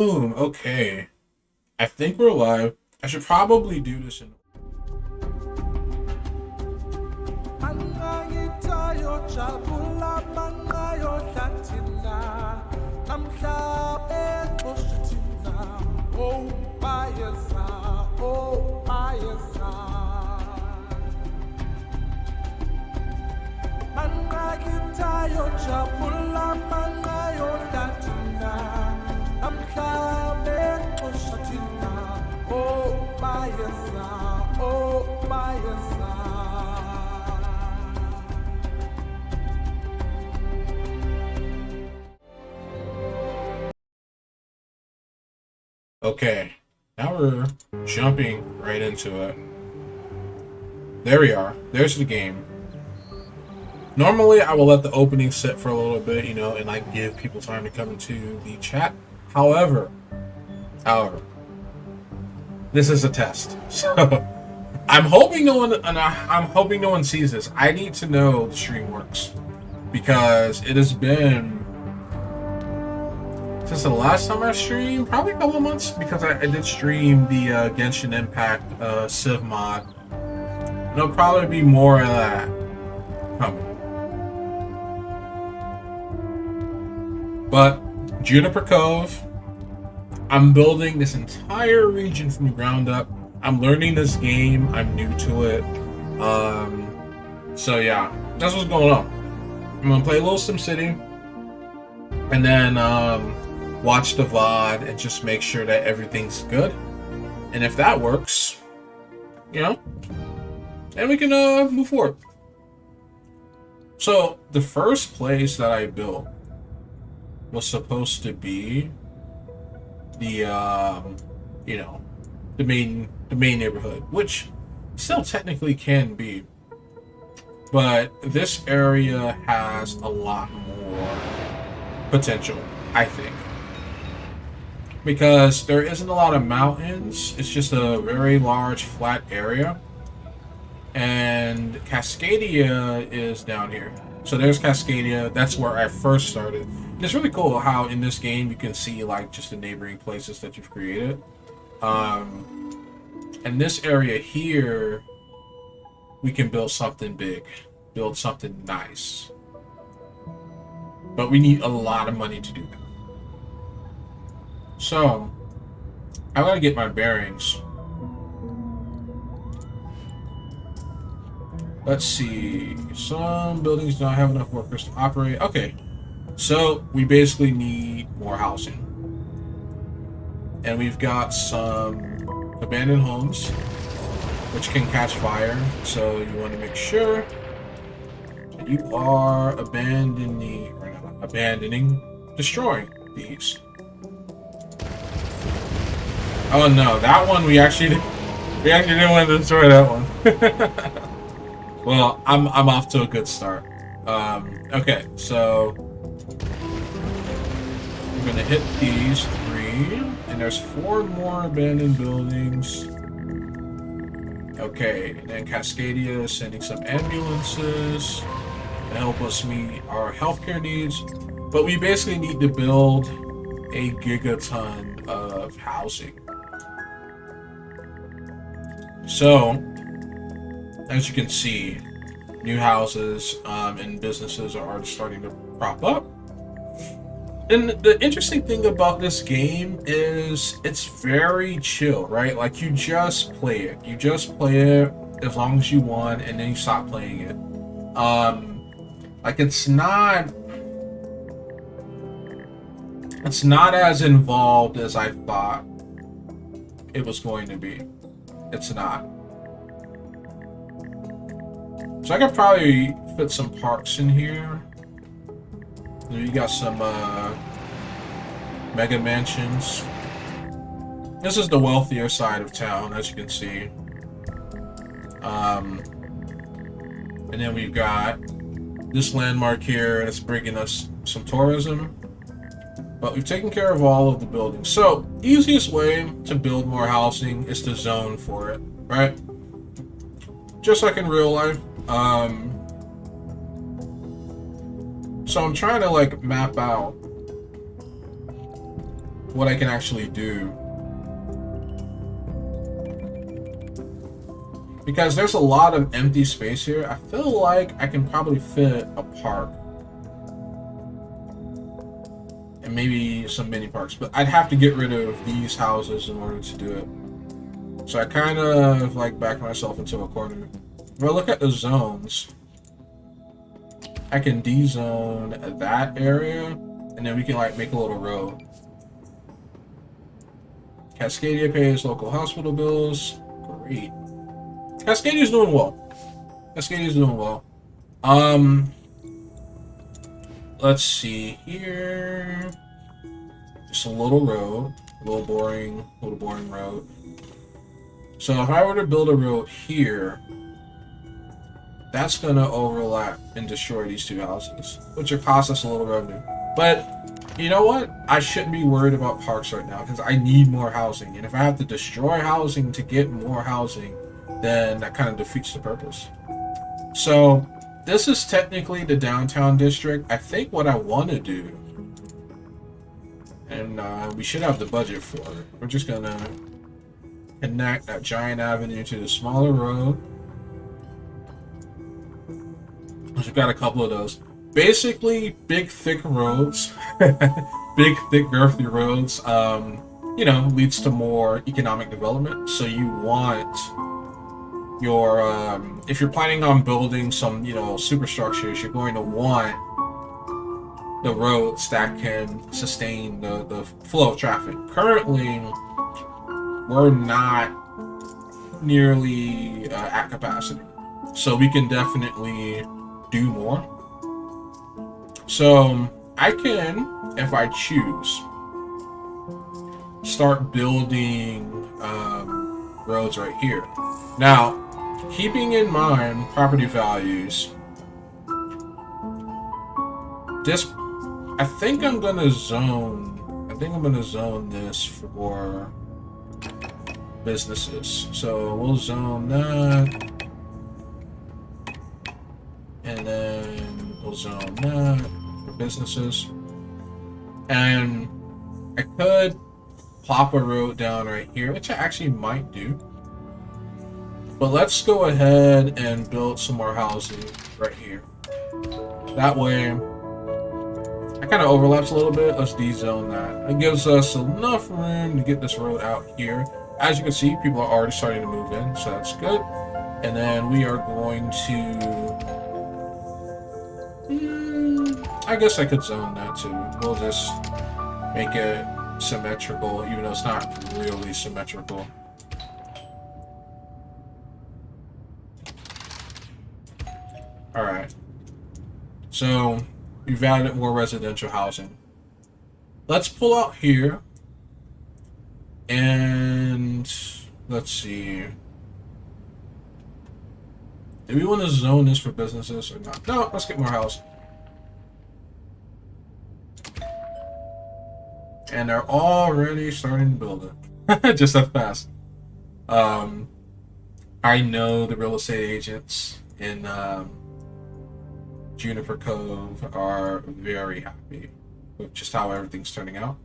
Boom. Okay. I think we're live. I should probably do this in. Okay. Now we're jumping right into it. There we are. There's the game. Normally, I will let the opening sit for a little bit, and like give people time to come into the chat. However, this is a test, so I'm hoping no one. I'm hoping no one sees this. I need to know the stream works because it has been since the last time I streamed, probably a couple of months, because I did stream the Genshin Impact Civ mod. There'll probably be more of that coming. But Juniper Cove, I'm building this entire region from the ground up. I'm learning this game. I'm new to it. So yeah, that's what's going on. I'm gonna play a little SimCity, and then watch the VOD and just make sure that everything's good. And if that works, then we can move forward. So the first place that I built was supposed to be the the main neighborhood, which still technically can be, but this area has a lot more potential, I think, because there isn't a lot of mountains. It's just a very large flat area, and Cascadia is down here. So there's Cascadia. That's where I first started. And it's really cool how in this game you can see like just the neighboring places that you've created. And this area here, we can build something big, build something nice. But we need a lot of money to do that. So I gotta get my bearings. Let's see. Some buildings don't have enough workers to operate. Okay. So we basically need more housing. And we've got some abandoned homes which can catch fire. So you want to make sure that you are destroying these. Oh no, that one we actually didn't want to destroy that one. Well, I'm off to a good start. Okay, so I'm gonna hit these 3, and there's 4 more abandoned buildings. Okay, and then Cascadia is sending some ambulances to help us meet our healthcare needs. But we basically need to build a gigaton of housing. So, as you can see, new houses and businesses are already starting to prop up. And the interesting thing about this game is it's very chill, right? Like you just play it. You just play it as long as you want, and then you stop playing it. Like it's not as involved as I thought it was going to be. It's not. So I could probably fit some parks in here. You got some mega mansions. This is the wealthier side of town, as you can see. And then we've got this landmark here that's bringing us some tourism. But we've taken care of all of the buildings. So, easiest way to build more housing is to zone for it, right? Just like in real life. So I'm trying to like map out what I can actually do. Because there's a lot of empty space here. I feel like I can probably fit a park. And maybe some mini parks. But I'd have to get rid of these houses in order to do it. So I kind of like back myself into a corner. If I look at the zones, I can D-zone that area. And then we can like make a little road. Cascadia pays local hospital bills. Great. Cascadia's doing well. Cascadia's doing well. Let's see here. Just a little road. A little boring road. So if I were to build a road here, that's gonna overlap and destroy these two houses, which will cost us a little revenue. But you know what? I shouldn't be worried about parks right now because I need more housing. And if I have to destroy housing to get more housing, then that kind of defeats the purpose. So this is technically the downtown district. I think what I want to do, and we should have the budget for it, we're just gonna connect that giant avenue to the smaller road. We've got a couple of those. Basically, big thick roads, big thick girthy roads, you know, leads to more economic development. So you want your if you're planning on building some, you know, superstructures, you're going to want the roads that can sustain the flow of traffic. Currently, we're not nearly at capacity, so we can definitely do more. So I can, if I choose, start building roads right here. Now, keeping in mind property values, this, I think I'm gonna zone this for businesses. So we'll zone that, and then we'll zone that for businesses. And I could plop a road down right here, which I actually might do. But let's go ahead and build some more housing right here. That way, it kind of overlaps a little bit. Let's D-zone that. It gives us enough room to get this road out here. As you can see, people are already starting to move in, so that's good. And then we are going to... I guess I could zone that too. We'll just make it symmetrical, even though it's not really symmetrical. Alright, so we've added more residential housing. Let's pull out here and let's see. Do we want to zone this for businesses or not? No, let's get more housing. And they're already starting to build it. Just that fast. I know the real estate agents in Juniper Cove are very happy with just how everything's turning out.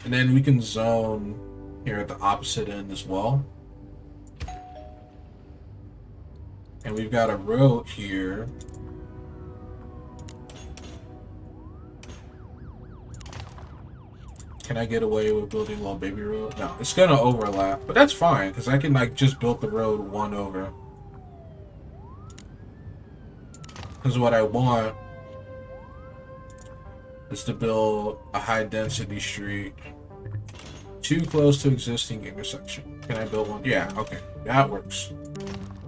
And then we can zone here at the opposite end as well. And we've got a road here. Can I get away with building a little baby road? No, it's gonna overlap, but that's fine because I can like just build the road one over. Because what I want is to build a high density street too close to existing intersection. Can I build one? Yeah, okay, that works.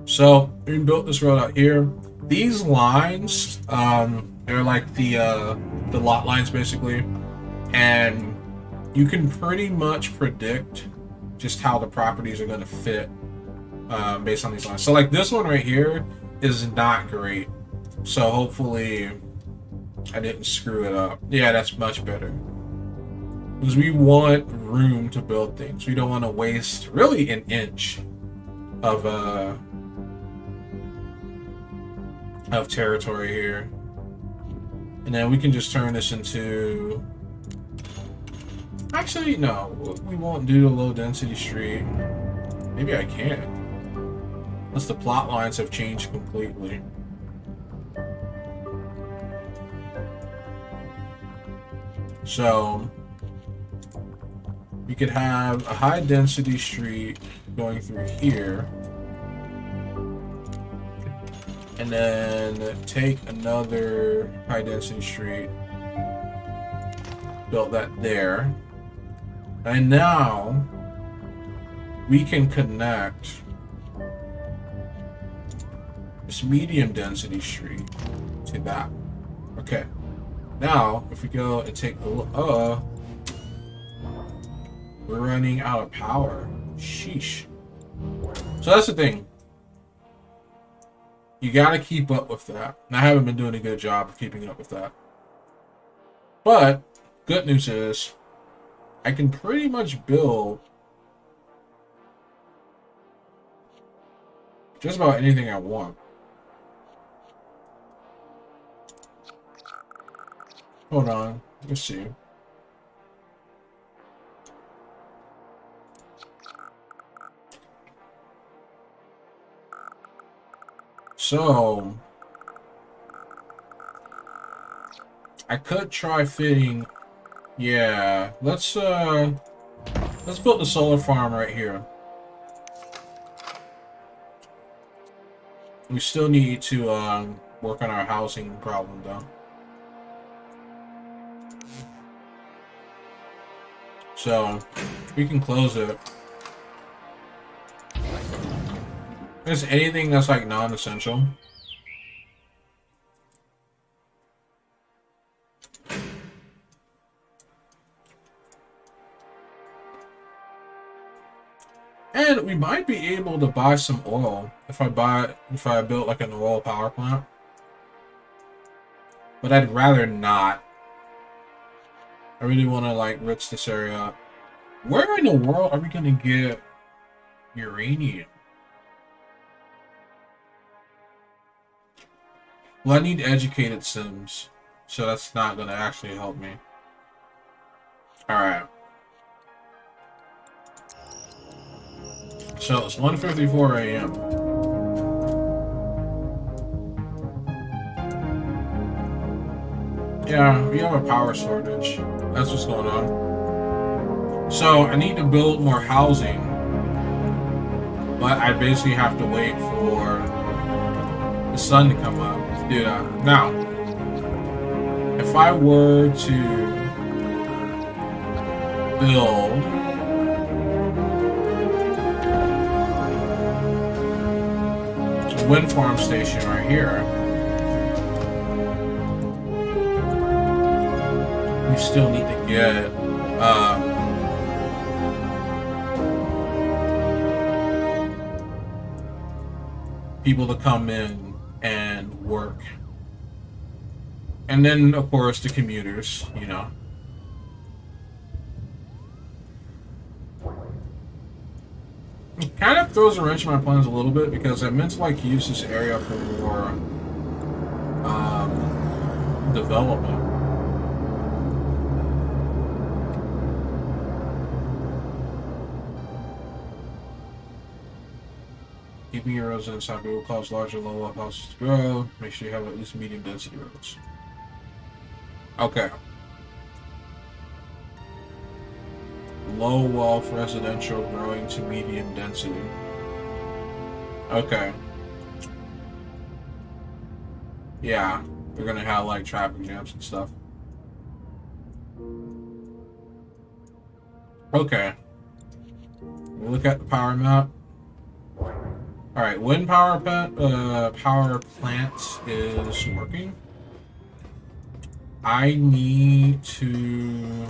So we built this road out here. These lines, they're like the lot lines basically, and you can pretty much predict just how the properties are going to fit based on these lines. So like this one right here is not great. So hopefully I didn't screw it up. Yeah, that's much better. Because we want room to build things. We don't want to waste really an inch of territory here. And then we can just turn this into Actually, no. We won't do a low density street. Maybe I can. Unless the plot lines have changed completely. So, we could have a high density street going through here. And then take another high density street. Build that there. And now we can connect this medium density street to that. Okay. Now, if we go and take a look, we're running out of power. Sheesh. So that's the thing. You gotta keep up with that. And I haven't been doing a good job of keeping up with that. But, good news is, I can pretty much build just about anything I want. Hold on, let's see. So, I could try fitting. Yeah, let's build the solar farm right here. We still need to work on our housing problem though. So, we can close it. There's anything that's like non-essential. And we might be able to buy some oil if I built like an oil power plant. But I'd rather not. I really want to like rich this area up. Where in the world are we gonna get uranium? Well, I need educated Sims, so that's not gonna actually help me. Alright. So it's 1:54 a.m. Yeah, we have a power shortage. That's what's going on. So I need to build more housing, but I basically have to wait for the sun to come up to do that. Now, if I were to build a wind farm station right here, we still need to get people to come in and work. And then, of course, the commuters, you know. It kind of throws a wrench in my plans a little bit because I meant to like use this area for more development. Keeping your residents happy will cause larger low houses to grow. Make sure you have at least medium density roads. Okay. Low wealth residential growing to medium density. Okay. Yeah, they're gonna have like traffic jams and stuff. Okay. We look at the power map. Alright, wind power plant is working. I need to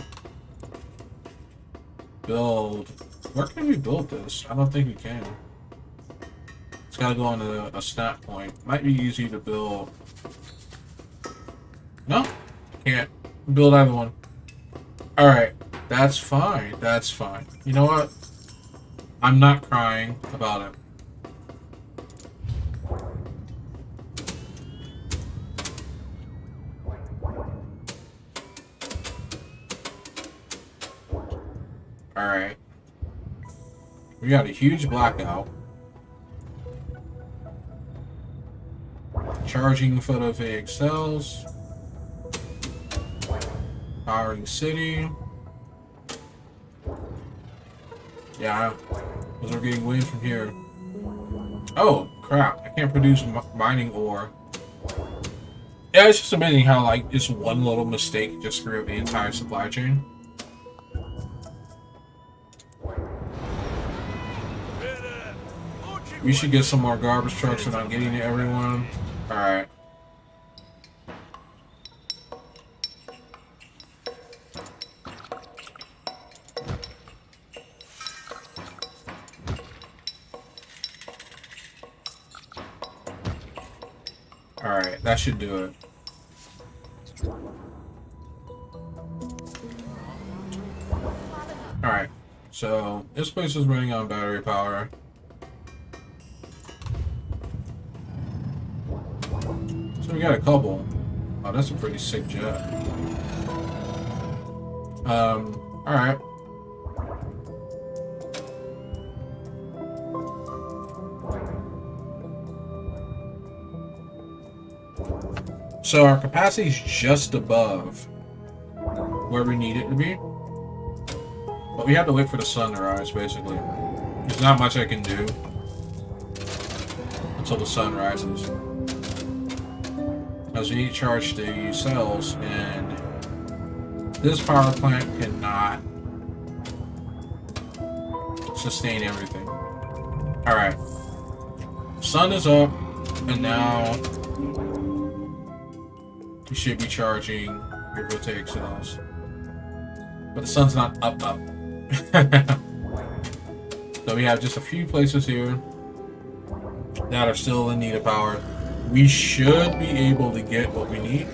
build. Where can we build this? I don't think we can. It's gotta go on a snap point. Might be easy to build. No, can't build either one. Alright, that's fine. That's fine. You know what? I'm not crying about it. Alright. We got a huge blackout. Charging photovoltaic cells. Powering city. Yeah, because we're getting wind from here. Oh, crap. I can't produce mining ore. Yeah, it's just amazing how, like, just one little mistake just screwed up the entire supply chain. We should get some more garbage trucks. We're not getting to everyone. Alright. Alright, that should do it. Alright, so this place is running on battery power. So we got a couple. Oh, that's a pretty sick jet. Alright. So our capacity is just above where we need it to be. But we have to wait for the sun to rise, basically. There's not much I can do until the sun rises. Because we need to charge the cells, and this power plant cannot sustain everything. Alright. Sun is up, and now we should be charging your voltaic cells. But the sun's not up. So we have just a few places here that are still in need of power. We should be able to get what we need.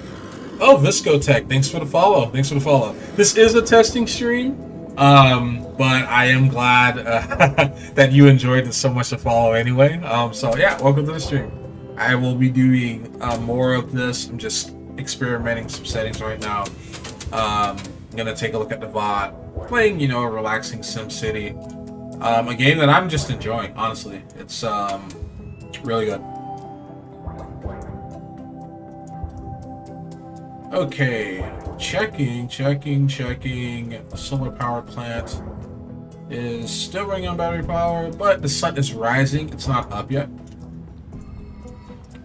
Oh, Viscotech, thanks for the follow. Thanks for the follow. This is a testing stream, but I am glad that you enjoyed it so much to follow anyway. So yeah, welcome to the stream. I will be doing more of this. I'm just experimenting some settings right now. I'm gonna take a look at the VOD, playing, you know, a relaxing SimCity, a game that I'm just enjoying. Honestly, it's really good. Okay, checking. The solar power plant is still running on battery power, but the sun is rising. It's not up yet.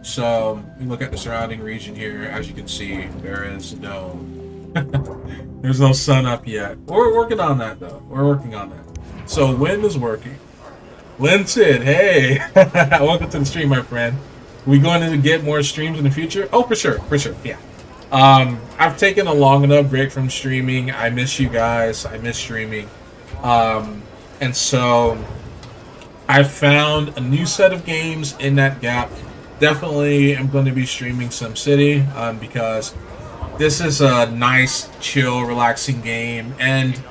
So we look at the surrounding region here. As you can see, there is no there's no sun up yet. We're working on that though. We're working on that. So wind is working. Linton, hey, welcome to the stream, my friend. We going to get more streams in the future? Oh, for sure, yeah. I've taken a long enough break from streaming. I miss you guys. I miss streaming. And so I found a new set of games in that gap. Definitely am going to be streaming SimCity because this is a nice, chill, relaxing game. And,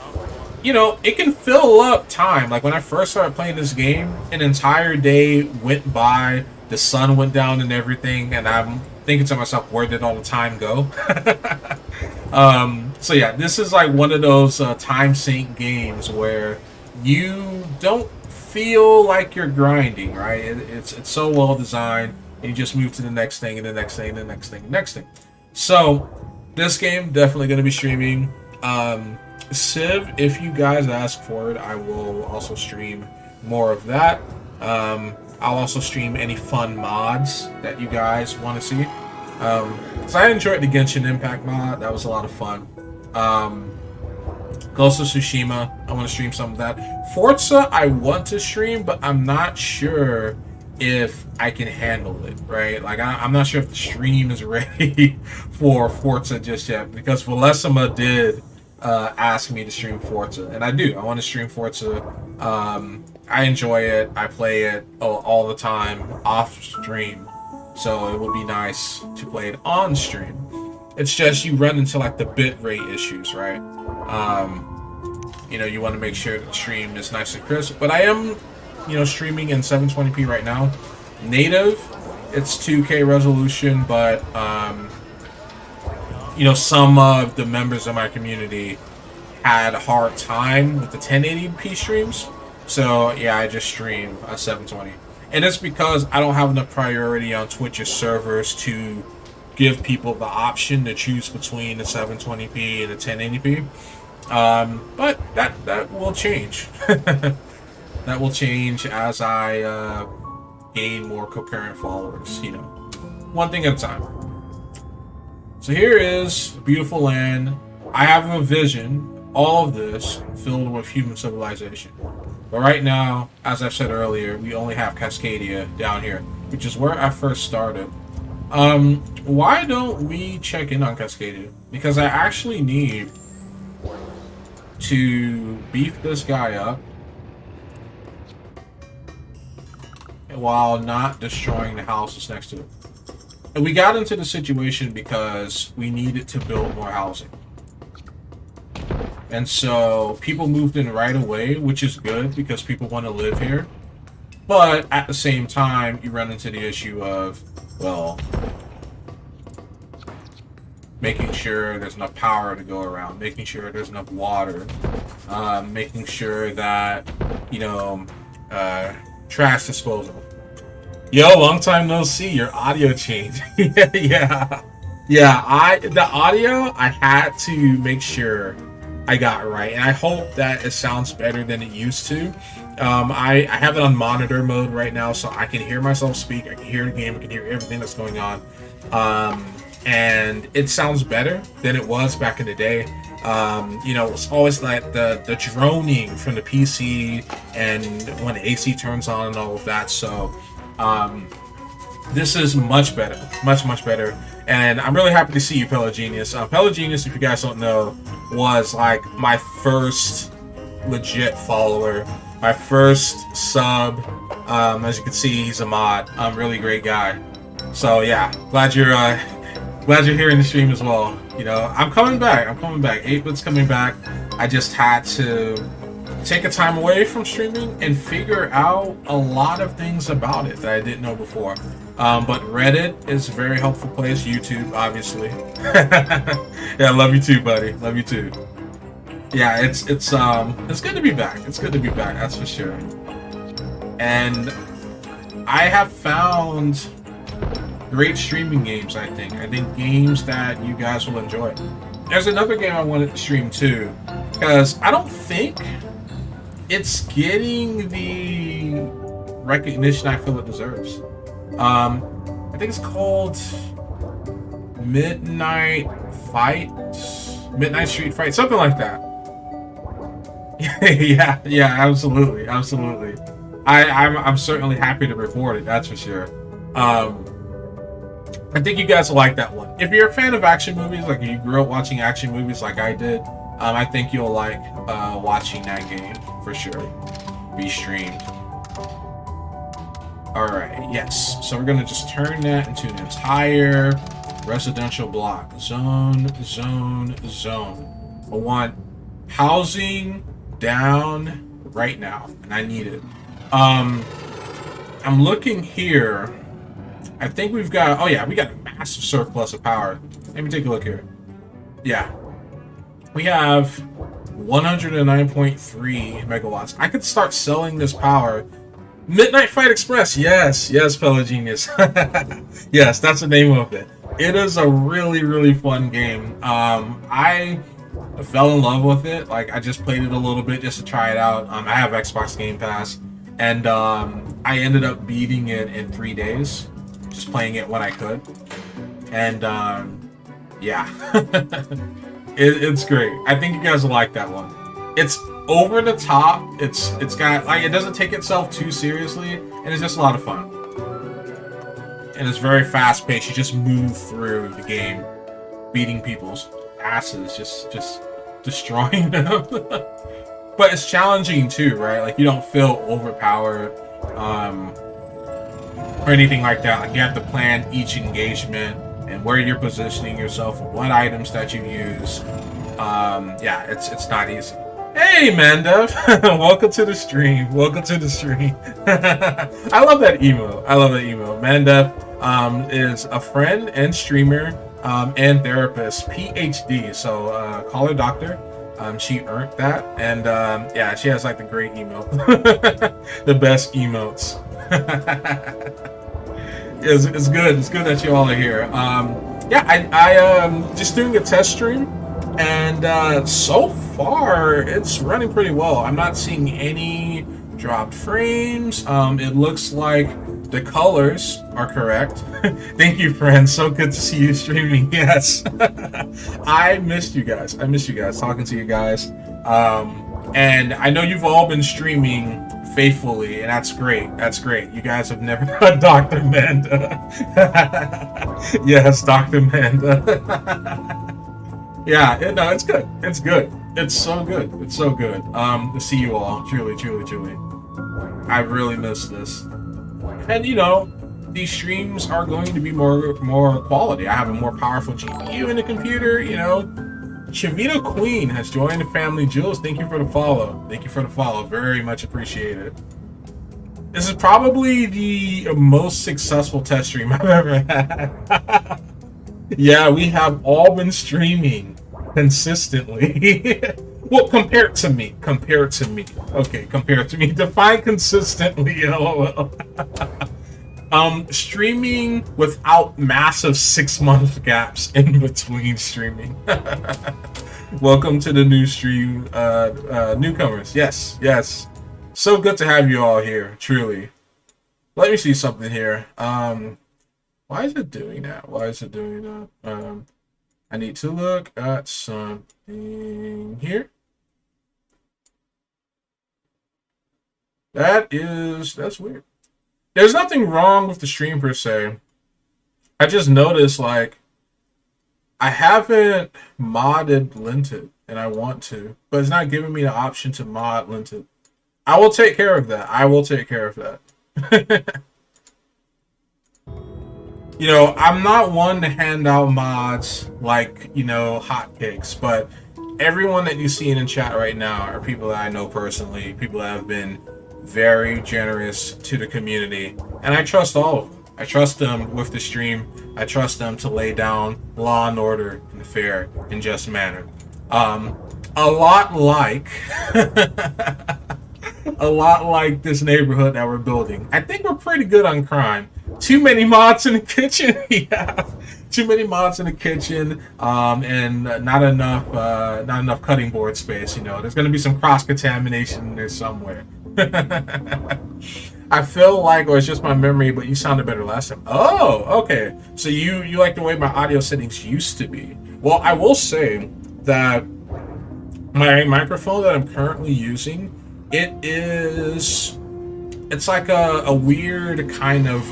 you know, it can fill up time. Like when I first started playing this game, an entire day went by, the sun went down and everything, and I'm thinking to myself, where did all the time go? So yeah, this is like one of those time sync games where you don't feel like you're grinding, right? It's so well designed, and you just move to the next thing and the next thing and the next thing and the next thing. So this game definitely going to be streaming. Civ, if you guys ask for it, I will also stream more of that. I'll also stream any fun mods that you guys want to see. So I enjoyed the Genshin Impact mod. That was a lot of fun. Ghost of Tsushima, I want to stream some of that. Forza, I want to stream, but I'm not sure if I can handle it, right? Like, I'm not sure if the stream is ready for Forza just yet, because Valesima did ask me to stream Forza, and I do. I want to stream Forza. I enjoy it. I play it all the time off stream, so it would be nice to play it on stream. It's just you run into like the bit rate issues, right? You know, you want to make sure that the stream is nice and crisp. But I am, you know, streaming in 720p right now. Native, it's 2K resolution, but you know, some of the members of my community had a hard time with the 1080p streams. So yeah, I just stream a 720. And it's because I don't have enough priority on Twitch's servers to give people the option to choose between the 720p and the 1080p. But that will change. That will change as I gain more concurrent followers, you know, one thing at a time. So here is a beautiful land. I have a vision, all of this filled with human civilization. But right now, as I've said earlier, we only have Cascadia down here, which is where I first started. Why don't we check in on Cascadia? Because I actually need to beef this guy up while not destroying the houses next to it. And we got into the situation because we needed to build more housing. And so people moved in right away, which is good because people want to live here. But at the same time, you run into the issue of, well, making sure there's enough power to go around, making sure there's enough water, making sure that, you know, trash disposal. Yo, long time no see. Your audio changed. Yeah. The audio I had to make sure I got right, and I hope that it sounds better than it used to. I have it on monitor mode right now, so I can hear myself speak. I can hear the game. I can hear everything that's going on, and it sounds better than it was back in the day. You know, it's always like the droning from the PC and when the AC turns on and all of that. So this is much better, much better. And I'm really happy to see you, Pelagenius. Pelagenius, if you guys don't know, was like my first legit follower, my first sub. As you can see, he's a mod. Really great guy. So yeah, glad you're here in the stream as well. You know, I'm coming back. 8-Bit's coming back. I just had to take a time away from streaming and figure out a lot of things about it that I didn't know before. But Reddit is a very helpful place. YouTube, obviously. Yeah, love you too, buddy. Love you too. Yeah, it's good to be back. It's good to be back, that's for sure. And I have found great streaming games, I think. I think games that you guys will enjoy. There's another game I wanted to stream too, because I don't think it's getting the recognition I feel it deserves. I think it's called Midnight Street Fight, something like that. yeah, absolutely. I'm certainly happy to report it, that's for sure. I think you guys will like that one. If you're a fan of action movies, like you grew up watching action movies like I did, I think you'll like watching that game for sure. Be streamed. Alright, yes. So we're gonna just turn that into an entire residential block. Zone. I want housing down right now, and I need it. I'm looking here. I think we've got, oh yeah, we got a massive surplus of power. Let me take a look here. Yeah. We have 109.3 megawatts. I could start selling this power. Midnight Fight Express. Yes, Pelagenius. Yes, that's the name of it. It is a really fun game. I fell in love with it. Like, I just played it a little bit just to try it out. I have Xbox Game Pass, and I ended up beating it in 3 days, just playing it when I could. And yeah, it's great. I think you guys will like that one. It's over the top. It's got, like, it doesn't take itself too seriously, and it's just a lot of fun. And it's very fast paced. You just move through the game, beating people's asses, just destroying them. But it's challenging too, right? Like, you don't feel overpowered or anything like that. Like, you have to plan each engagement and where you're positioning yourself, what items that you use. Yeah, it's not easy. Hey, Mandev! Welcome to the stream. I love that emo. Mandev is a friend and streamer and therapist, PhD. So call her doctor. She earned that, and yeah, she has like the great emote, the best emotes. It's good. It's good that you all are here. Yeah, I just doing a test stream, and so far it's running pretty well. I'm not seeing any dropped frames. It looks like the colors are correct. Thank you, friends. So good to see you streaming. Yes, I missed you guys. I missed you guys. Talking to you guys. And I know you've all been streaming faithfully, and that's great. That's great. You guys have never got Dr. Manda. Yes, Dr. Manda. Yeah, no, it's good. It's good. It's so good. It's so good. To see you all. Truly, truly, truly. I really miss this. And you know, these streams are going to be more quality. I have a more powerful GPU in the computer, you know. Chavita Queen has joined the family. Jules, thank you for the follow. Thank you for the follow. Very much appreciated. This is probably the most successful test stream I've ever had. Yeah, we have all been streaming consistently. Well, compared to me. Compared to me. Okay, compared to me. Define consistently, LOL. Streaming without massive 6-month gaps in between streaming. Welcome to the new stream, newcomers. Yes, yes. So good to have you all here, truly. Let me see something here. Why is it doing that? Why is it doing that? I need to look at something here. That's weird. There's nothing wrong with the stream per se. I just noticed, like, I haven't modded Linted, and I want to, but it's not giving me the option to mod Linted. I will take care of that. I will take care of that. You know, I'm not one to hand out mods like, you know, hotcakes, but everyone that you see in the chat right now are people that I know personally, people that have been very generous to the community, and I trust all of them. I trust them with the stream. I trust them to lay down law and order in a fair and just manner. A lot like a lot like this neighborhood that we're building. I think we're pretty good on crime. Too many mods in the kitchen. Yeah, too many mods in the kitchen, and not enough cutting board space. You know, there's gonna be some cross contamination in there somewhere. I feel like, or it's just my memory, but you sounded better last time. Oh, okay. So you like the way my audio settings used to be. Well, I will say that my microphone that I'm currently using, it's like a weird kind of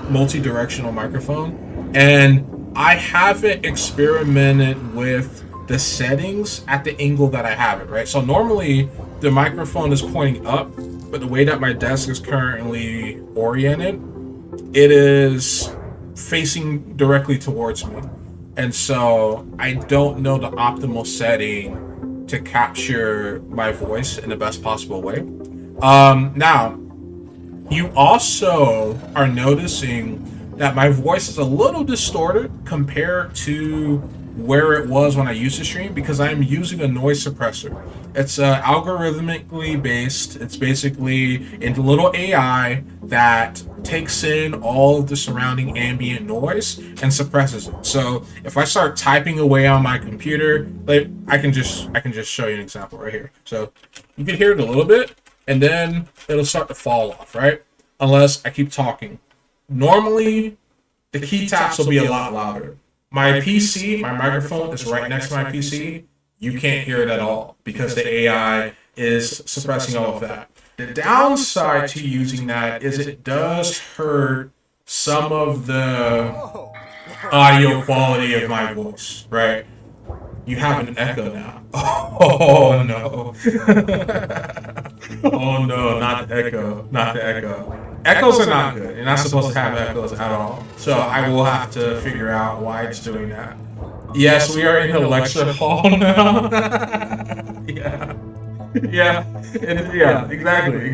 multi-directional microphone, and I haven't experimented with the settings at the angle that I have it, right? So normally the microphone is pointing up, but the way that my desk is currently oriented, it is facing directly towards me. And so I don't know the optimal setting to capture my voice in the best possible way. Now, you also are noticing that my voice is a little distorted compared to where it was when I used to stream, because I'm using a noise suppressor. It's algorithmically based. It's basically a little AI that takes in all of the surrounding ambient noise and suppresses it. So if I start typing away on my computer, like I can just show you an example right here. So you can hear it a little bit, and then it'll start to fall off, right? Unless I keep talking. Normally, the key taps will be a lot louder. My PC, my microphone is right next to my PC. You can't hear it at all because the AI is suppressing all of that. The downside to using that is it does hurt some of the audio quality of my voice, right? You have an echo now. Oh no. Oh no, not the echo. Not the echo. Echoes are not good. You're not supposed to have echoes at all. So I will have to figure out why it's doing that. Yes, we are in the lecture hall now. Yeah. Yeah, exactly.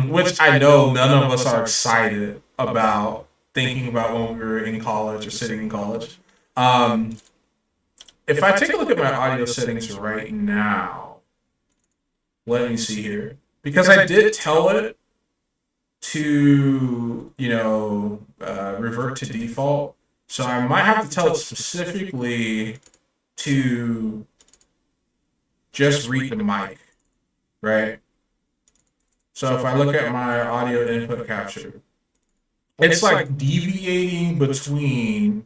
Which I know none of us are excited about thinking about when we were in college or sitting in college. if I take a look at my audio settings right now, let me see here. Because I did tell it to, revert to default. So I might have to tell it specifically to just read the mic, right? So if I look at my audio input capture, it's like deviating between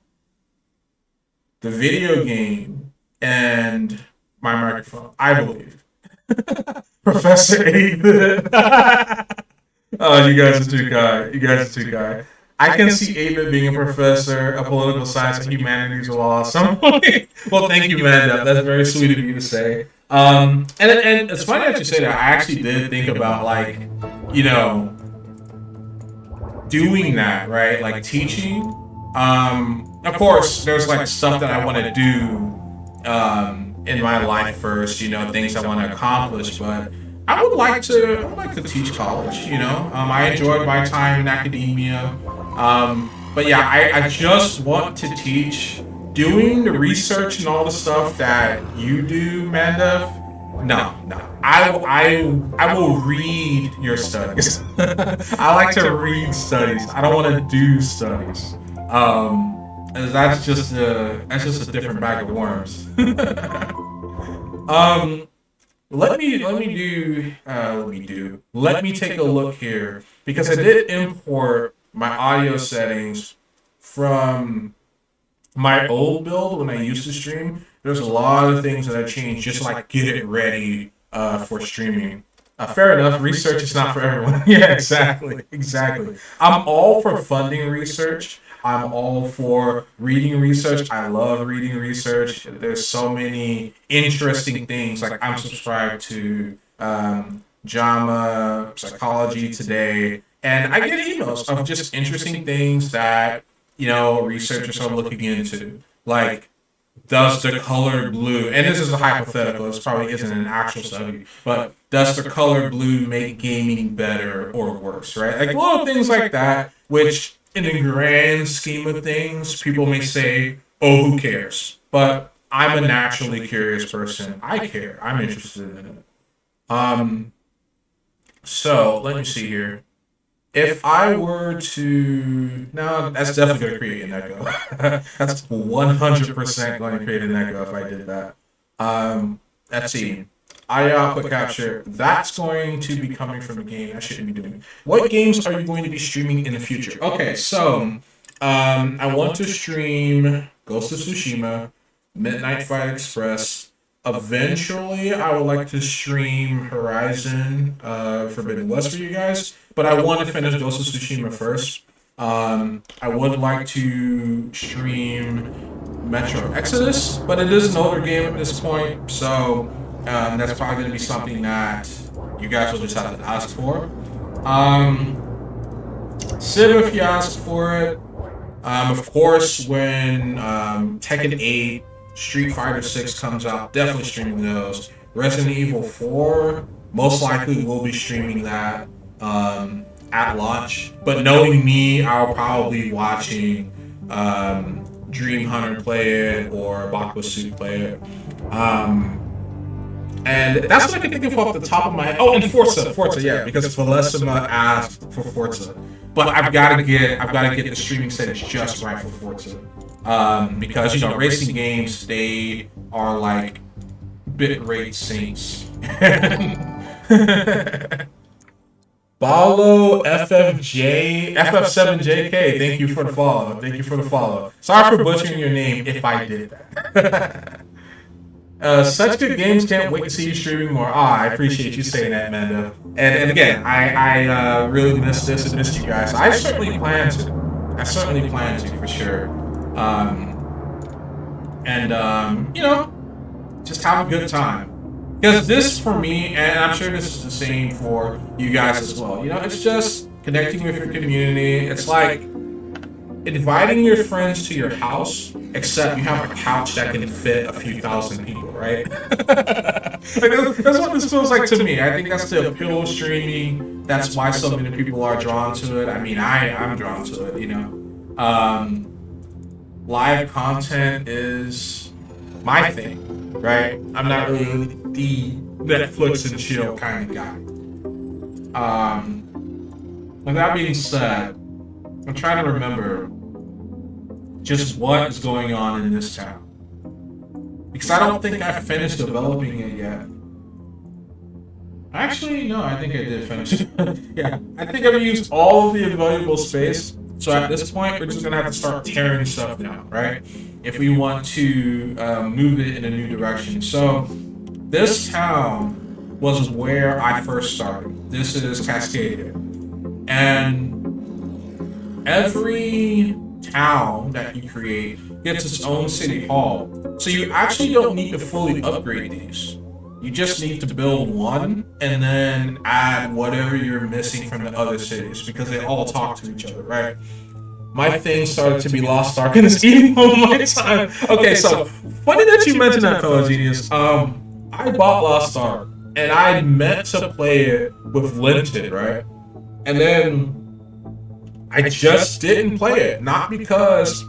the video game and my microphone, I believe. Professor 8-Bit. Oh, you guys are too kind. You guys are too kind. I can see 8-Bit being a professor of political science and humanities law at some point. Well, thank you, man. That's very sweet of you to say. And it's funny that you say that. I actually did think about, like, doing that, right? Like teaching. Of course, there's like stuff that I want to do in my life first, things I want to accomplish, but I would like to teach college, I enjoyed my time in academia. But yeah, I just want to teach. Doing the research and all the stuff that you do, Mandev, no. I will read your studies. I like to read studies. I don't want to do studies. That's just a different bag of worms. Let me take a look here, because I did import my audio settings from my old build when I used to stream. There's a lot of things that I changed just to like get it ready for streaming. Fair enough. Research is not for everyone. Yeah, exactly. I'm all for funding research. I'm all for reading research. I love reading research. There's so many interesting things. Like, I'm subscribed to JAMA, Psychology Today, and I get emails of just interesting things that, researchers are looking into. Like, does the color blue, and this is a hypothetical, this probably isn't an actual study, but does the color blue make gaming better or worse, right? Like little things like that, which in the grand scheme of things, people may say, oh, who cares? But I'm a naturally curious person. I care. I'm interested in it. So let me see here. If I were to... No, that's definitely going to create an echo. That's 100% going to create an echo if I did that. Let's see. Audio output capture. That's going to be coming from a game I shouldn't be doing. What games are you going to be streaming in the future? Okay, so I want to stream Ghost of Tsushima, Midnight Fight Express. Eventually, I would like to stream Horizon Forbidden West for you guys, but I want to finish Ghost of Tsushima first. I would like to stream Metro Exodus, but it is an older game at this point, so that's probably going to be something that you guys will just have to ask for. Civ, if you ask for it. Of course, when Tekken 8, Street Fighter 6 comes out, definitely streaming those. Resident Evil 4, most likely will be streaming that at launch. But knowing me, I'll probably be watching Dream Hunter play it or Bakwa Suit play it. And that's what I can think of off the top of my head. Oh, and Forza, yeah, because Valesima asked for Forza. But I've got to get the streaming settings just right for Forza. Because racing games, they are like bitrate saints. Balo FF7JK, thank you for the follow. Sorry for butchering your name if I did that. Such good games, can't wait to see you streaming more. I appreciate you saying that, Mando. And again, I really missed this and missed you guys. I certainly plan to for sure. Just have a good time. Because this, for me, and I'm sure this is the same for you guys as well, it's just connecting with your community. It's like inviting your friends to your house, except you have a couch that can fit a few thousand people, right? That's what this feels like to me. I think that's the appeal of streaming. That's why so many people are drawn to it. I mean, I'm drawn to it, Live content is my thing, right? I'm not really the Netflix and chill kind of guy. With that being said, I'm trying to remember just what is going on in this town. Because I don't think I finished developing it yet. Actually, no, I think I did finish it. Yeah, I think I've used all of the available space. So at this point, we're just going to have to start tearing stuff down, right? If we want to move it in a new direction. So this town was where I first started. This is Cascadia. And every town that you create gets its own city hall. So you actually don't need to fully upgrade these. You just need to build one and then add whatever you're missing from the other cities because they all talk to each other, right? My thing started to be lost dark and it's eating all my time. Okay, so funny that you mentioned that, fellow genius. I bought Lost Ark and I meant to play it with Linted, right? And then I just didn't play it, not because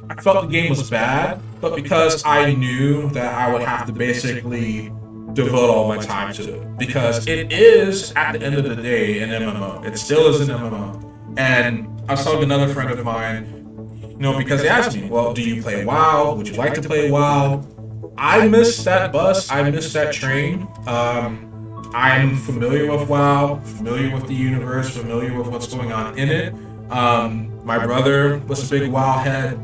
I felt the game was bad, but because I knew that I would have to basically devote all my time to it. Because it is, at the end of the day, an MMO. It still is an MMO. And I was talking to another friend of mine, because he asked me, well, do you play WoW? Would you like to play WoW? I missed that bus. I missed that train. I'm familiar with WoW, familiar with the universe, familiar with what's going on in it. My brother was a big WoW head,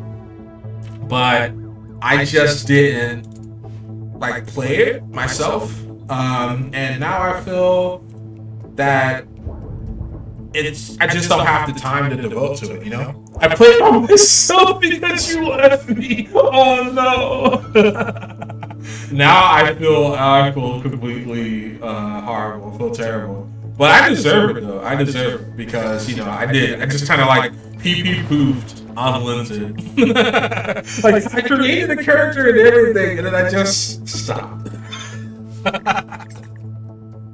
but I just didn't play it myself. And now I feel that I just don't have the time to devote to it, I played by myself because you left me. Oh no. Now I feel completely horrible, I feel terrible. But I deserve it though. I deserve it because I just kind of pee-poofed on Linted. I created a character and everything, and then I just stopped.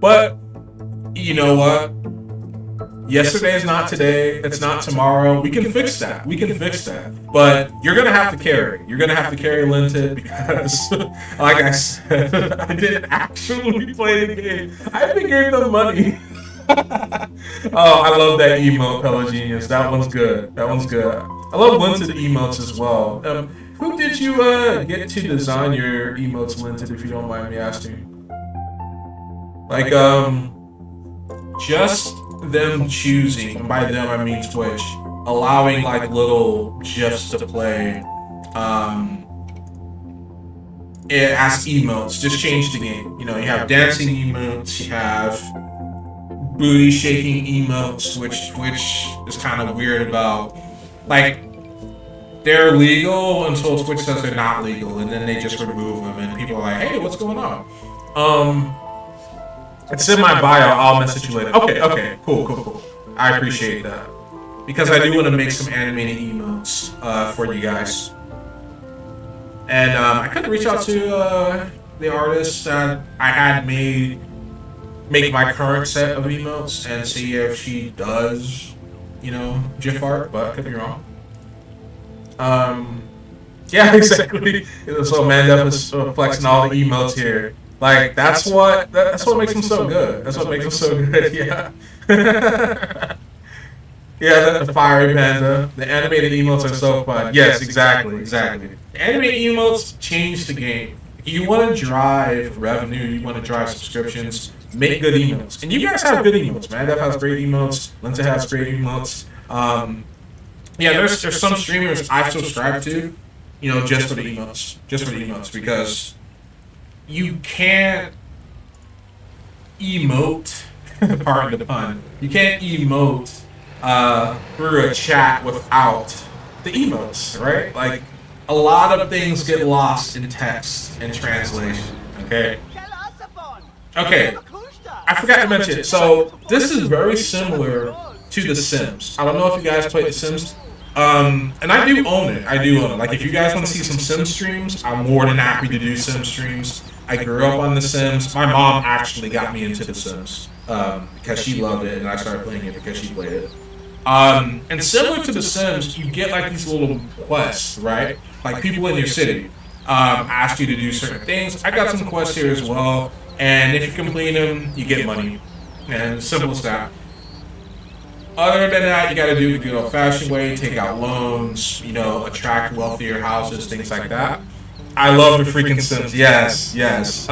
But you know what? Yesterday is not today. It's not tomorrow. We can fix that. But you're gonna have to carry. You're gonna have to carry Linted because, like I said, I didn't actually play the game. I even gave them money. Oh, I love that emote, Fellow Genius. That one's good. I love Linted emotes as well. Who did you get to design your emotes, Linted, if you don't mind me asking? Just them choosing, and by them I mean Twitch, allowing little GIFs to play as emotes, just change the game. You have dancing emotes, you have booty shaking emotes, which Twitch is kind of weird about. They're legal until Twitch says they're not legal, and then they just remove them, and people are like, hey, what's going on? It's in my bio, I'll message you later. Okay, cool. I appreciate that. Because I do want to make some animated emotes for you guys. And I could reach out to the artist that I had make my current set of emotes and see if she does, GIF art, but I could be wrong. Yeah, exactly. So Mandef is flexing all the emotes here. That's what makes them so good. That's what makes them so good. Yeah. Yeah, the fiery panda. The animated emotes are so fun. Yes, exactly. The animated emotes change the game. You want to drive revenue. You want to drive subscriptions. Make good emotes, and you guys have good emotes. Mandef has great emotes. Linted has great emotes. Yeah, there's some streamers I subscribe to, just for the emotes, because you can't emote, pardon the pun, you can't emote through a chat without the emotes, right? A lot of things get lost in text and translation, okay? I forgot to mention it. So this is very similar to The Sims. I don't know if you guys play The Sims. And I do own it. If you guys want to see some Sim streams, I'm more than happy to do Sim streams. I grew up on The Sims. My mom actually got me into The Sims because she loved it, and I started playing it because she played it. And similar to The Sims, you get these little quests, right? People in your city. ask you to do certain things. I got some quests here as well, and if you complete them, you get money. And simple as that. Other than that, you got to do the good old-fashioned way, take out loans, attract wealthier houses, things like that. I love the freaking Sims. Yes, yes.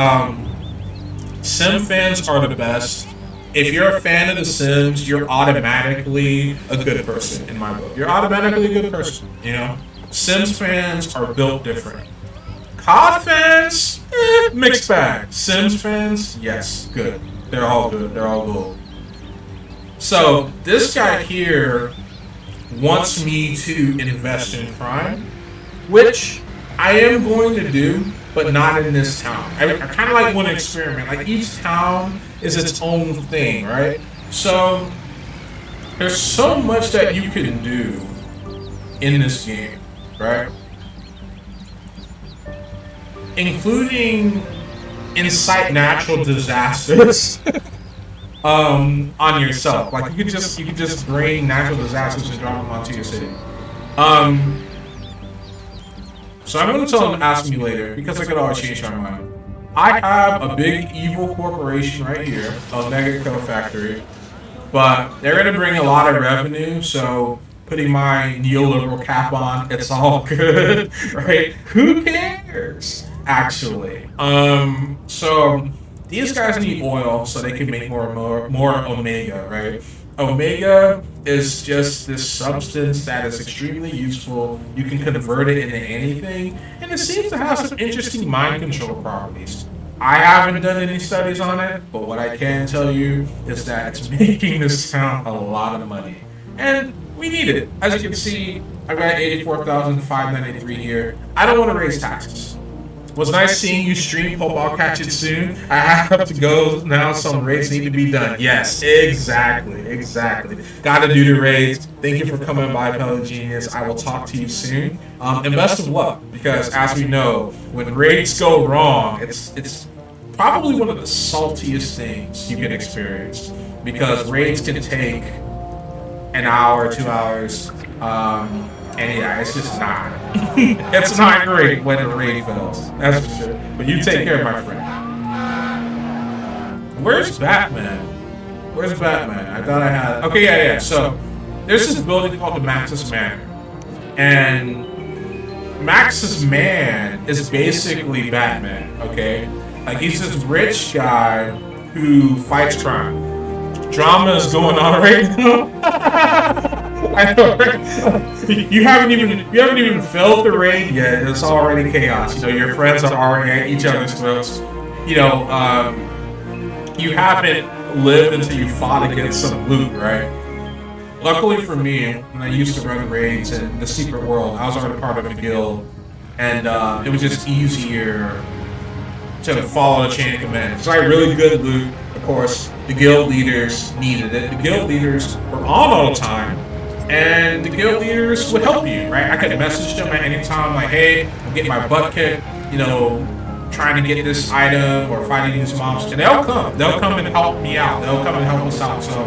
Sim fans are the best. If you're a fan of The Sims, you're automatically a good person in my book. You're automatically a good person, Sims fans are built different. COD fans, mixed bag. Sims fans, yes, good. They're all good. They're all gold. So this guy here wants me to invest in crime, which I am going to do, but not in this town. I kind of like want to experiment. Like each town is its own thing, right? So there's so much that you can do in this game, right? Including incite natural disasters on yourself. Like you could just bring natural disasters and drop them onto your city. So I'm going to tell them to ask me later, because I could always change my mind. I have a big evil corporation right here, Omega Co Factory, but they're going to bring a lot of revenue, so putting my neoliberal cap on, it's all good, right? Who cares, actually? So these guys need oil so they can make more Omega, right? Omega is just this substance that is extremely useful. You can convert it into anything, and it seems to have some interesting mind control properties. I haven't done any studies on it, but what I can tell you is that it's making this town a lot of money. And we need it. As you can see, I've got 84,593 here. I don't want to raise taxes. It was nice seeing you stream. Hope I'll catch it soon. I have to go now. Some raids need to be done. Yes, exactly. Got to do the raids. Thank you for coming by, Pelagenius. I will talk to you soon. And best of luck, because as we know, when raids go wrong, it's probably one of the saltiest things you can experience, because raids can take an hour, 2 hours. And yeah, it's just not. It's not great when the raid fails. That's for sure. But you take care, my friend. Where's Batman? Where's Batman? I thought I had. Okay, yeah. So there's this building called the Maxis Manor, and Maxis Man is basically Batman. Okay, like he's this rich guy who fights crime. Drama is going on right now. I know, right? You haven't even felt the rain yet. It's already chaos. Your friends are already at each other's throats. You haven't lived until you fought against some loot, right? Luckily for me, when I used to run raids in the secret world, I was already part of a guild, and it was just easier to follow the chain of command. It's like really good loot. Of course, the guild leaders needed it. The guild leaders were on all the time. And the guild leaders would help you, right? I could message them at any time, like, hey, I'm getting my butt kicked, trying to get this item or fighting these mobs. And they'll come. They'll come and help me out. They'll come and help us out. So,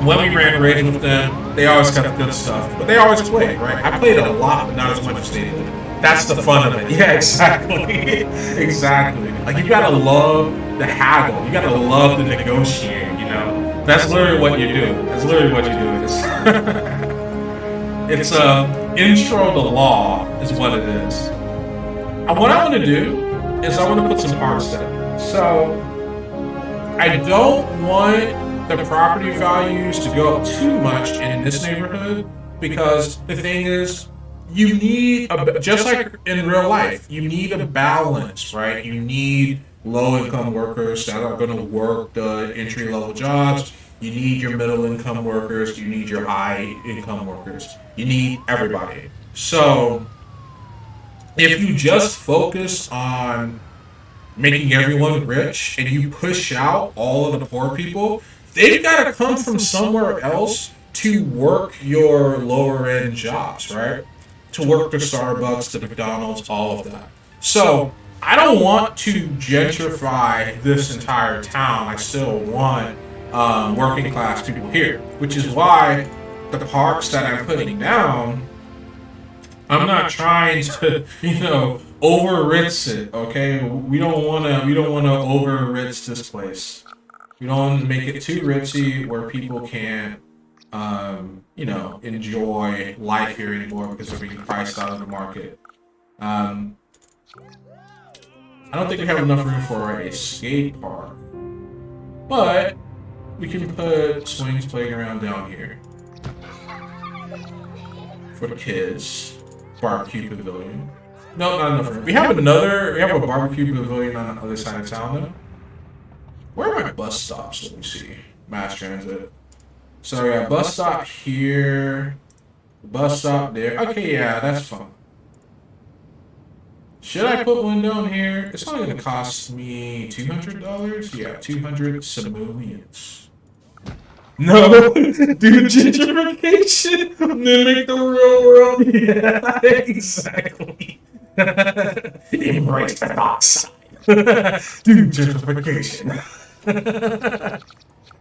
when we ran raids with them, they always got good stuff. But they always played, right? I played a lot, but not as much as they did. That's the fun of it. Yeah, exactly. Exactly. Like, you gotta love the haggle. You gotta love the negotiate, That's literally what you do. That's literally what you do. It's intro to law is what it is. And what I want to do is I want to put some parts down. So I don't want the property values to go up too much in this neighborhood, because the thing is, you need just like in real life, you need a balance, right? You need low-income workers that are going to work the entry-level jobs. You need your middle-income workers. You need your high-income workers. You need everybody. So if you just focus on making everyone rich and you push out all of the poor people, they've got to come from somewhere else to work your lower-end jobs, right? To work the Starbucks, the McDonald's, all of that. So I don't want to gentrify this entire town. I still want working class people here, which is why the parks that I'm putting down I'm not trying to, over-ritz it. Okay, we don't wanna over-ritz this place. We don't want to make it too ritzy where people can't, enjoy life here anymore because they're being priced out of the market. Um, I don't think we have enough room for a skate park, but we can put swings playground down here for the kids. Barbecue pavilion. No, not enough room. We have a barbecue pavilion on the other side of town though. Where are my bus stops? Let me see. Mass transit. So yeah, bus stop here. Bus stop there. Okay, yeah, that's fine. Should I put one down here? It's only gonna cost me $200. Yeah, 200 simoleons. No, do gentrification, mimic the real world. Yeah, exactly. Embrace the dark side. Do gentrification.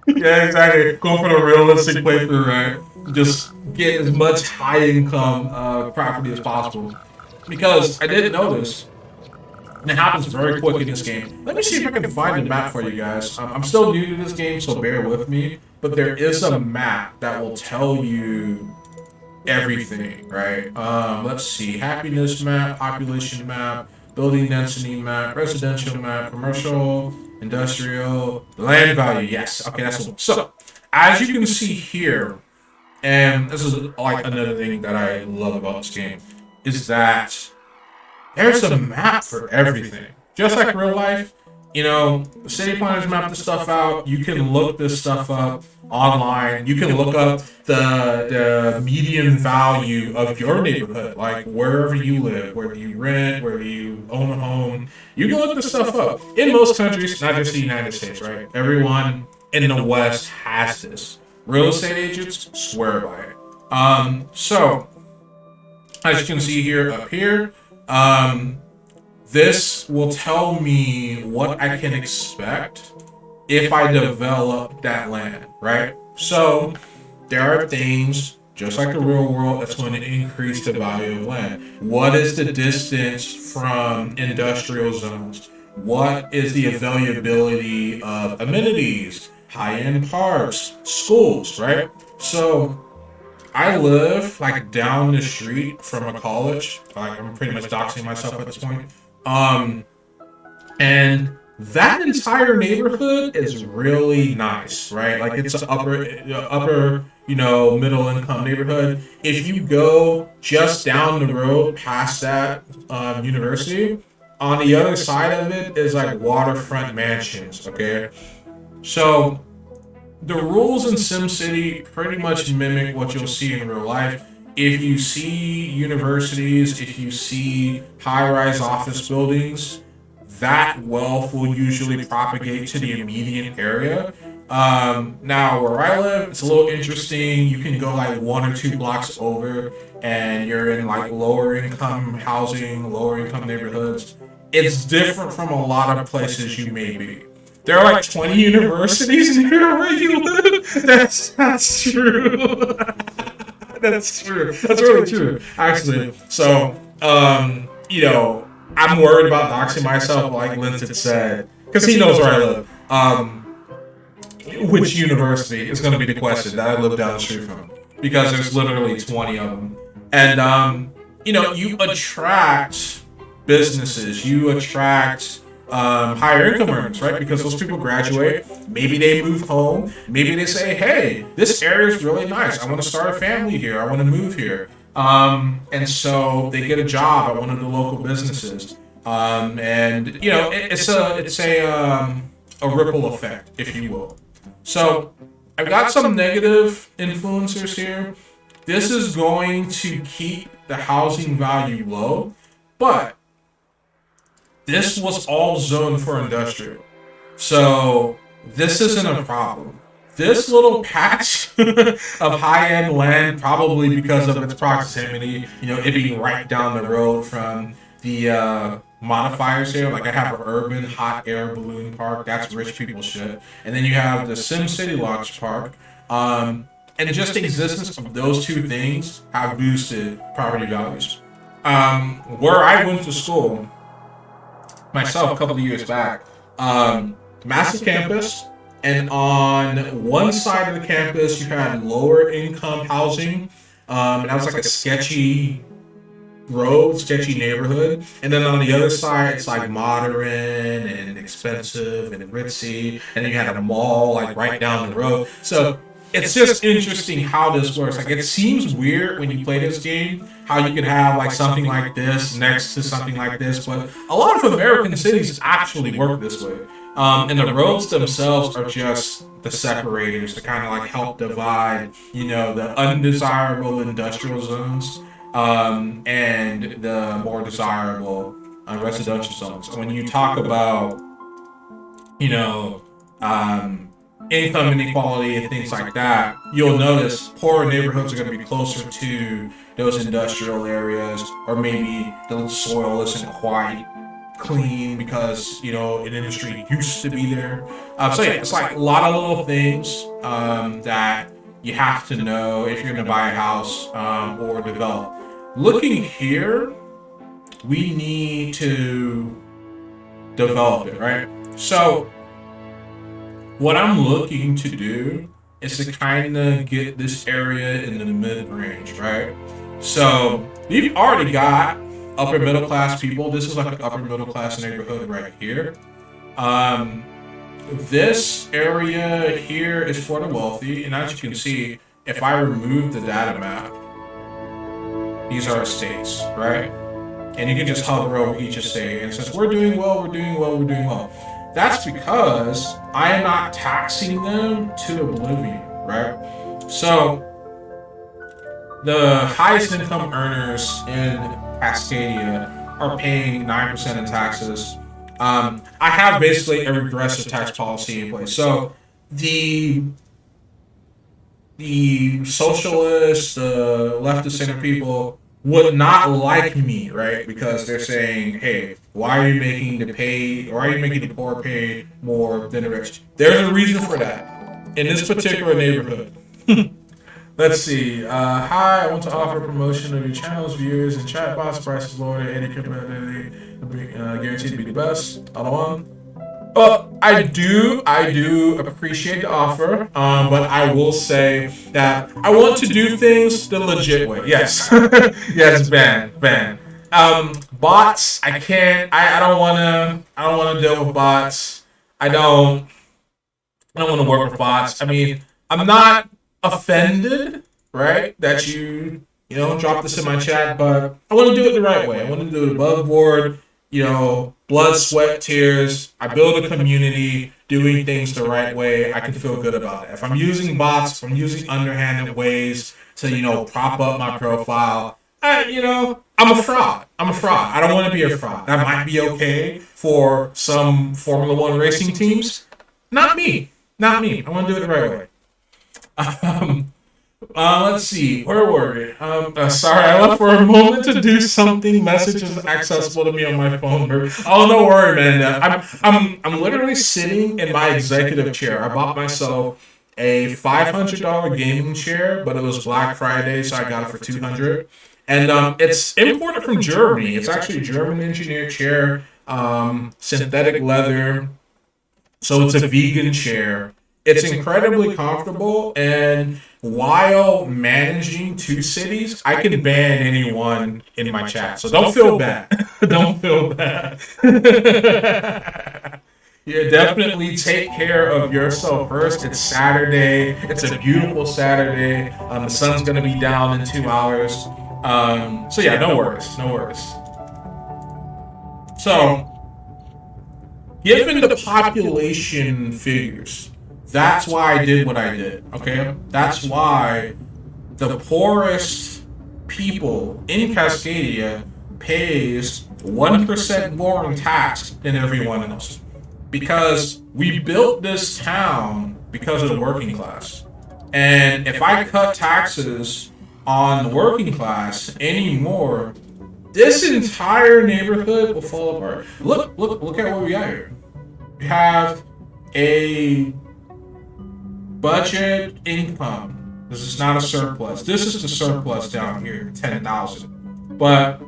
Yeah, exactly. Go for the realistic playthrough, right? Just get as much high income property as possible. Because I did notice, and it happens very quick in this game. Let me see if I can find a map for you guys. I'm still new to this game, so bear with me. But there is a map that will tell you everything, right? Let's see. Happiness map, population map, building density map, residential map, commercial, industrial, land value. Yes. Okay, that's the one. So, as you can see here, and this is like another thing that I love about this game, is that there's a map for everything. Just like real life, city planners map this stuff out. You can look this stuff up online. You can look up the median value of your neighborhood, like wherever you live, whether you rent, whether you own a home. You can look this stuff up. In most countries, not just the United States, right? Everyone in the West has this. Real estate agents swear by it. So, as you can see here, up here, this will tell me what I can expect if I develop that land, right? So there are things, just like the real world, that's going to increase the value of land. What is the distance from industrial zones? What is the availability of amenities, high-end parks, schools, right? So I live like down the street from a college. Like, I'm pretty much doxing myself at this point. And that entire neighborhood is really nice, right? Like it's an upper, middle income neighborhood. If you go just down the road past that university, on the other side of it is like waterfront mansions. Okay, so the rules in SimCity pretty much mimic what you'll see in real life. If you see universities, if you see high-rise office buildings, that wealth will usually propagate to the immediate area. Now, where I live, it's a little interesting. You can go like 1 or 2 blocks over, and you're in like lower income housing, lower income neighborhoods. It's different from a lot of places you may be. There are like 20 universities near where you live. That's true. That's true. That's really true, actually. So, I'm worried about doxing myself, like Linton said, because he knows where I live. Which university is going to be the question that I live down the street from, because there's literally 20 of them. And, you attract businesses, you attract higher income earners, right? Because those people graduate, maybe they move home, maybe they say, hey, this area is really nice. I want to start a family here. I want to move here. And so they get a job at one of the local businesses. It's a ripple effect, if you will. So I've got some negative influencers here. This is going to keep the housing value low, but this was all zoned for industrial. So this isn't a problem. This little patch of high-end land, probably because of its proximity, it being right down the road from the modifiers here. Like I have an urban hot air balloon park. That's rich people shit. And then you have the SimCity Lodge Park. And just the existence of those two things have boosted property values. Where I went to school myself a couple of years back, massive campus, and on one side of the campus you had lower income housing, and that was like a sketchy road, sketchy neighborhood, and then on the other side it's like modern and expensive and ritzy, and then you had a mall like right down the road. So it's just interesting how this works. Like, it seems weird when you play this game how you could have like something like this next to something like this, but a lot of American cities actually work this way. And the roads themselves are just the separators to kind of like help divide, the undesirable industrial zones, and the more desirable residential zones. When you talk about, you know, income inequality and things like that, you'll notice poorer neighborhoods are going to be closer to those industrial areas, or maybe the soil isn't quite clean because an industry used to be there. So yeah, it's like a lot of little things that you have to know if you're going to buy a house or develop. Looking here, we need to develop it, right? So what I'm looking to do is to kind of get this area in the mid-range, right? So we've already got upper middle class people. This is like an upper middle class neighborhood right here. This area here is for the wealthy, and as you can see, if I remove the data map, these are estates, right? And you can just hover over each estate, and it says we're doing well, we're doing well, we're doing well. That's because I am not taxing them to oblivion, right? So the highest income earners in Cascadia are paying 9% in taxes. I have basically a regressive tax policy in place. So the socialists, the leftist center people would not like me, right? Because they're saying, hey, why are you making the poor pay more than the rich? There's a reason for that in this particular neighborhood. Let's see. Hi, I want to offer a promotion of your channel's viewers and chatbots. Prices lower than any competitively guaranteed to be the best. I do appreciate the offer, but I will say that I want to do things the legit way. Yes, yes, ban. Bots, I can't. I don't wanna deal with bots. I don't want to work with bots. I mean, I'm not offended, right, that you drop this in my chat, but I want to do it the right way. I want to do it above board, blood, sweat, tears. I build a community doing things the right way. I can feel good about it. If I'm using bots, if I'm using underhanded ways to prop up my profile, I'm a fraud. I don't want to be a fraud. That might be okay for some Formula One racing teams. Not me. I want to do it the right way. Let's see. Where were we? Sorry, I left for a moment to do something. Messages accessible to me on my phone. Oh, don't worry, man. I'm literally sitting in my executive chair. I bought myself a $500 gaming chair, but it was Black Friday, so I got it for $200. And it's imported from Germany. It's actually a German engineered chair, synthetic leather. So it's a vegan chair. It's incredibly comfortable, and while managing 2 cities, I can ban anyone in my chat. So don't feel bad. Don't feel bad. Yeah, definitely take care of yourself first. It's Saturday. It's a beautiful Saturday. The sun's gonna be down in 2 hours. So yeah, no worries. So, given the population figures, that's why I did what I did, okay? That's why the poorest people in Cascadia pays 1% more in tax than everyone else. Because we built this town because of the working class. And if I cut taxes on the working class anymore, this entire neighborhood will fall apart. Look at what we got here. We have a budget income. This is not a surplus. This is the surplus down here, 10,000. But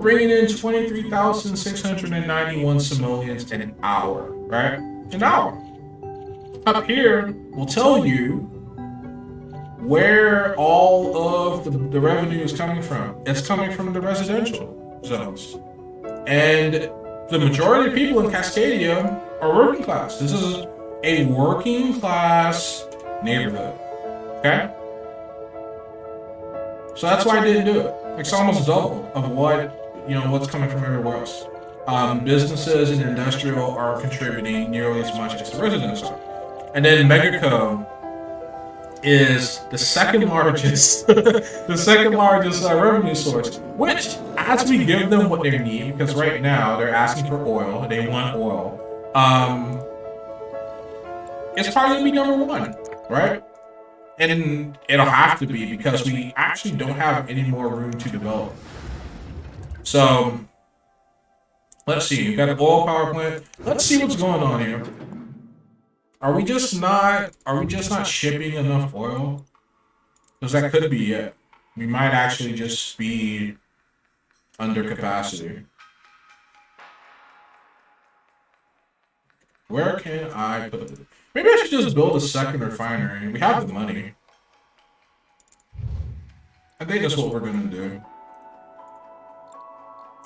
bringing in 23,691 simoleons an hour, right? An hour. Up here will tell you where all of the revenue is coming from. It's coming from the residential zones. And the majority of people in Cascadia are working class. This is a working class neighborhood. Okay? So that's why I didn't do it. It's almost double of what's coming from everywhere else. Businesses and industrial are contributing nearly as much as the residential. And then Megaco is the second largest, revenue source. Which, as we give them what they need, because right now they're asking for oil, they want oil. It's probably gonna be number one, right? And it'll have to be because we actually don't have any more room to develop. So let's see. We've got an oil power plant. Let's see what's going on here. Are we just not shipping enough oil? Because that could be it. We might actually just be under capacity. Where can I put it? Maybe I should just build a second refinery. We have the money. I think that's what we're gonna do.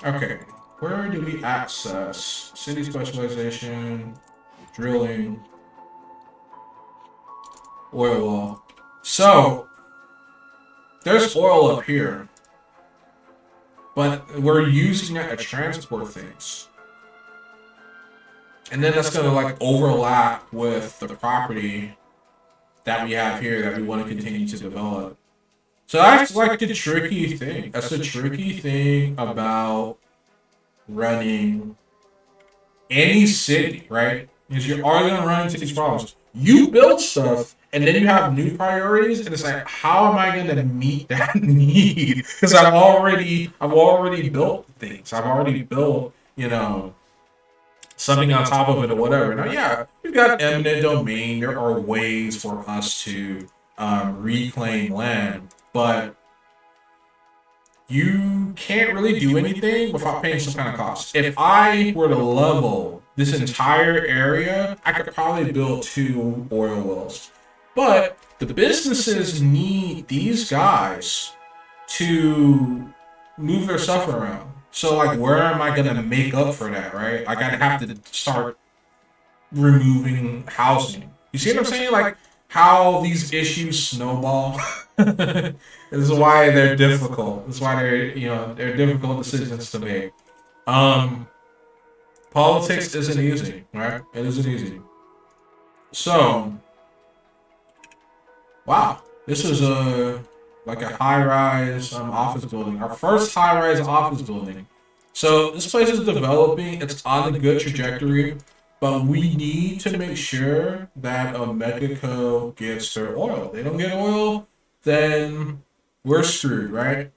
Okay, where do we access? City specialization, drilling, oil well. So, there's oil up here. But we're using it to transport things. And then that's gonna like overlap with the property that we have here that we want to continue to develop. So that's like the tricky thing. That's the tricky thing about running any city, right? Is you're always gonna run into these problems. You build stuff and then you have new priorities, and it's like, how am I gonna meet that need? Because I've already built things. I've already built, something on top of it or whatever. Now, yeah, we've got eminent domain. There are ways for us to reclaim land, but you can't really do anything without paying some kind of cost. If I were to level this entire area, I could probably build 2 oil wells. But the businesses need these guys to move their stuff around. So, like, where am I going to make up for that, right? I gotta have to start removing housing. You see what I'm saying? Like, how these issues snowball. This is why they're difficult. This is why they're difficult decisions to make. Politics isn't easy, right? It isn't easy. So, wow, this is a high-rise office building. Our first high-rise office building. So this place is developing. It's on a good trajectory, but we need to make sure that Megaco gets their oil. They don't get oil, then we're screwed, right?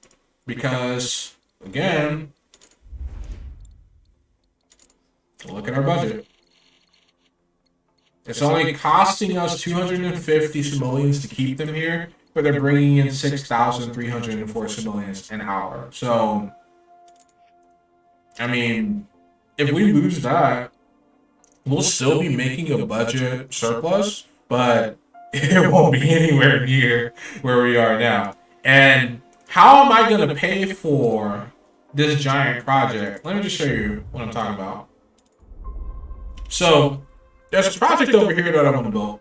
Because, again, look at our budget. It's only costing us 250 simoleons to keep them here, but they're bringing in 6,304 simoleons an hour. So, I mean, if we lose that, we'll still be making a budget surplus, but it won't be anywhere near where we are now. And how am I going to pay for this giant project? Let me just show you what I'm talking about. So, there's a project over here that I want to build.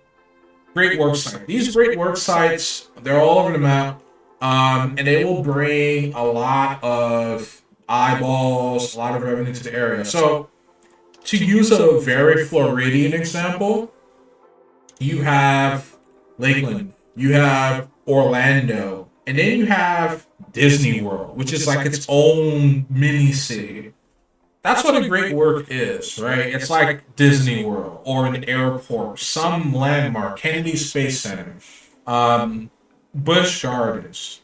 Great work site. These great work sites, they're all over the map, and they will bring a lot of eyeballs, a lot of revenue to the area. So, to use a very Floridian example, you have Lakeland, you have Orlando, and then you have Disney World, which is like its own mini city. That's what a great work is, right? It's like Disney World or an airport, some landmark, Kennedy Space Center, Busch Gardens,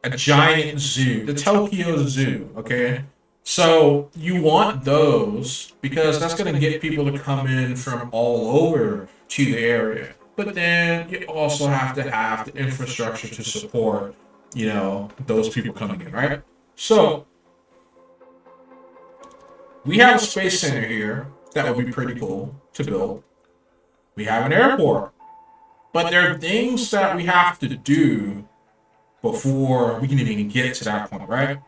a giant zoo, the Tokyo Zoo, okay? So you want those because that's going to get people to come in from all over to the area. But then you also have to have the infrastructure to support, those people coming in, right? So We have a space center here that would be pretty cool to build. We have an airport. But there are things that we have to do before we can even get to that point, right?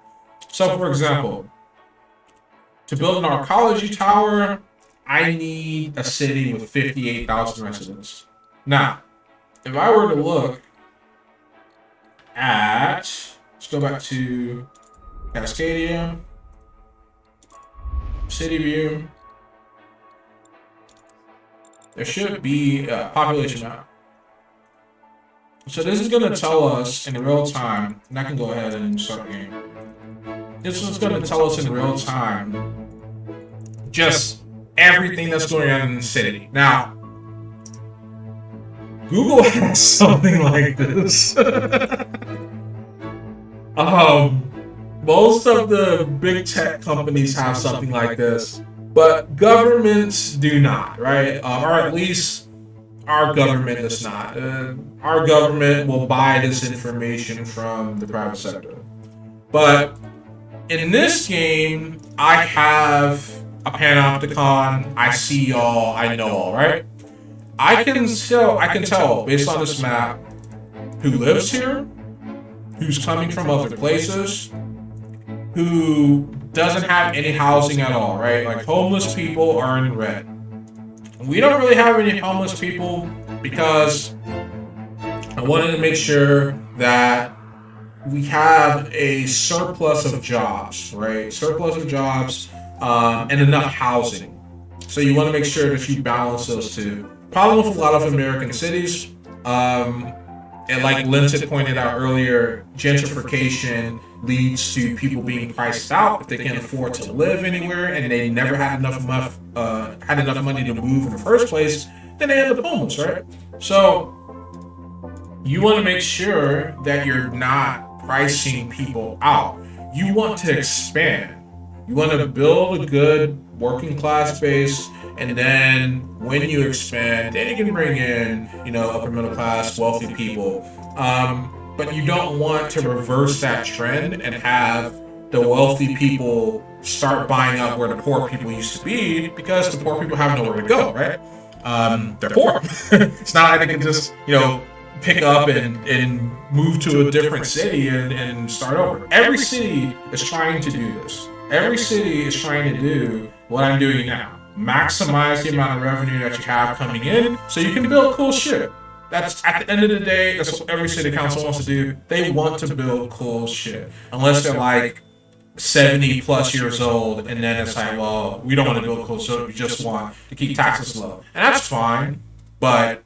So, for example, to build an arcology tower, I need a city with 58,000 residents. Now, if I were to look at, let's go back to Cascadia, City View. There should be a population map. So this is going to tell us in real time, and I can go ahead and start the game. This is going to tell us in real time just everything that's going on in the city. Now, Google has something like this. Most of the big tech companies have something like this, but governments do not, right? Or at least our government does not. Our government will buy this information from the private sector. But in this game, I have a panopticon. I see y'all. I know all, right? I can tell based on this map who lives here, who's coming from other places, who doesn't have any housing at all, right? Like homeless people are in red. We don't really have any homeless people because I wanted to make sure that we have a surplus of jobs, right? Surplus of jobs and enough housing. So you want to make sure that you balance those two. Problem with a lot of American cities, and like Linton pointed out earlier, gentrification leads to people being priced out if they can't afford to live anywhere and they never had enough money to move in the first place, then they end up homeless, right? So you want to make sure that you're not pricing people out. You want to expand. You want to build a good working class base, and then when you expand, then you can bring in, upper middle class, wealthy people. But you don't want to reverse that trend and have the wealthy people start buying up where the poor people used to be, because the poor people have nowhere to go, right? They're poor. It's not like they can just, pick up and move to a different city and start over. Every city is trying to do this. Every city is trying to do what I'm doing now. Maximize the amount of revenue that you have coming in so you can build cool shit. That's, at the end of the day, that's what every city council wants to do. They want to build cool shit. Unless they're like 70 plus years old, and then it's like, well, we don't want to build cool shit, we just want to keep taxes low. And that's fine, but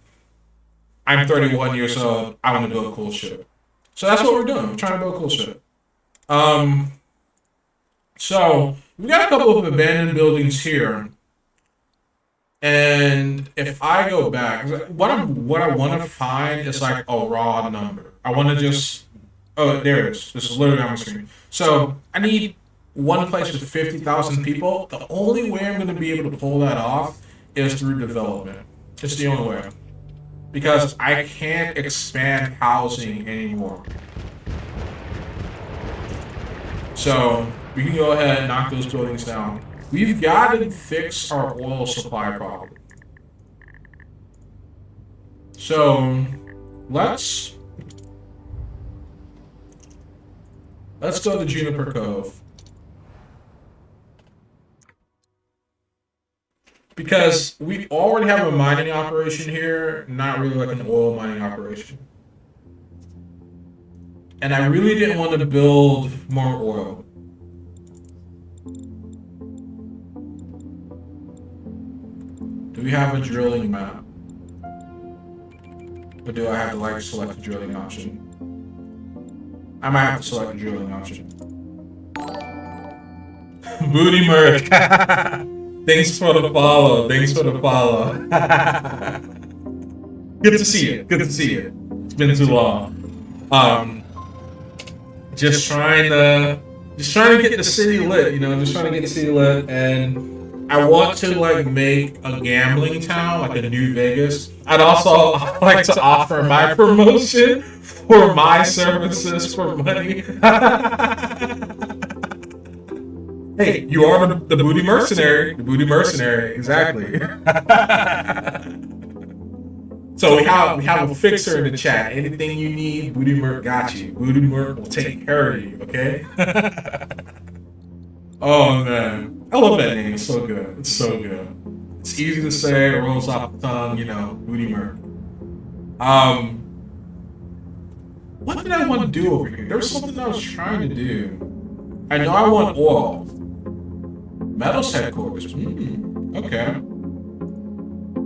I'm 31 years old, I want to build cool shit. So that's what we're doing. We're trying to build cool shit. So we got a couple of abandoned buildings here. And if I go back, what I want to find is like a raw number. I want to just, there it is. This is literally on the screen. So I need one place with 50,000 people. The only way I'm going to be able to pull that off is through development. It's the only way. Because I can't expand housing anymore. So we can go ahead and knock those buildings down. We've got to fix our oil supply problem. So let's go to Juniper Cove. Because we already have a mining operation here, not really like an oil mining operation. And I really didn't want to build more oil. Do we have a drilling map? Or do I have to select a drilling option? I might have to select a drilling option. Booty Merc! Thanks for the follow. Thanks for the follow. Good to see you. Good to see you. It's been too long. Just trying to get the city lit, just trying to get the city lit, and I want to make a gambling town, like a New Vegas. I'd also like to offer my promotion for my services for money. Hey, you are the booty mercenary. The booty mercenary, exactly. So we have a fixer in the chat. Anything you need, Booty Merc got you. Booty Merc will take care of you, okay? Oh man. I love that name. It's so good. It's so good. It's easy to say, it rolls off the tongue, you know, Booty Merc. What did I want to do over here? There was something I was trying to do. I know I want oil. Metals headquarters. Okay.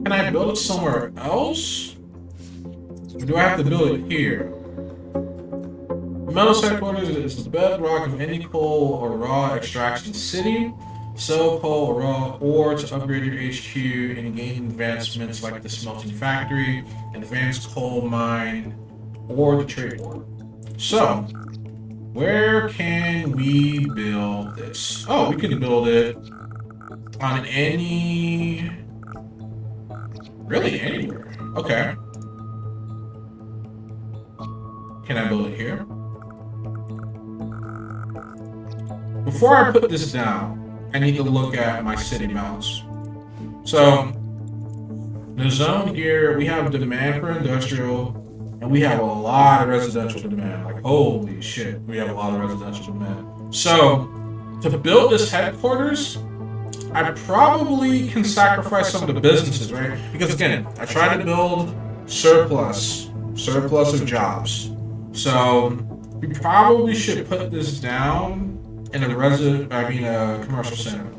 Can I build it somewhere else? Or do I have to build it here? Metals headquarters is the bedrock of any coal or raw extraction city. Sell coal or raw ore to upgrade your HQ and gain advancements like the smelting factory, advanced coal mine, or the trade port. So, where can we build this? Oh, we can build it on any... Really, anywhere. Okay. Can I build it here? Before I put this down, I need to look at my city mounts. So, the zone here, we have demand for industrial, and we have a lot of residential demand. Like, holy shit, we have a lot of residential demand. So, to build this headquarters, I probably can sacrifice some of the businesses, right? Because again, I try to build surplus of jobs. So we probably should put this down in a commercial center.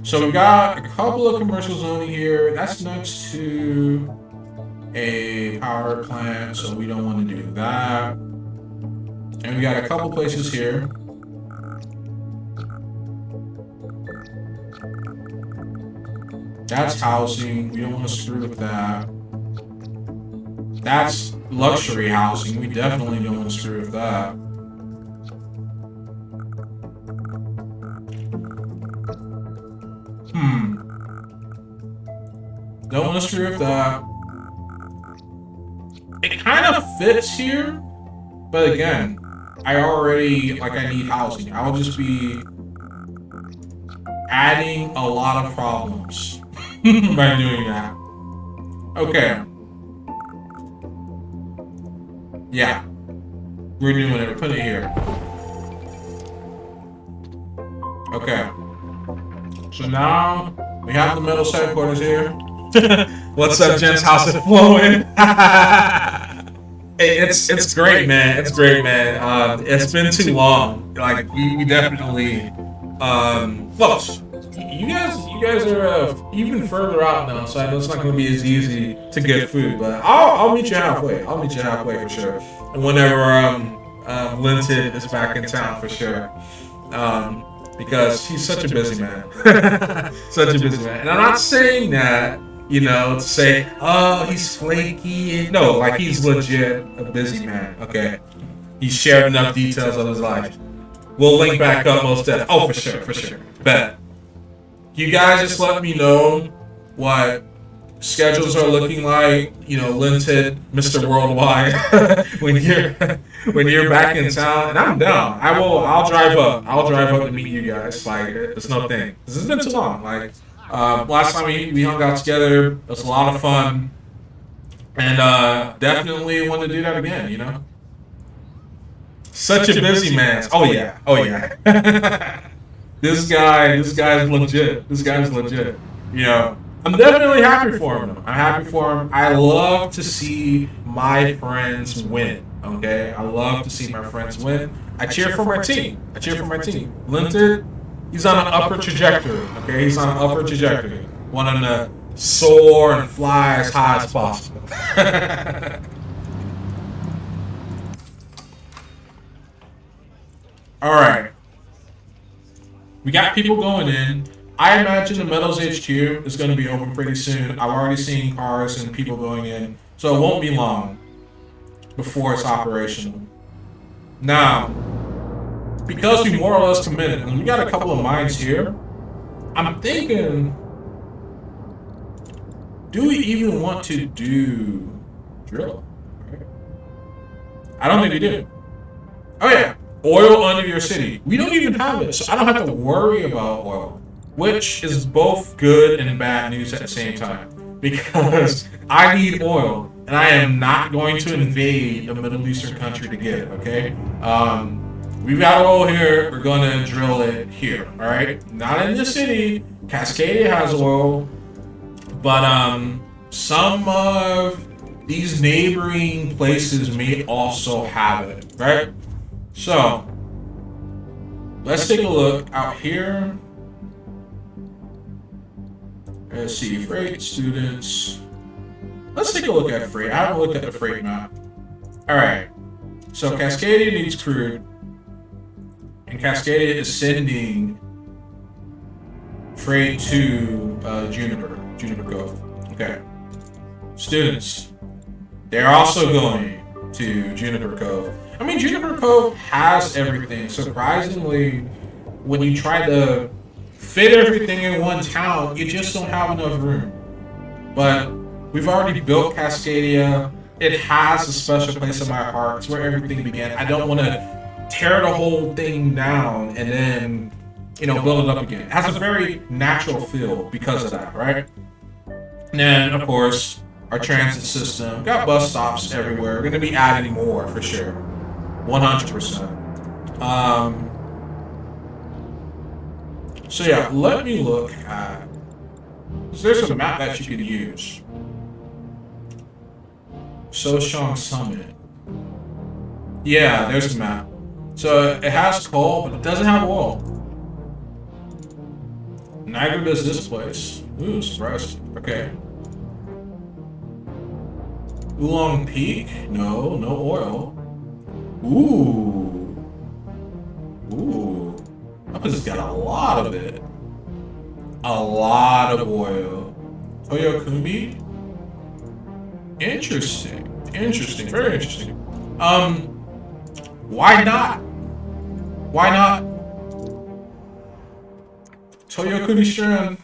So we got a couple of commercial zoning here. That's next to a power plant, so we don't want to do that. And we got a couple places here. That's housing. We don't want to screw with that. That's luxury housing. We definitely don't want to screw with that. Don't want to screw with that. It kind of fits here, but again, I need housing. I will just be adding a lot of problems by doing that. Okay. Yeah. We're doing it. We're putting it here. Okay. So now we have the metal headquarters here. What's up, gents? How's it flowing? Hey, it's great, man. It's great, man. It's been too long. Like we definitely close. You guys are even further out now, so I know it's not going to be as easy to get food. But I'll meet you halfway. I'll meet you halfway for sure. And whenever Linton is back in town, for sure. Because he's such a busy man. Such a busy man. And I'm not saying that, to say, oh, he's flaky. No, like he's legit a busy man. Okay. He's shared enough details of his life. We'll link back up most definitely. Oh, for sure. Bet. You guys just let me know what schedules are looking like, Linton, Mr. Worldwide, when you're back in town, and I'm down. I'll drive up. I'll drive up to meet you guys. Like, it's no thing. This has been too long. Like, last time we hung out together, it was a lot of fun, and definitely want to do that again. Such a busy man. Oh yeah. This guy's legit. This guy's legit. I'm definitely happy for him. I'm happy for him. I love to see my friends win. Okay? I love to see my friends win. I cheer for my team. Linton, he's on an upward trajectory. Okay? He's on an upward trajectory. Wanting to soar and fly as high as possible. Alright. We got people going in. I imagine the Metals HQ is going to be open pretty soon. I've already seen cars and people going in, so it won't be long before it's operational. Now, because we more or less committed, and we got a couple of mines here, I'm thinking, do we even want to do drill? I don't think we do. Oh yeah, Oil under your city. We don't even have it, so I don't have to worry about oil, which is both good and bad news at the same time. Because I need oil, and I am not going to invade a Middle Eastern country to get it, okay? We've got oil here, we're gonna drill it here, alright? Not in the city. Cascadia has oil, but some of these neighboring places may also have it, right? So, let's take a look out here. Let's see, freight, students. Let's take a look at freight. I haven't looked at the freight map. Alright, so Cascadia needs crude. And Cascadia is sending freight to Juniper Cove. Okay. Students, they're also going to Juniper Cove. I mean, Juniper Cove has everything. Surprisingly, when you try to fit everything in one town, you just don't have enough room. But we've already built Cascadia. It has a special place in my heart. It's where everything began. I don't want to tear the whole thing down and then, build it up again. It has a very natural feel because of that, right? And then, of course, our transit system. Got bus stops everywhere. We're going to be adding more for sure. 100%. So yeah, let me look at... So there's a map that you could use. Sochong Summit. Yeah, there's a map. So it has coal, but it doesn't have oil. Neither does this place. Ooh, surprise. Okay. Oolong Peak? No oil. Ooh. That place has got a lot of it. A lot of oil. Toyokumbi? Interesting. Very interesting. Why not? Toyokumbi Strand.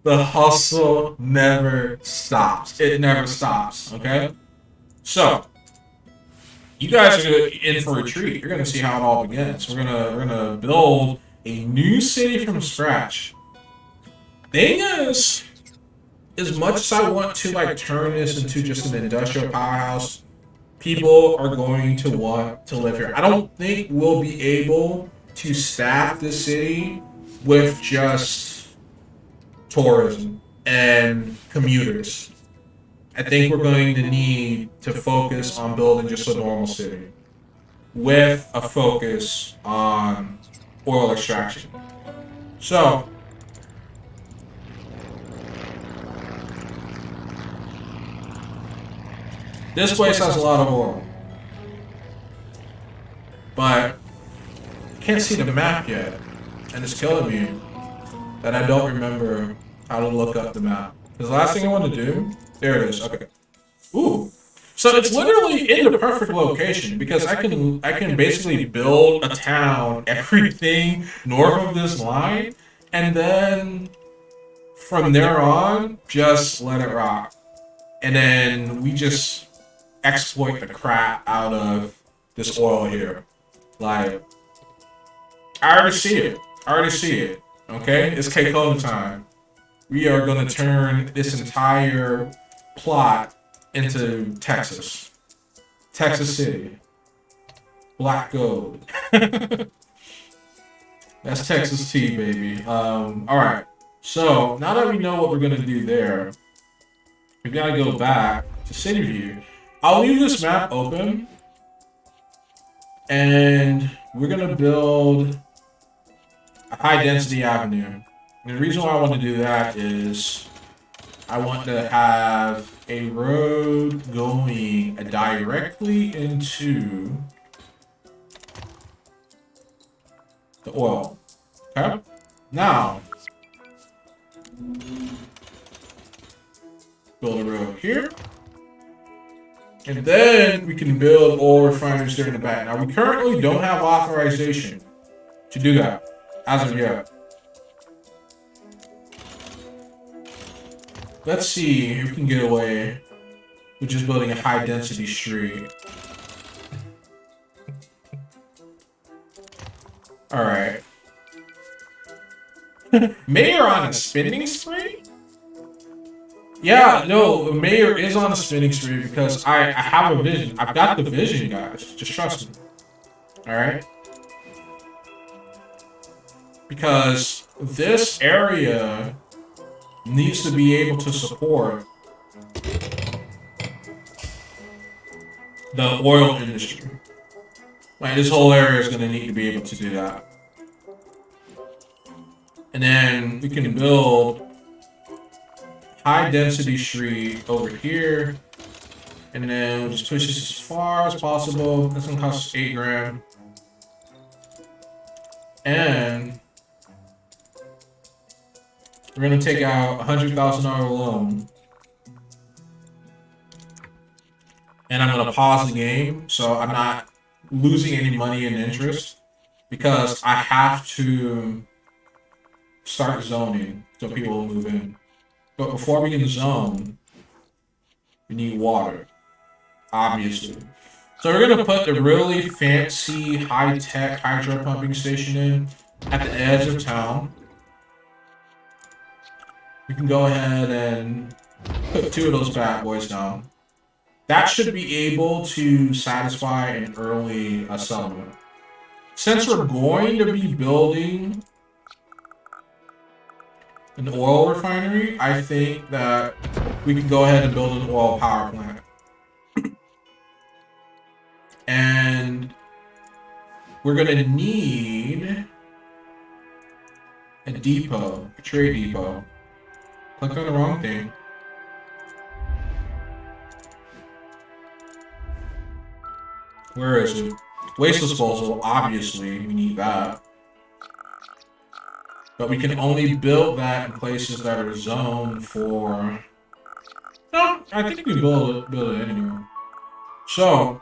The hustle never stops. It never stops, okay? So, you guys are in for a treat. You're gonna see how it all begins. We're gonna build a new city from scratch. Thing is, as much as I want to turn this into just an industrial powerhouse, people are going to want to live here. I don't think we'll be able to staff the city with just tourism and commuters. I think we're going to need to focus on building just a normal city with a focus on oil extraction. So, this place has a lot of oil, but I can't see the map yet, and it's killing me that I don't remember how to look up the map. Because the last thing I want to do, there it is. Okay. Ooh. So it's literally in the perfect location because I can basically build a town, everything north of this line, and then from there on, just let it rock. And then we just exploit the crap out of this oil here. I already see it. Okay? It's Keikoa time. We are going to turn this entire plot into Texas. Texas City. Black gold. That's Texas tea, baby. Alright. So, now that we know what we're going to do there, we've got to go back to City View. I'll leave this map open. And we're going to build a high-density avenue. And the reason why I want to do that is I want to have a road going directly into the oil. Okay? Now, build a road here. And then we can build oil refineries there in the back. Now, we currently don't have authorization to do that as of yet. Let's see if we can get away with just building a high-density street. All right. Mayor on a spending spree? Yeah, no, the mayor is on a spending spree because I have a vision. I've got the vision, guys. Just trust me. All right. Because this area needs to be able to support the oil industry. Like, this whole area is going to need to be able to do that. And then we can build high density street over here. And then we'll just push this as far as possible. That's going to cost 8 grand. And we're going to take out a $100,000 loan. And I'm going to pause the game so I'm not losing any money in interest, because I have to start zoning so people will move in. But before we can zone, we need water, obviously. So we're going to put the really fancy, high-tech hydro pumping station in at the edge of town. We can go ahead and put 2 of those bad boys down. That should be able to satisfy an early settlement. Since we're going to be building an oil refinery, I think that we can go ahead and build an oil power plant. And we're going to need a depot, a trade depot. Click on the wrong thing. Where is it? Waste disposal, obviously, we need that. But we can only build that in places that are zoned for... No, I think we can build it anywhere. So,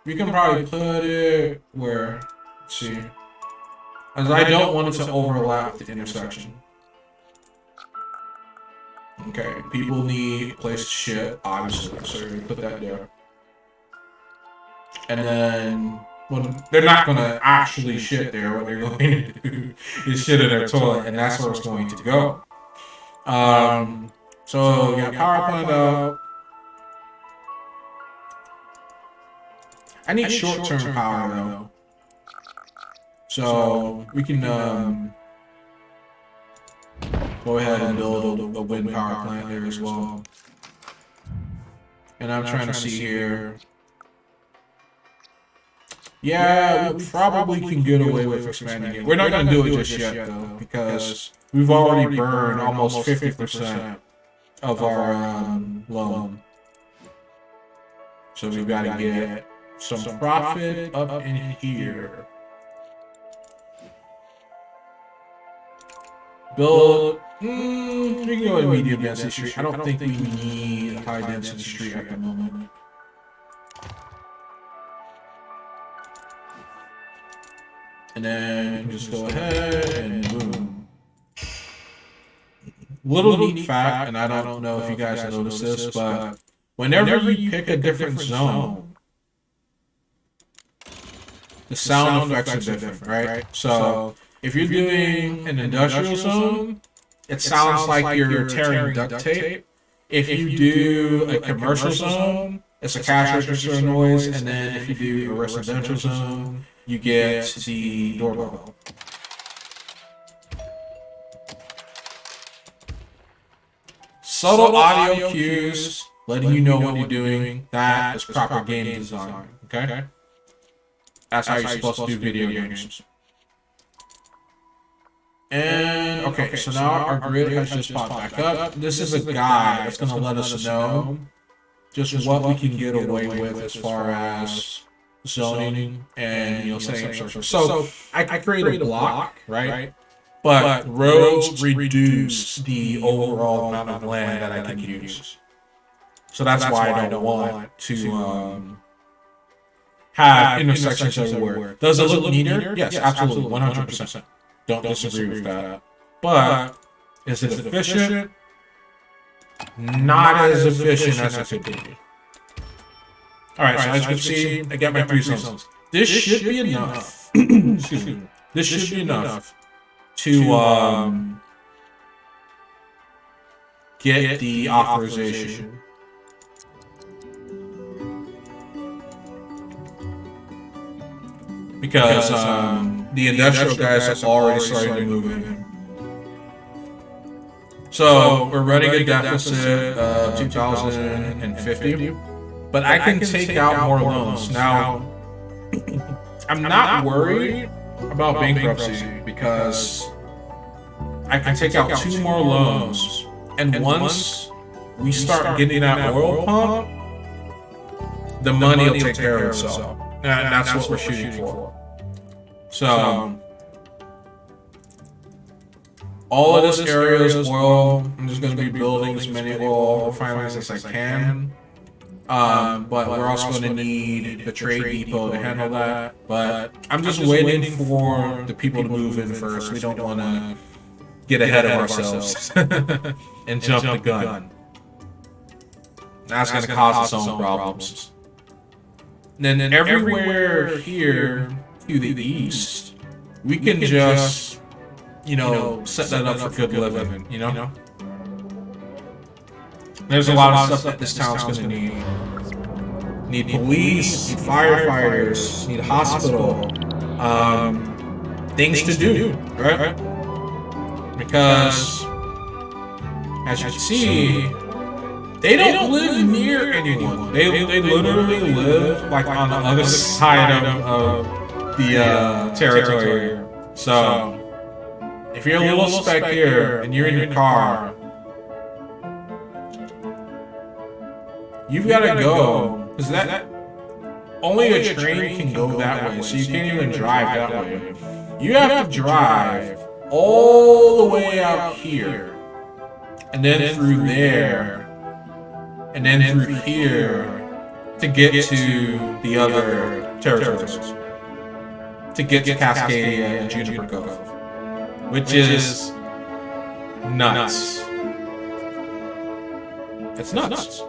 we can probably put it where? Let's see. As I don't want it to overlap the intersection. Okay, people need a place to shit, obviously, so we put that there. And then, well, they're not going to actually shit there. What they're going to do is shit in their toilet, and that's where it's going to go. So, we got power plant up. I need short-term power, though. So, we can go ahead and build a wind power plant there as well. And I'm trying to see here. Yeah, we probably can get away with expanding it. We're not going to do it just yet, though, because we've already burned almost 50% of our loan. So we've got to get some profit up in here. Build... we can go with medium density street. I don't think we need a high density street at the moment. And then just go ahead and boom. Little neat fact, and I don't know if you guys noticed this, but whenever you pick a different zone, the sound effects are different, right? So if you're doing an industrial zone, it sounds like you're tearing duct tape. If you do a commercial zone, it's a cash register noise, and then if you do a residential zone, you get the doorbell. Subtle audio cues, letting you know what you're doing. That is proper game design. Okay? That's how you're supposed to do video games. And, okay, so now our grid has just popped back up. This is a guide that's going to let us know just what we can get away with as far as zoning and setting up structure. So I created a block, right? But roads reduce the overall amount of land that I can use. So that's why I don't want to have intersections everywhere. Does it look neater? Yes, absolutely, 100%. Don't disagree with that. But is it efficient? Not as efficient as it could be. Alright, so as you can see, I got my 3 zones. This should be enough excuse me. This should be enough to get the authorization. Because the industrial guys have already started moving. So we're running a deficit of 2,050, but I can take out more loans. Now, I'm not worried about bankruptcy because I can take out 2 more loans, and once we start getting that oil pump, the money will take care of itself. And that's what we're shooting for. So, all of this area is oil. I'm just going to be building as many oil refineries as I can. But we're also going to need the trade depot to handle that. But I'm just waiting for the people to move in first. We don't want to get ahead of ourselves and jump the gun. That's going to cause its own problems. And then everywhere here to the east, we can just, set that up for good living, There's a lot of stuff that this town's going to need. Need police, need firefighters, need hospital, things to do, right? Because, as you can see, they don't live near anyone. They literally live like on the other side of the territory. So, if you're a little speck here and you're in your car, you've got to go, because that only a train can go that way, so you can't even drive that way. You have to drive all the way out here, and then through there, and then through here to get to the other territories, to get to Cascadia and Juniper Cove, which is nuts. It's nuts.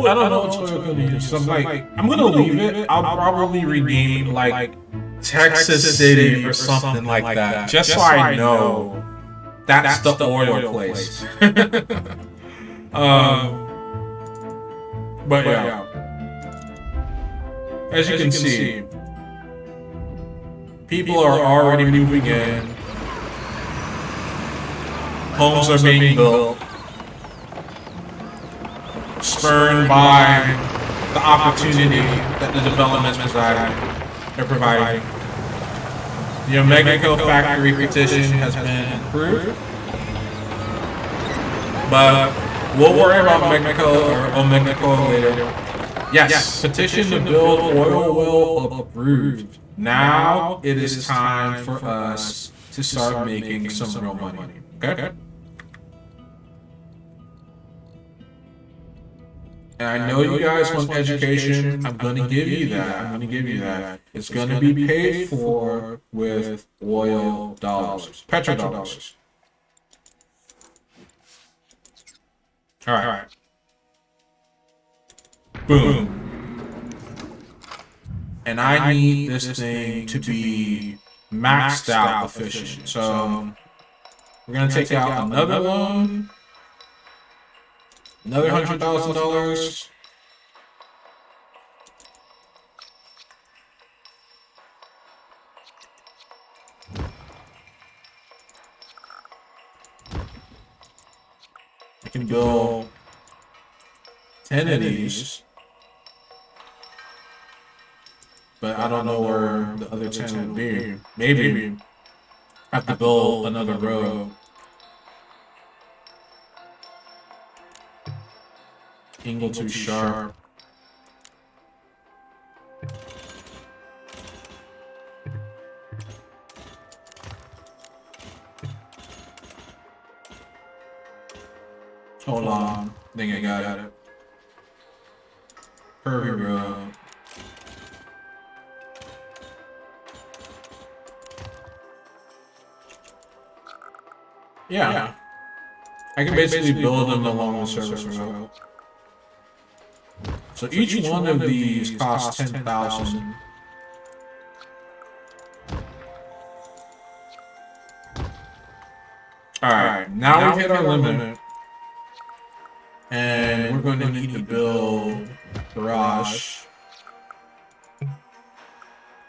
I don't know what Toyota gonna use. So I'm gonna leave it. I'll probably rename like Texas City or something like that, just so I know that's the oil place. But yeah, as you can see, people are already moving in. Homes are being built, spurred by the opportunity that the developments are providing. The Omega factory petition has been approved, but we'll worry about Omega later. Yes, petition to build oil well approved. Now it is time for us to start making some real money. Okay? And I know you guys want education. I'm going to give you that. It's going to be paid for with oil dollars, petrodollars. All right. Boom. And I need this thing to be maxed out efficient. So we're going to take out another loan. Another $100,000. I can build 10 of these, but I don't know where the other 10 would be. Maybe I have to build another road. Angle too sharp. Hold on. I think I got it. Curvy road. Yeah. I can basically build them along the service route. So each one of these costs 10,000. Alright, now we've hit our limit. And we're going to need to build a garage.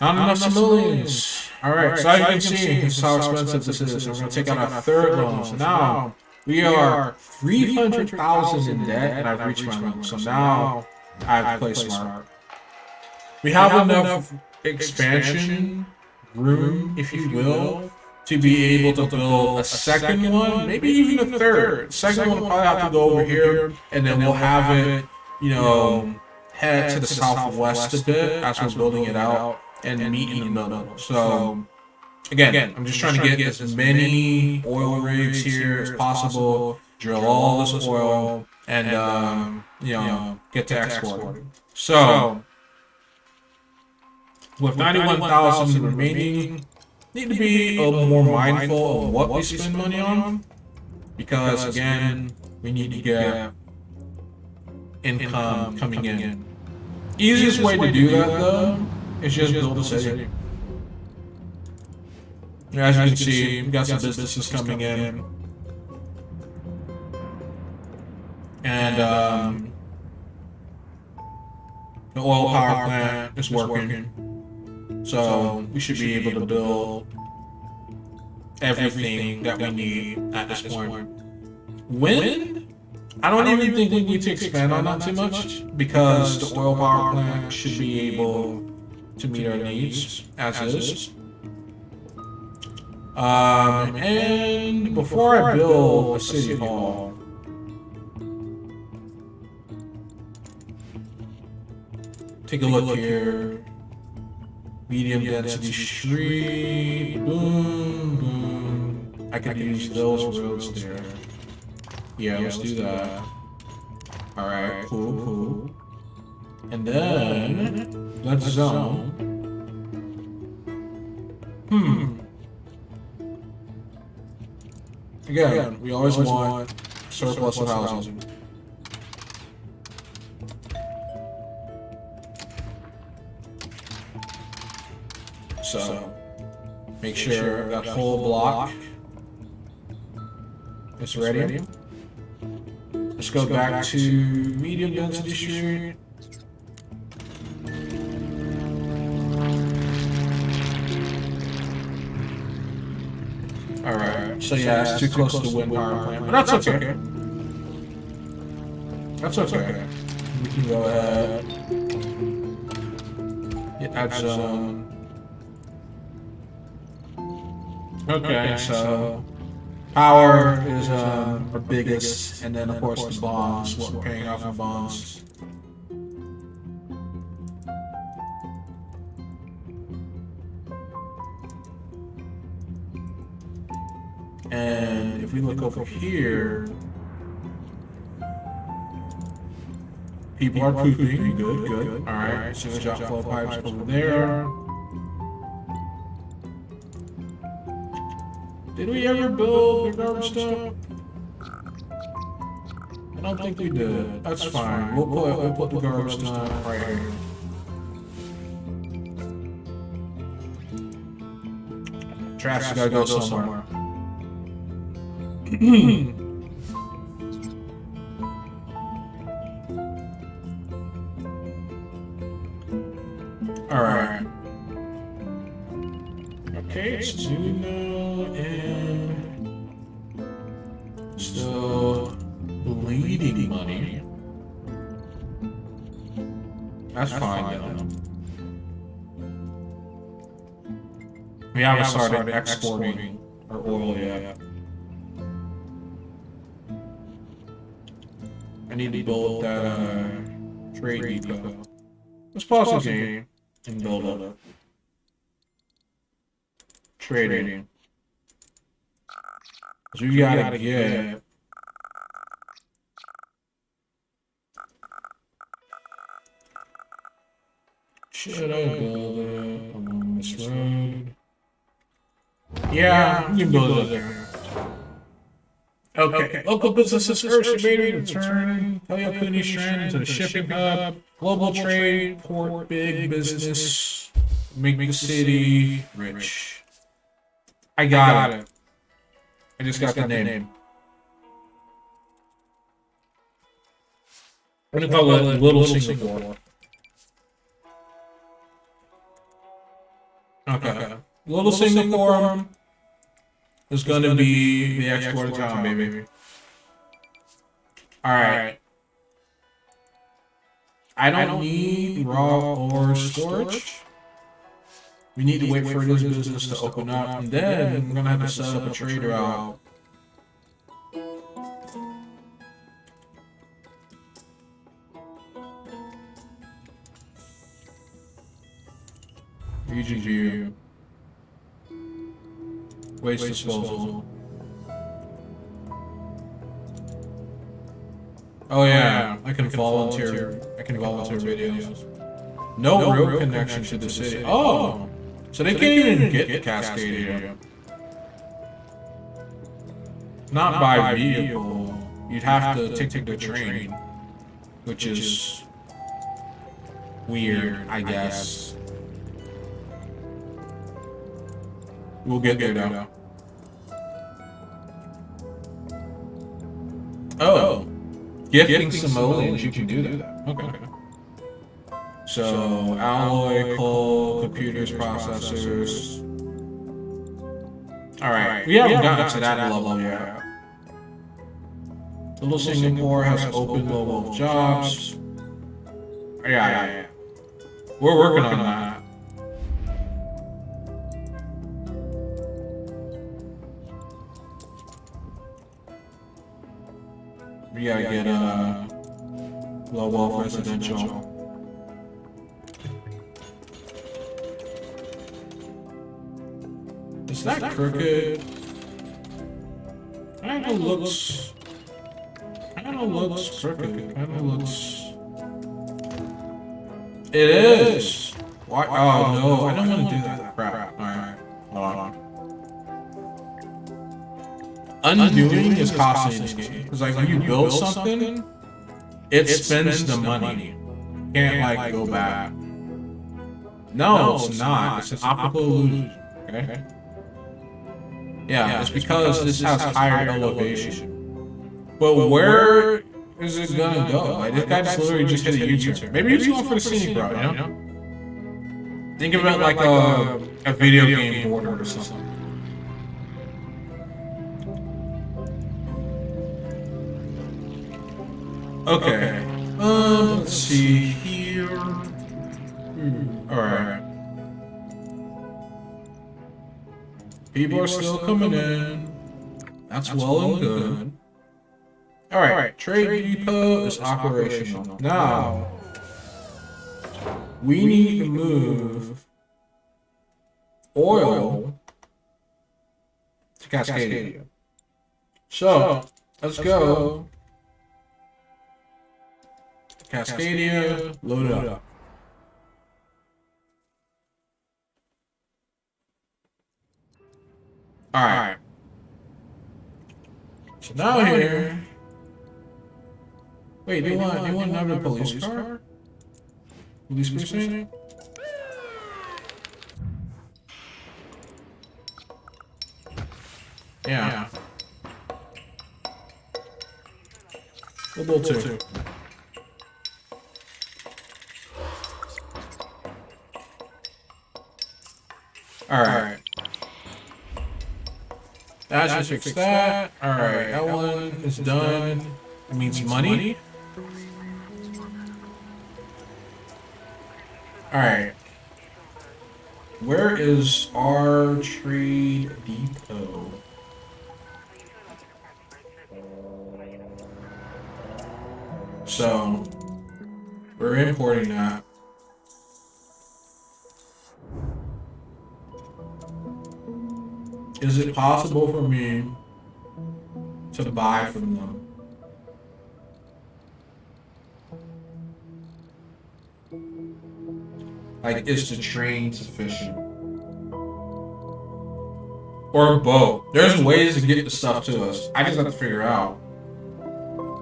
Not enough civilians. Alright, so as you can see, this is how expensive this is. We're going to take out our third loan. So now we are 300,000 in debt, and I've reached my limit. So now I have to play smart. We have enough expansion room, if you will, to be able to build a second one, maybe even a third. Second one will probably have to go over here, and then we'll have it, you know, head to the southwest a bit as we're building it out, and meet in the middle. So, again, I'm just trying to get as many oil rigs here as possible, drill all this oil, and, you know, get to export. So, with 91,000 remaining, need to be a little more mindful of what we spend money on, because again, we need to get income coming in. Easiest way to do that though is just build a city. As you can see, we got some businesses coming in, and the oil power plant is working. So we should be able to build everything that we need at this point. Wind? I don't even think we need to expand on that too much, because the oil power plant should be able to meet our needs as is. And before I build a city hall, take a look here. Medium density street, boom, boom. I could use those roads there. Yeah, let's do that. Alright, cool. And then, let's zone. Again, we always want surplus of housing. So, make sure that whole block is ready. Let's go back to medium density street. Alright, so yeah, it's too close to the wind power plant, but that's okay. That's okay. We can go ahead. Hit add zone. Okay, so power is our biggest, and then of course the bonds, what we're paying off in bonds. And if we look over here, people are pooping. Good. Alright, sewage outflow pipes over there. Did we ever build the garbage dump? I don't think we did. That's fine. We'll put the garbage dump right here. Trash has gotta go somewhere. Alright. Okay, it's Zuno and still bleeding money. That's fine though. We haven't started exporting our oil yet. I need to build that trade depot. Let's pause the game and build it. Trading. So you gotta get should I build it along this road? Yeah, you can build it there. Okay. Local businesses first made a return. Toyokuni Strand into the shipping hub. Global trade, port, big business. Make the city rich. I got it. I just got the name. I'm gonna call it Little Singapore. Okay. Little Singapore is gonna be the export town, baby. Alright. I don't need raw ore storage. We need to wait for this business to open up, and then we're gonna have to set up a trade route. UGG. Waste disposal. Oh yeah, I can volunteer. I can volunteer videos. No road connection to the city. Oh, so they can't even get Cascadia. Not by vehicle. You'd have to take the train, which is weird, I guess. We'll get there though. Oh, gifting simoleons, you can do that. Okay. So, alloy, coal, computers, processors. Alright, we haven't gotten to that level yet. Little Singapore has open level jobs. Yeah. We're working on that. We gotta get low wealth residential. Is that crooked? Kinda looks crooked. Kinda looks. It is. Why? Oh no! I don't want to do that. Crap. All right. Hold on. Undoing is costly in this game. Because like when you build something, it spends the money. You can't like go back. No, it's not. It's an optical illusion. Okay. Yeah, it's because this has higher elevation. But where is it gonna go? Like this guy just literally just hit a U-turn. Maybe he's going for the scenic route, you know? Think of it like a video game border or something. Okay. Let's see here. Alright. People are still coming in. That's well and good. Alright, trade depot is operational. Now, we need to move oil to Cascadia. So, let's go. Cascadia, load up. Alright. So now here. Wait, do you want another police car? Police precinct? Yeah. We'll build two. Alright. That should fix that. Alright, that one is done. It means money. Alright. Where is our trade depot? So, we're importing that. Is it possible for me to buy from them? Like, is the train sufficient? Or both. There's ways to get the stuff to us. I just have to figure out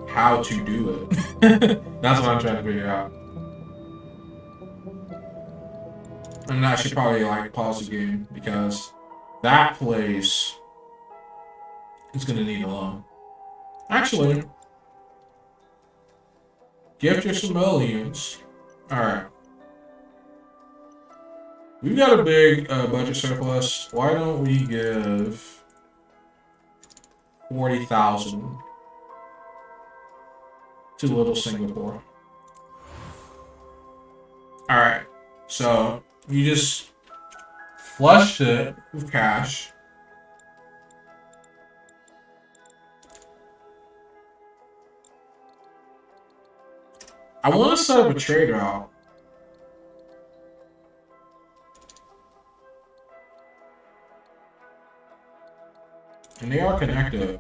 how to do it. That's what I'm trying to figure out. And I should probably like pause the game because that place is gonna need a loan. Actually, gift your simoleons. Alright. We've got a big budget surplus. Why don't we give 40,000 to Little Singapore? Alright. So you just flushed it with cash. I want to set up a trade route. And they are connected.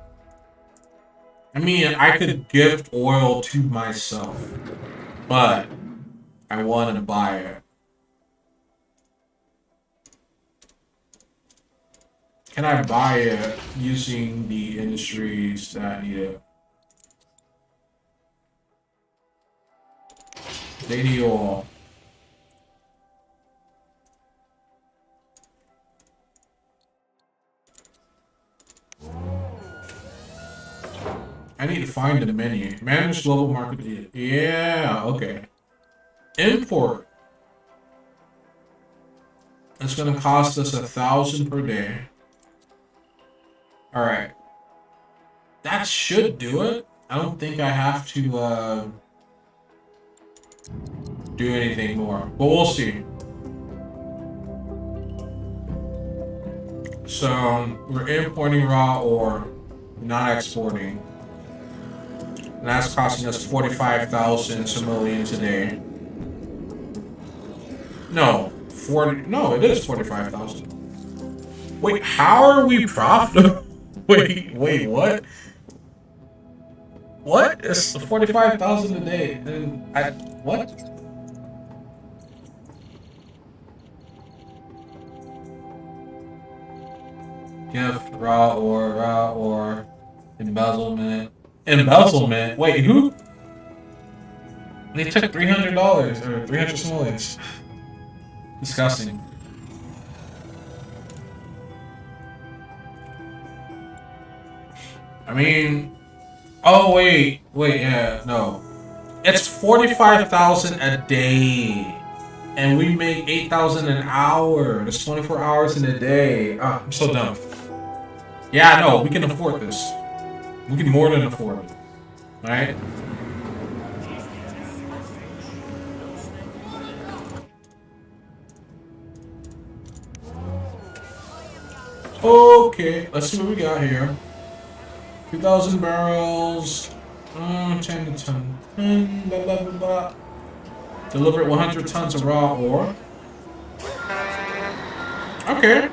I mean, I could gift oil to myself, but I wanted to buy it. Can I buy it using the industries that need it? They need oil. I need to find the menu. Manage global market. Yeah, okay. Import. It's gonna cost us 1,000 per day. Alright. That should do it. I don't think I have to do anything more. But we'll see. So we're importing raw ore, not exporting. And that's costing us 45,000 simoleons a day. No, 40. No, it is 45,000. Wait, how are we profitable? Wait, what? What? It's 45,000 a day. And what? Gift, raw ore, embezzlement. Embezzlement? Wait, who? They took $300 or 300 simoleons. Disgusting. I mean, oh wait, yeah, no. It's 45,000 a day. And we make 8,000 an hour. That's 24 hours in a day. Ah, I'm so dumb. Yeah, no, we can afford this. We can more than afford it. Alright? Okay, let's see what we got here. 2,000 barrels. 10 to 10. Blah, blah, blah, blah. Deliver 100 tons of raw ore. Okay.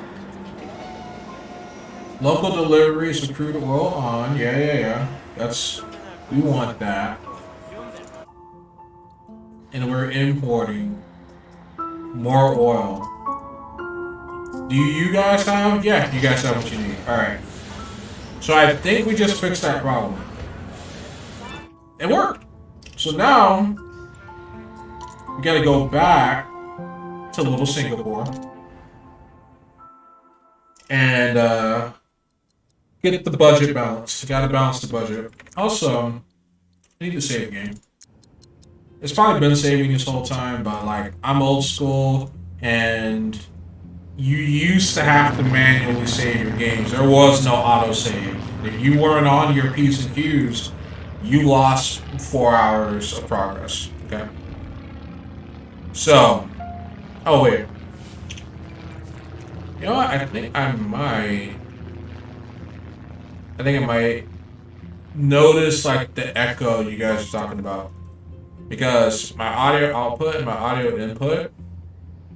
Local deliveries of crude oil on. Yeah. That's... We want that. And we're importing more oil. Do you guys have? Yeah, you guys have what you need. Alright. So I think we just fixed that problem. It worked. So now we gotta go back to Little Singapore and get the budget balanced. Gotta balance the budget. Also, I need to save game. It's probably been saving this whole time, but like I'm old school and you used to have to manually save your games. There was no autosave. If you weren't on your P's and Q's, you lost 4 hours of progress. Okay. So, oh wait. You know what? I think I might notice like the echo you guys are talking about. Because my audio output and my audio input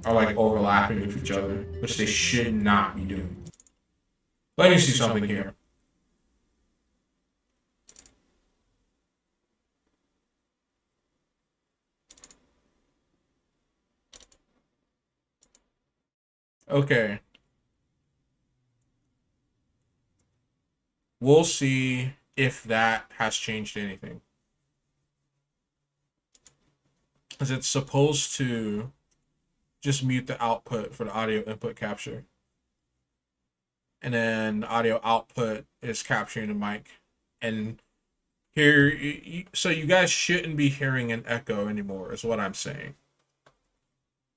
are like overlapping with each other, which they should not be doing. Let me see something here. Okay. We'll see if that has changed anything. Because it's supposed to just mute the output for the audio input capture. And then the audio output is capturing the mic. And here, so you guys shouldn't be hearing an echo anymore, is what I'm saying.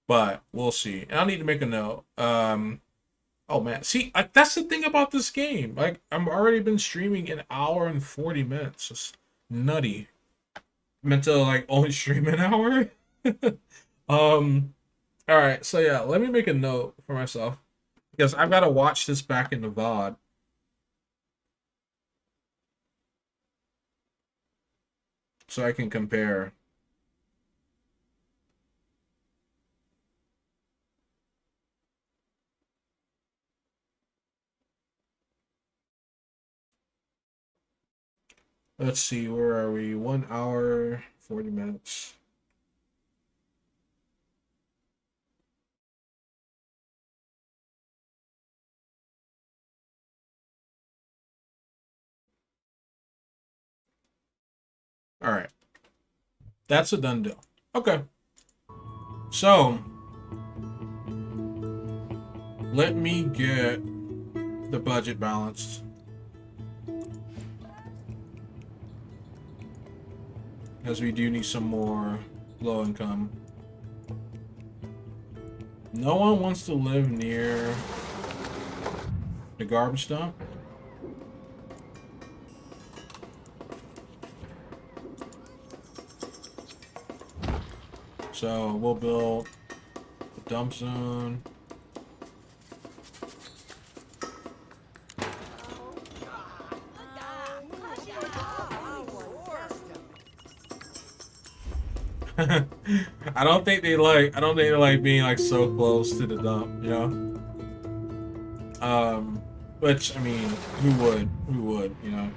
But we'll see. And I need to make a note. Oh man, see, that's the thing about this game. Like, I've already been streaming an hour and 40 minutes. It's nutty. Meant to like only stream an hour. All right, so yeah, let me make a note for myself because I've got to watch this back in the VOD. So I can compare. Let's see, where are we? 1 hour, 40 minutes. All right. That's a done deal. Okay. So, let me get the budget balanced. Because we do need some more low income. No one wants to live near the garbage dump. So we'll build a dump zone. I don't think they like being like so close to the dump, you know? Which I mean, who would, you know?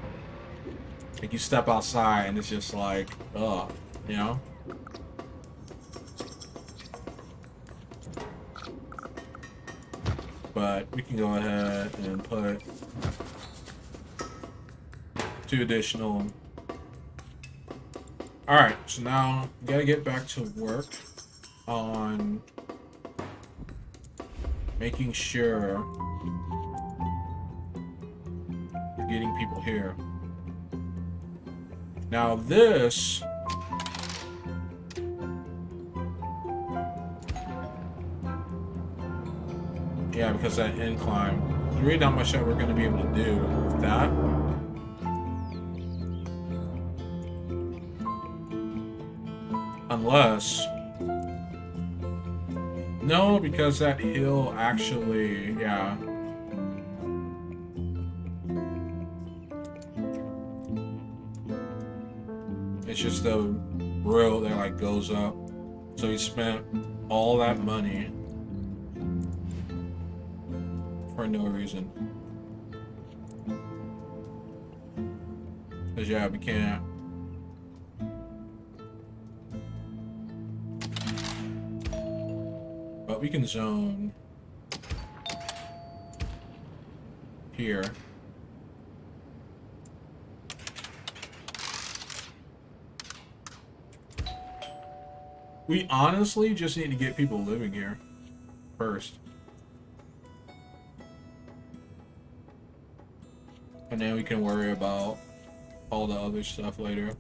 Like you step outside and it's just like, ugh, you know? But we can go ahead and put 2 additional. Alright, so now we gotta get back to work on making sure we're getting people here. Now this yeah, because that incline. There's really not much that we're gonna be able to do with that. Unless... No, because that hill actually... Yeah. It's just the road that like goes up. So he spent all that money for no reason. Because yeah, we can't... But we can zone here. We honestly just need to get people living here first. And then we can worry about all the other stuff later.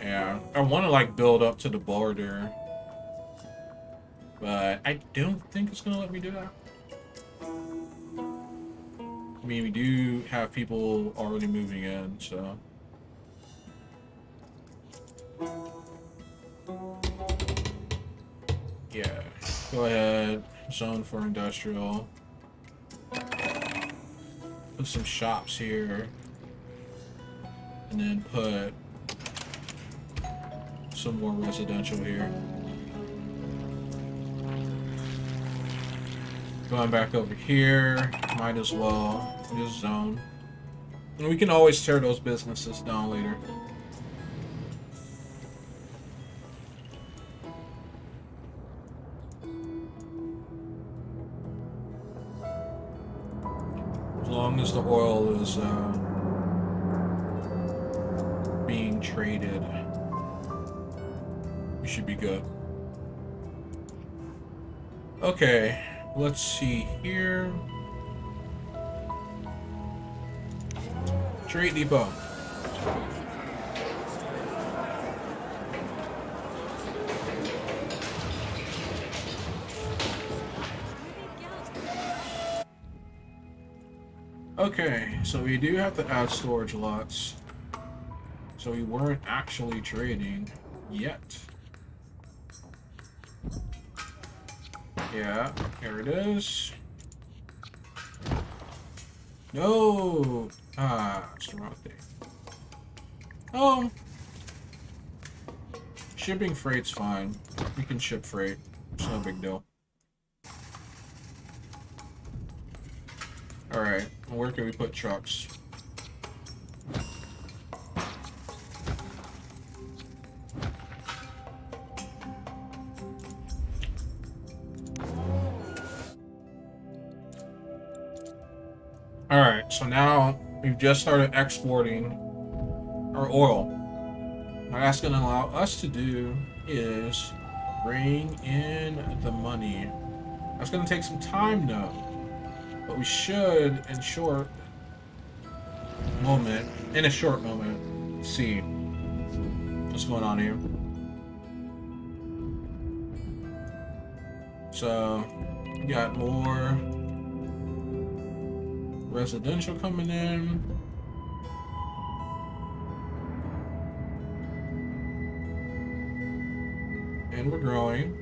Yeah, I want to like build up to the border, but I don't think it's gonna let me do that. I mean, we do have people already moving in, so. Yeah, go ahead, zone for industrial. Put some shops here, and then put some more residential here. Going back over here, might as well just zone. And we can always tear those businesses down later. as the oil is being traded, we should be good. Okay, let's see here. Trade depot. Okay, so we do have to add storage lots. So we weren't actually trading yet. Yeah, here it is. No! Ah, it's the wrong thing. Oh! Shipping freight's fine. We can ship freight. It's no big deal. Alright, where can we put trucks? Alright, so now we've just started exporting our oil. What that's going to allow us to do is bring in the money. That's going to take some time though. But we should, in a short moment, see what's going on here. So, we got more residential coming in. And we're growing.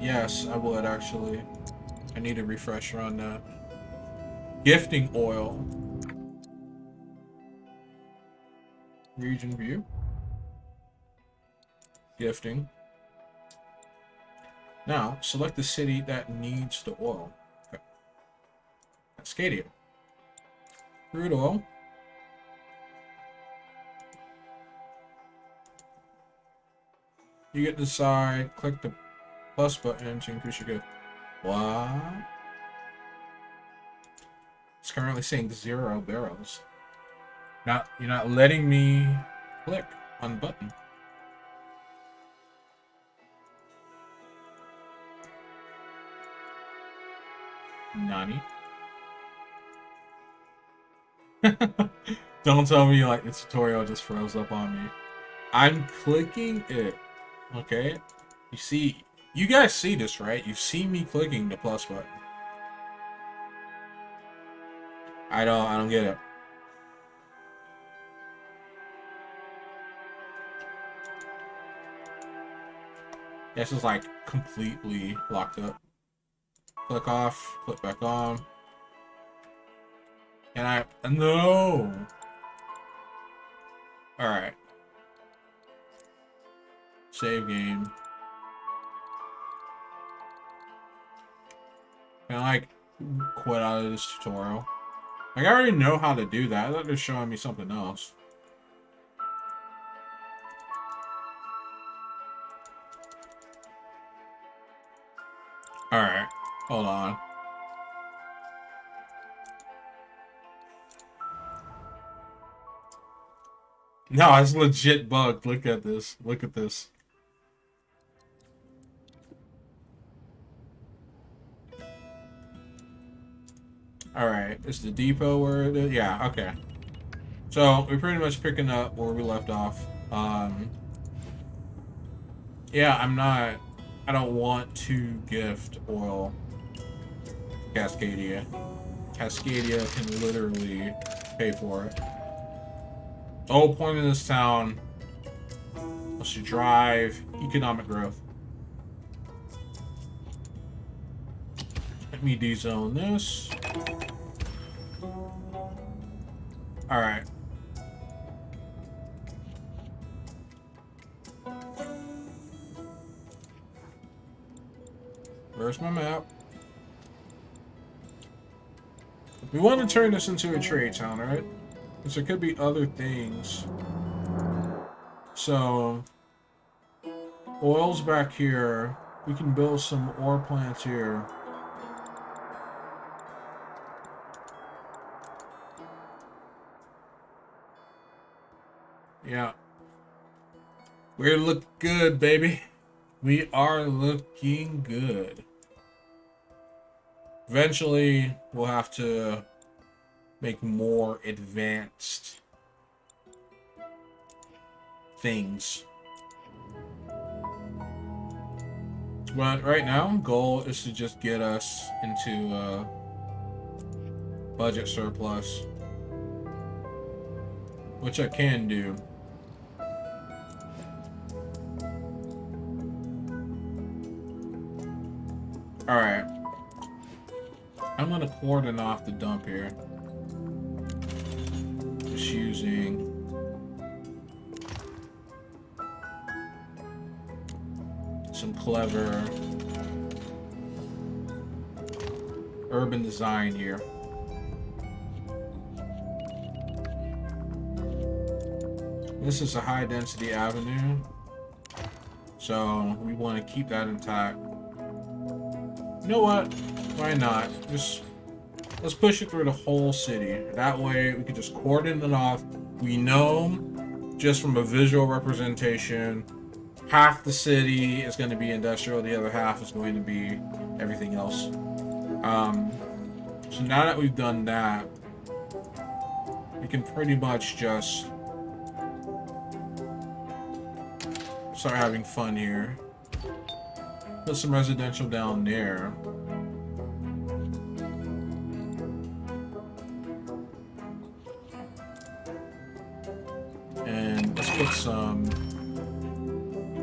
Yes, I would actually. I need a refresher on that. Gifting oil. Region view. Gifting. Now, select the city that needs the oil. Okay. Cascadia. Crude oil. You get to decide, click the plus button to increase your gift. What? It's currently saying 0 barrels. You're not letting me click on the button. Nani? Don't tell me like the tutorial just froze up on me. I'm clicking it. Okay? You guys see this, right? You see me clicking the plus button. I don't get it. This is like completely locked up. Click off, click back on. And no. Alright. Save game. Can I like quit out of this tutorial? Like I already know how to do that. I thought they're showing me something else. Alright. Hold on. No, it's legit bugged. Look at this. Look at this. Alright, is the depot where it is? Yeah, okay. So, we're pretty much picking up where we left off. Yeah, I don't want to gift oil to Cascadia. Cascadia can literally pay for it. The whole point of this town was to drive economic growth. Let me dezone this. Alright. Where's my map? We want to turn this into a trade town, right? Because there could be other things. So, oil's back here. We can build some ore plants here. Yeah. We look good, baby. We are looking good. Eventually, we'll have to make more advanced things. But right now, goal is to just get us into budget surplus, which I can do. Alright. I'm gonna cordon off the dump here. Just using some clever urban design here. This is a high density avenue, so we want to keep that intact. You know what? Why not? Just let's push it through the whole city. That way we can just cordon it off. We know just from a visual representation, half the city is going to be industrial, the other half is going to be everything else. So now that we've done that, we can pretty much just start having fun here. Put some residential down there. And let's put some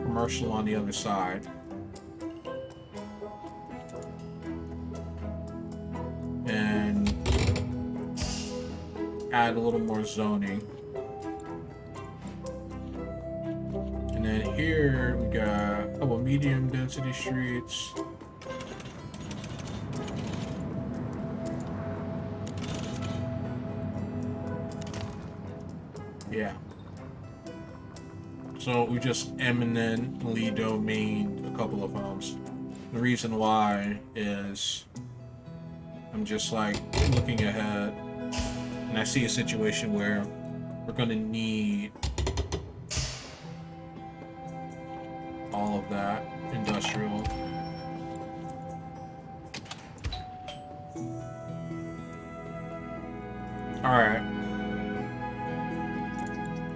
commercial on the other side. And add a little more zoning. And then here we got a couple medium density streets. Yeah. So we just eminently domained a couple of homes. The reason why is I'm just like looking ahead and I see a situation where we're gonna need all of that industrial. Alright.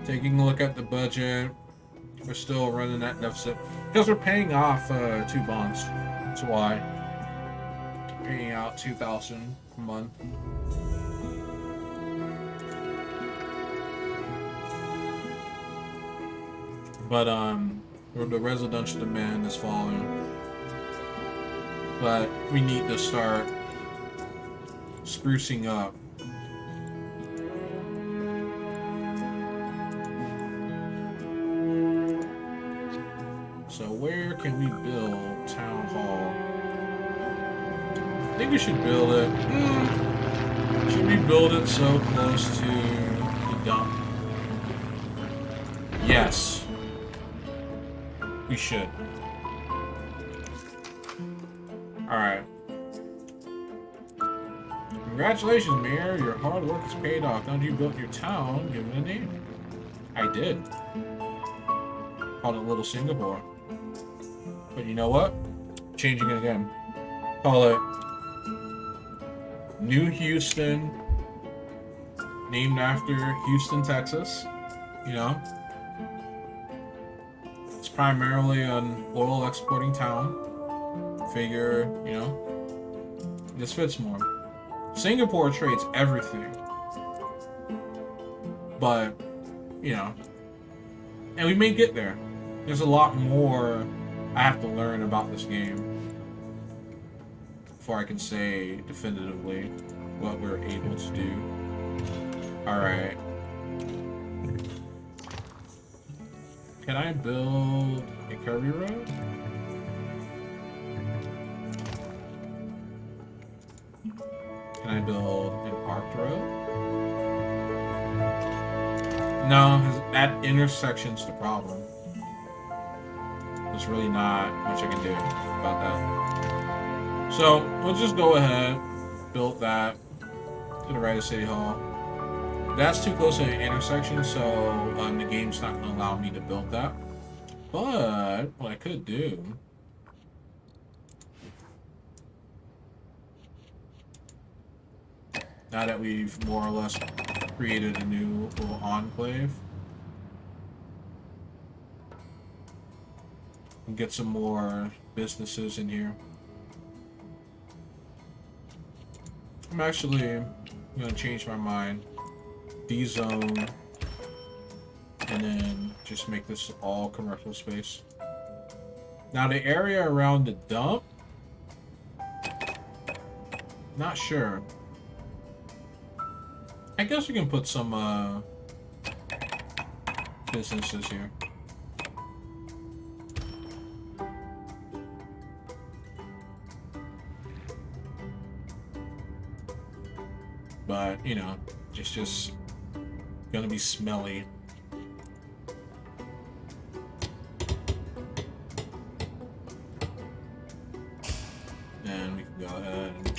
Taking a look at the budget. We're still running that deficit. Because we're paying off 2 bonds. That's why. Paying out $2,000 a month. But the residential demand is falling. But we need to start sprucing up. So where can we build town hall? I think we should build it. Should we build it so close to the dump? Yes. We should. Alright. Congratulations, Mayor. Your hard work has paid off. Now you built your town, give it a name. I did. Called it Little Singapore. But you know what? Changing it again. Call it New Houston, named after Houston, Texas. You know? It's primarily an oil exporting town. Figure, you know, this fits more. Singapore trades everything. But, you know, and we may get there. There's a lot more I have to learn about this game before I can say definitively what we're able to do. Alright. Can I build a curvy road? Can I build an arced road? No, 'cause that intersection's the problem. There's really not much I can do about that. So we'll just go ahead, build that to the right of City Hall. That's too close to an intersection, so the game's not going to allow me to build that. But what I could do, now that we've more or less created a new little enclave, and get some more businesses in here. I'm actually going to change my mind. D-zone, and then just make this all commercial space. Now the area around the dump, not sure. I guess we can put some businesses here. But, you know, it's just gonna be smelly. And we can go ahead and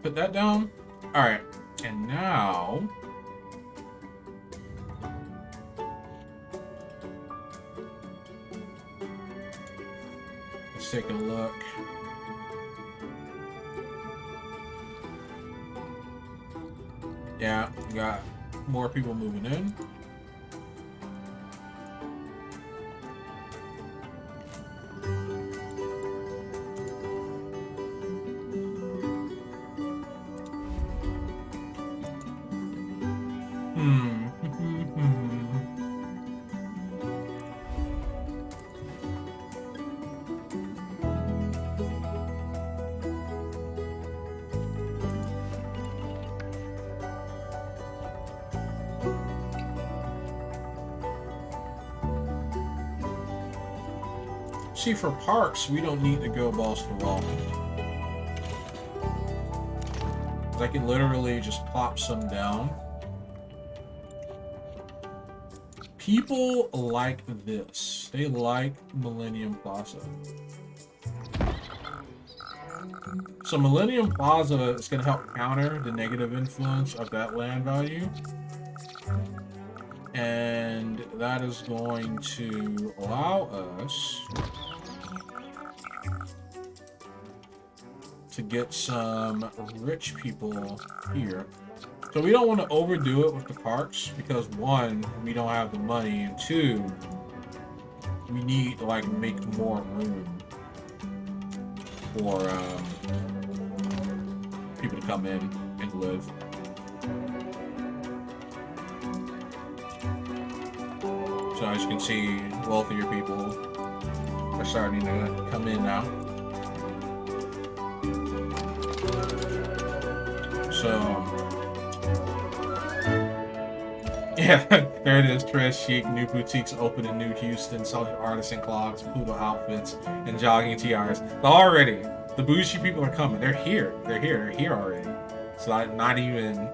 put that down. Alright, and now let's take a look. Yeah, we got more people moving in. See, for parks, we don't need to go balls to the wall. I can literally just plop some down. People like this. They like Millennium Plaza. So Millennium Plaza is going to help counter the negative influence of that land value. And that is going to allow us to get some rich people here. So we don't want to overdo it with the parks because one, we don't have the money, and two, we need to like make more room for people to come in and live. So as you can see, wealthier people are starting to come in now. So, yeah, there it is. Très chic, new boutiques open in New Houston, selling artisan clogs, Pluto outfits, and jogging tiaras. Already, the bougie people are coming. They're here. They're here already. It's not even,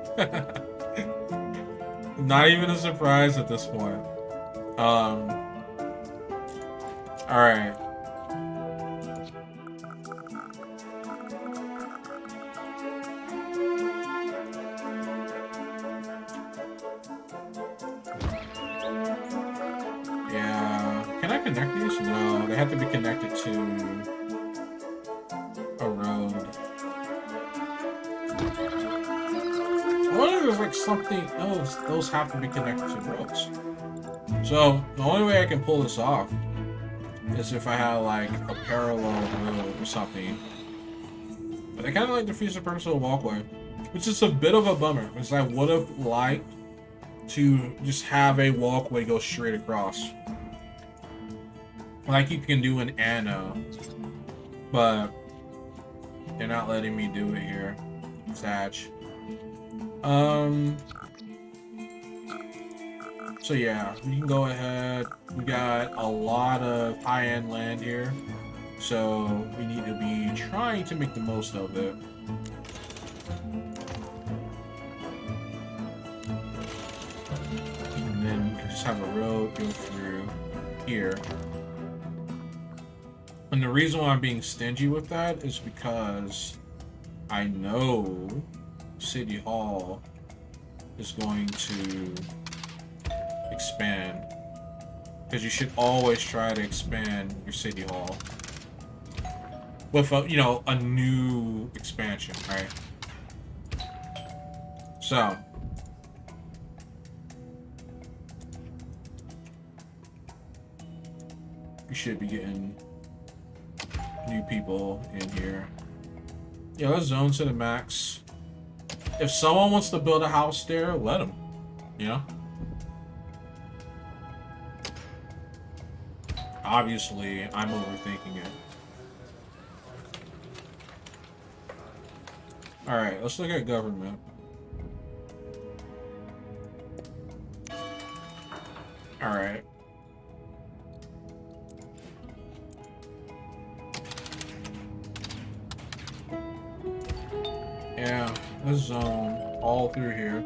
not even a surprise at this point. All right. Connect these? No, they have to be connected to a road. I wonder if there's like something else. Those have to be connected to roads. So the only way I can pull this off is if I have like a parallel road or something. But I kind of like defeats the purpose of the walkway, which is a bit of a bummer because I would have liked to just have a walkway go straight across. Like you can do in Anno, but they're not letting me do it here. Satch. So yeah, we can go ahead. We got a lot of high-end land here, so we need to be trying to make the most of it. have a road go through here. And the reason why I'm being stingy with that is because I know City Hall is going to expand. Because you should always try to expand your City Hall with a, you know, a new expansion, right? So you should be getting new people in here. Yeah, let's zone to the max. If someone wants to build a house there, let them, you know? Obviously, I'm overthinking it. Alright, let's look at government. Alright. Yeah, let's zone all through here.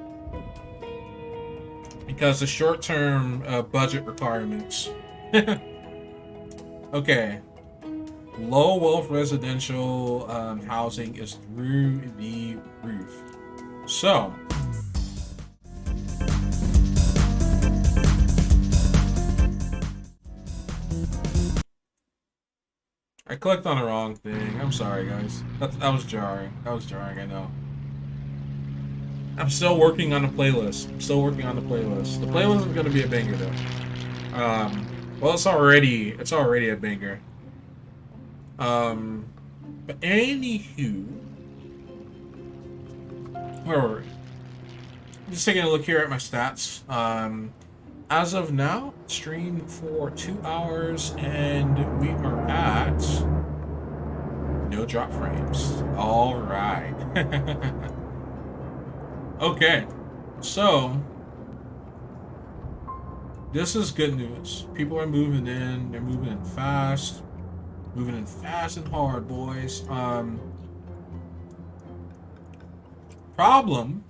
Because the short-term budget requirements. Okay. Low wealth residential housing is through the roof. So, I clicked on the wrong thing. I'm sorry, guys. That was jarring. That was jarring, I know. I'm still working on the playlist. The playlist is gonna be a banger though. Well, it's already a banger. But anywho, where were we? I'm just taking a look here at my stats. As of now, stream for 2 hours, and we are at no drop frames. All right. Okay, so this is good news. People are moving in. They're moving in fast. Moving in fast and hard, boys. Problem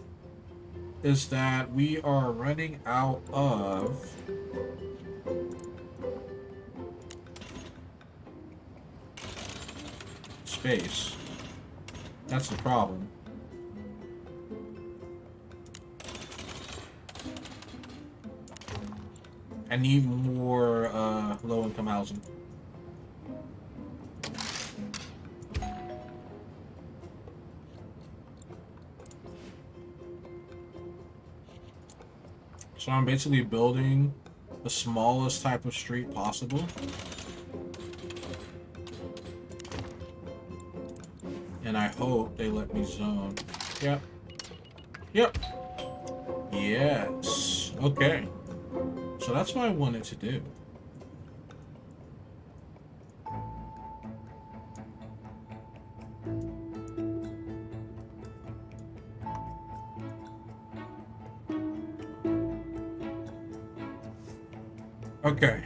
is that we are running out of space. That's the problem. I need more low-income housing. So I'm basically building the smallest type of street possible. And I hope they let me zone. Yep. Yep. Yes. Okay. So that's what I wanted to do. Okay.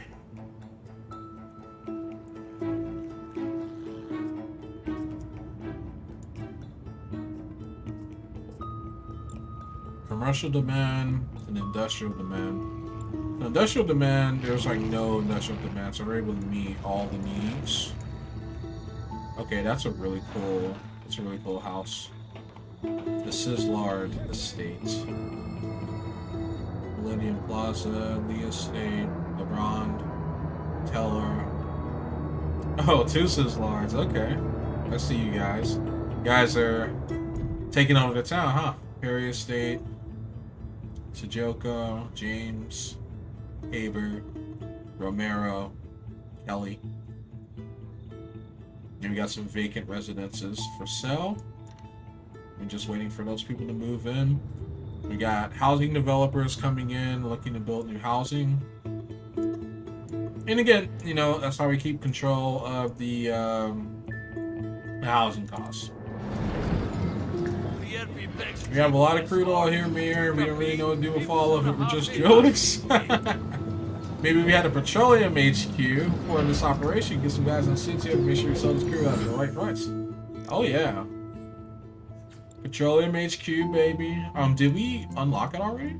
Commercial demand and industrial demand. The industrial demand, there's like no industrial demand, so we're able to meet all the needs. Okay, that's a really cool house. The Sislard Estate. Millennium Plaza, Lee Estate, LeBron, Teller. Oh, 2 Sislards, okay. I see you guys. You guys are taking over the town, huh? Perry Estate, Sajoko, James, Haber, Romero, Kelly. And we got some vacant residences for sale. We're just waiting for those people to move in. We got housing developers coming in, looking to build new housing. And again, you know, that's how we keep control of the housing costs. We have a lot of crude oil here, Mayor. We don't really know what to do with all of it. We're just drilling. Maybe we had a petroleum HQ for this operation. Get some guys on CTO to make sure we sell this crude out at the right price. Oh yeah. Petroleum HQ, baby. Did we unlock it already?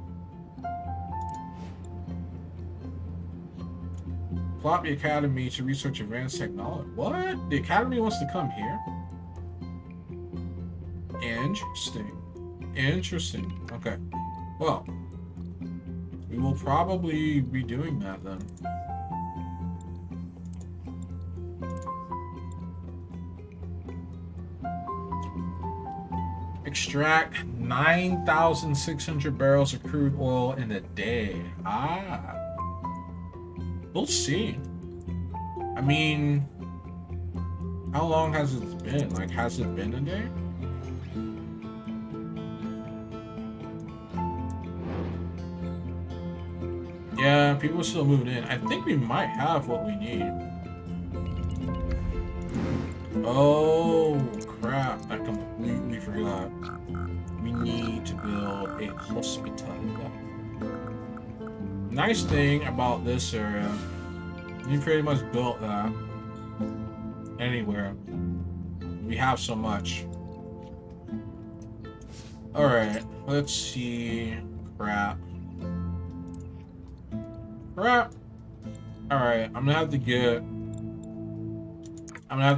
Co-op the Academy to research advanced technology. What? The Academy wants to come here? Interesting. Interesting. Okay. Well, we will probably be doing that then. Extract 9,600 barrels of crude oil in a day. Ah. We'll see. I mean, how long has it been? Like, has it been a day? Yeah, people are still moving in. I think we might have what we need. Oh, crap. I completely forgot. We need to build a hospital. Nice thing about this area, you pretty much built that anywhere. We have so much. Alright, let's see. Crap. Alright, I'm gonna have to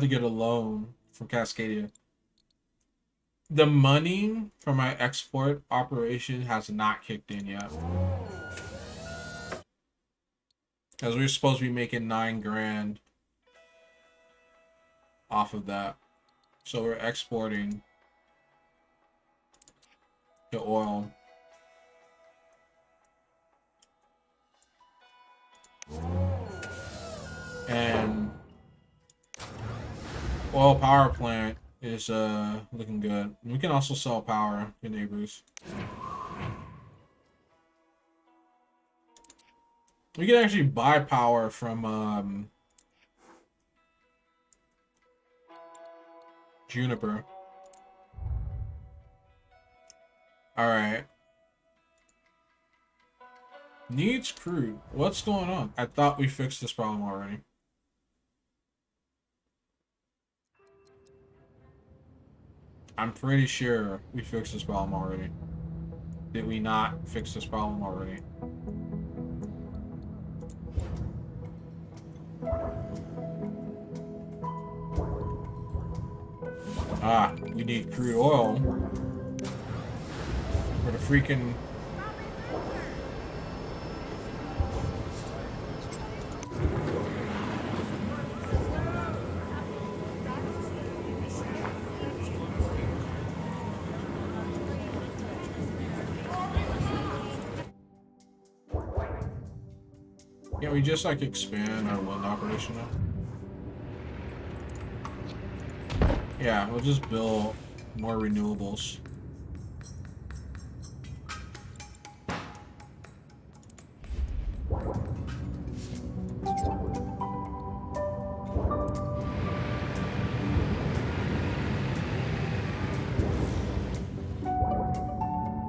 get a loan from Cascadia. The money for my export operation has not kicked in yet. Because we're supposed to be making 9 grand off of that. So we're exporting the oil. And oil power plant is looking good. We can also sell power to neighbors. We can actually buy power from Juniper. Alright. Needs crude. What's going on? I thought we fixed this problem already. I'm pretty sure we fixed this problem already. Did we not fix this problem already? Ah, we need crude oil for the freaking... Can't we just like expand our wind operation now? Yeah, we'll just build more renewables.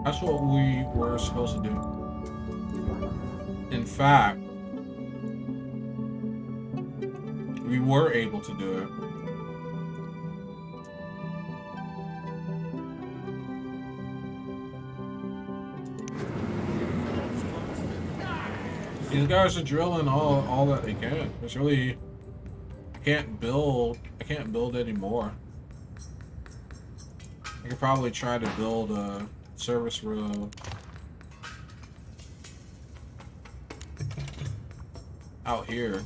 That's what we were supposed to do. In fact, we were able to do it. These guys are drilling all that they can. It's really, I can't build anymore. I could probably try to build a service road out here.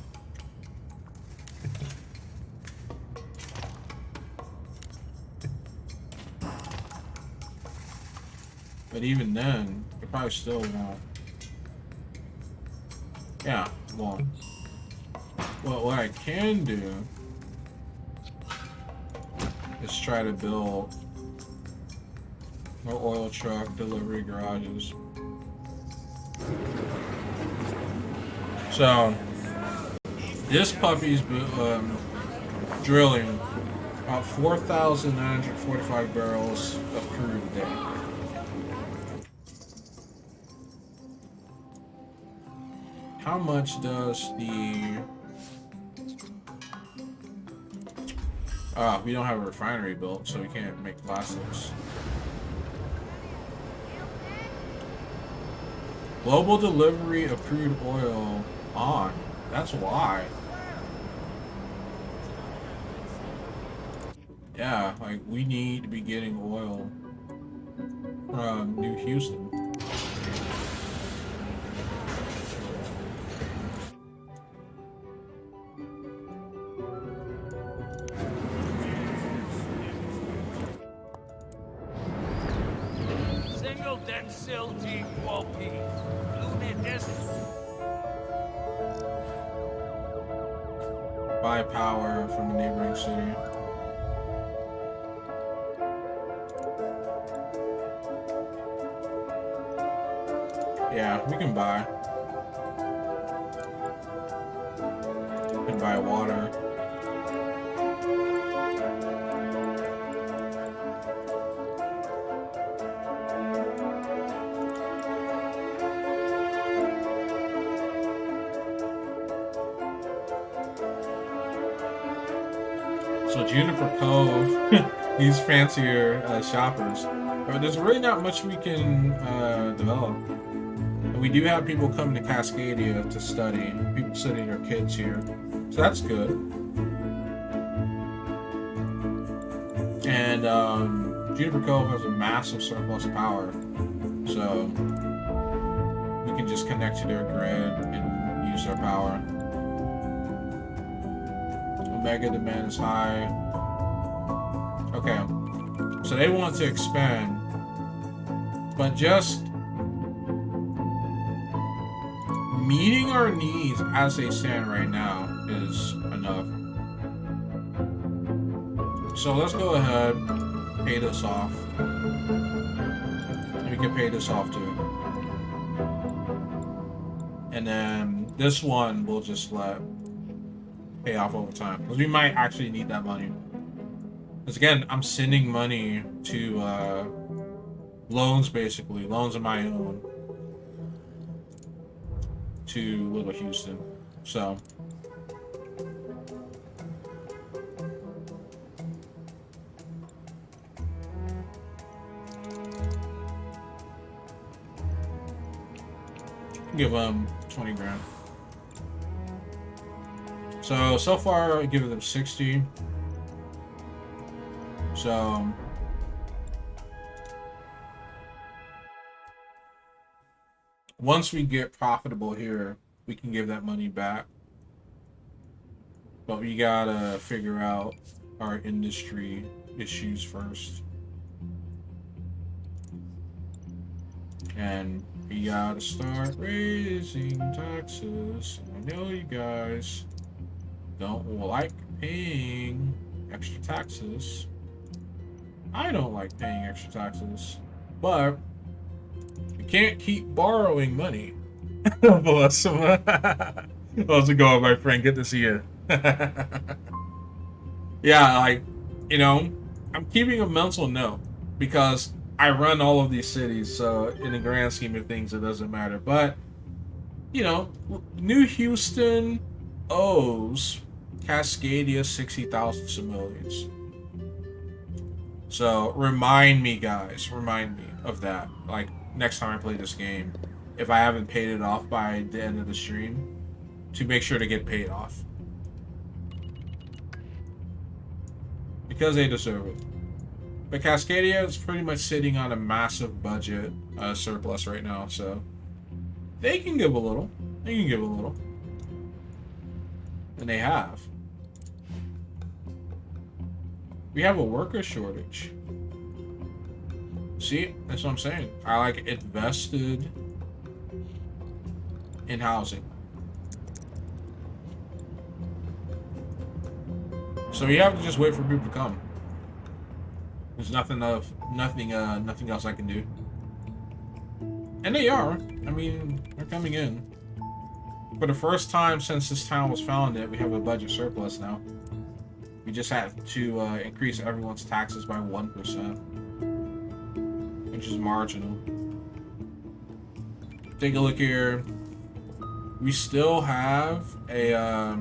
But even then, it probably still won't. Yeah, well, what I can do is try to build more oil truck delivery garages. So this puppy's drilling about 4,945 barrels of crude a day. How much does the... we don't have a refinery built, so we can't make plastics. Global delivery of crude oil on. That's why. Yeah, like we need to be getting oil from New Houston. Single densil equal P. Buy power from the neighboring city. Yeah, we can buy. We can buy water. So Juniper Cove, these fancier shoppers. But there's really not much we can develop. And we do have people coming to Cascadia to study. People studying their kids here. So that's good. And Juniper Cove has a massive surplus power. So we can just connect to their grid and use their power. Omega demand is high. Okay. So they want to expand. But just meeting our needs as they stand right now is enough. So let's go ahead, pay this off. And we can pay this off too. And then this one we'll just let pay off over time. Because we might actually need that money. Because again, I'm sending money to loans basically. Loans of my own. To Little Houston. So give them 20 grand. So far I give them 60. So once we get profitable here, we can give that money back. But we gotta figure out our industry issues first. And we gotta start raising taxes. I know you guys don't like paying extra taxes. I don't like paying extra taxes. But we can't keep borrowing money. Bless him. How's it going, my friend? Good to see you. Yeah, like, you know, I'm keeping a mental note because I run all of these cities, so in the grand scheme of things, it doesn't matter. But, you know, New Houston owes Cascadia 60,000 simoleons. So remind me, guys, remind me of that. Like, next time I play this game, if I haven't paid it off by the end of the stream, to make sure to get paid off. Because they deserve it. But Cascadia is pretty much sitting on a massive budget surplus right now, so they can give a little. They can give a little. And they have. We have a worker shortage. See, that's what I'm saying. I like invested in housing. So you have to just wait for people to come. There's nothing else I can do. And they are. I mean, they're coming in. For the first time since this town was founded, we have a budget surplus now. We just have to increase everyone's taxes by 1%, which is marginal. Take a look here. We still have a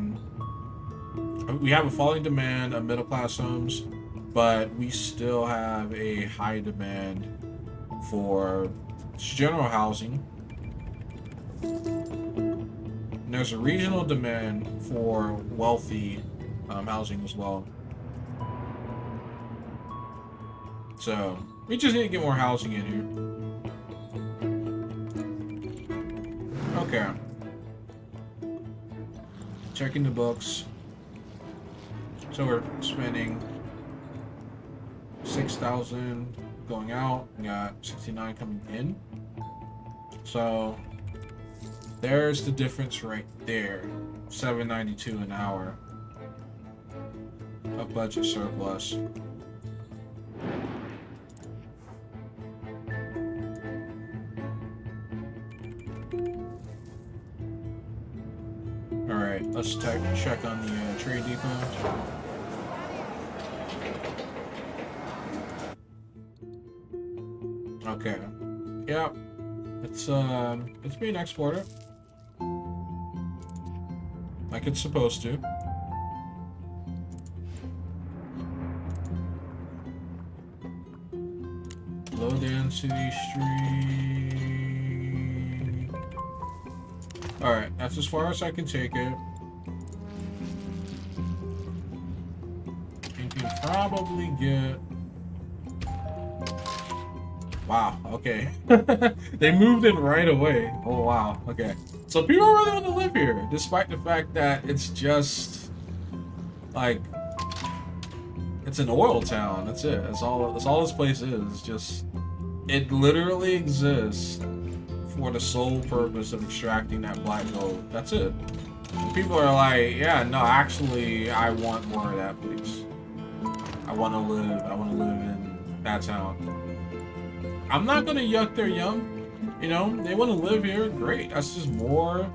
falling demand of middle class homes, but we still have a high demand for general housing. And there's a regional demand for wealthy housing as well. So we just need to get more housing in here. Okay. Checking the books. So we're spending 6,000 going out. We got 69 coming in. So there's the difference right there. $7.92 an hour of budget surplus. All right, let's check on the trade depot. Okay. Yep. It's being exported. Like it's supposed to. Low density street. Alright, that's as far as I can take it. You can probably get... Wow, okay. They moved in right away. Oh, wow, okay. So people really want to live here, despite the fact that it's just, like, it's an oil town. That's it. That's all this place is. It's just, it literally exists for the sole purpose of extracting that black gold. That's it. And people are like, yeah, no, actually, I want more of that, please. I want to live in that town. I'm not gonna yuck their yum. You know, they want to live here. Great. That's just more.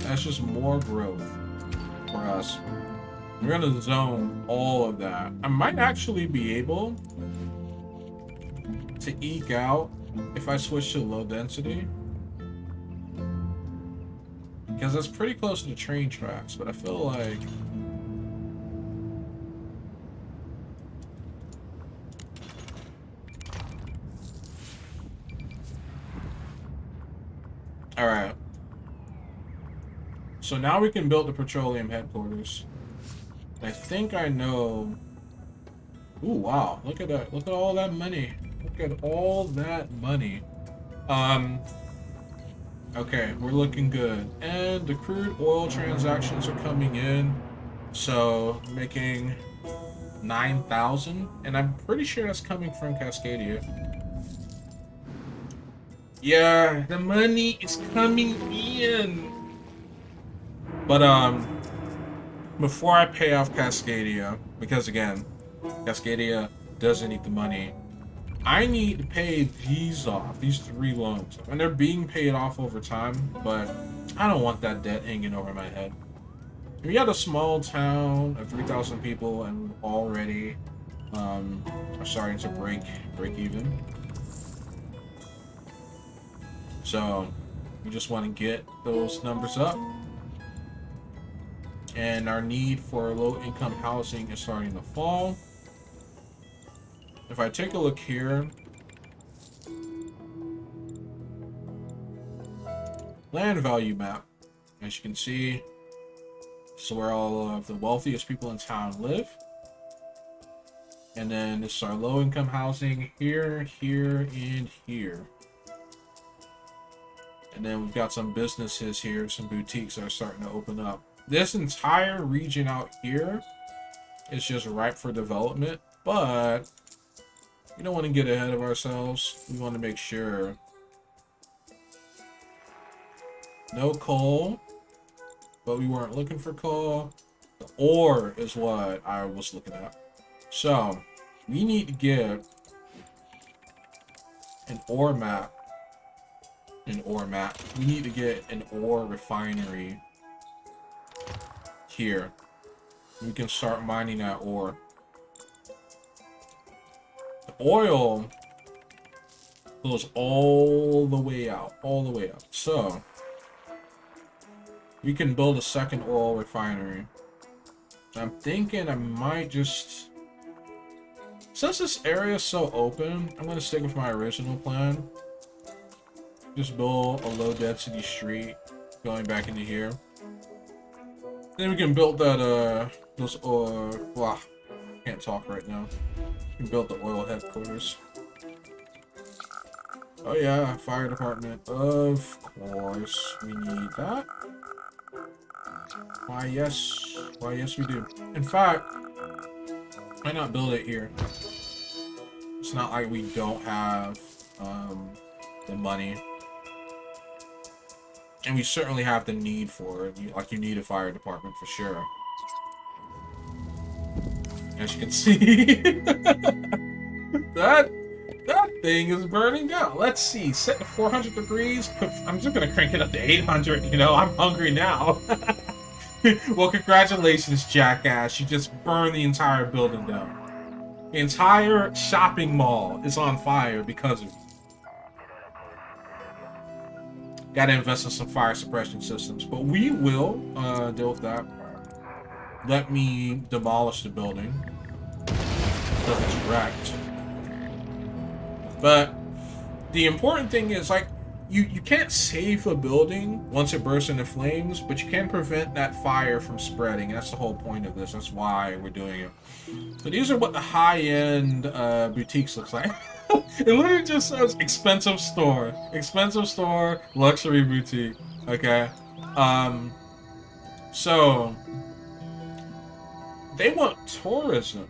That's just more growth for us. We're gonna zone all of that. I might actually be able to eke out if I switch to low density. Because that's pretty close to the train tracks, but I feel like... Alright. So now we can build the petroleum headquarters. I think I know... Ooh, wow. Look at that. Look at all that money. Look at all that money. Okay, we're looking good. And the crude oil transactions are coming in. So, making 9,000. And I'm pretty sure that's coming from Cascadia. Yeah, the money is coming in. But, before I pay off Cascadia, because again, Cascadia doesn't need the money, I need to pay these off, these 3 loans. And they're being paid off over time, but I don't want that debt hanging over my head. We got a small town of 3,000 people and already are starting to break even. So we just want to get those numbers up. And our need for low-income housing is starting to fall. If I take a look here, land value map, as you can see, this is where all of the wealthiest people in town live. And then this is our low-income housing here, here, and here. And then we've got some businesses here, some boutiques that are starting to open up. This entire region out here is just ripe for development, but we don't want to get ahead of ourselves. We want to make sure no coal, but we weren't looking for coal. The ore is what I was looking at. So we need to get an ore map. We need to get an ore refinery here. We can start mining that ore. The oil goes all the way out, So we can build a second oil refinery. I'm thinking I might just, since this area is so open, I'm gonna stick with my original plan. Just build a low density street going back into here. Then we can build that those wow, can't talk right now. We can build the oil headquarters. Oh yeah, fire department. Of course, we need that. Why yes we do. In fact, why not build it here? It's not like we don't have the money. And we certainly have the need for it. You need a fire department for sure. As you can see, that thing is burning down. Let's see, set to 400 degrees. I'm just gonna crank it up to 800. You know, I'm hungry now. Well, congratulations, jackass. You just burned the entire building down. The entire shopping mall is on fire because of you. Gotta invest in some fire suppression systems, but we will deal with that. Let me demolish the building because it's wrecked. But the important thing is, like, you can't save a building once it bursts into flames, but you can prevent that fire from spreading. That's the whole point of this. That's why we're doing it. So these are what the high-end boutiques looks like. It literally just says expensive store, luxury boutique. Okay. So they want tourism.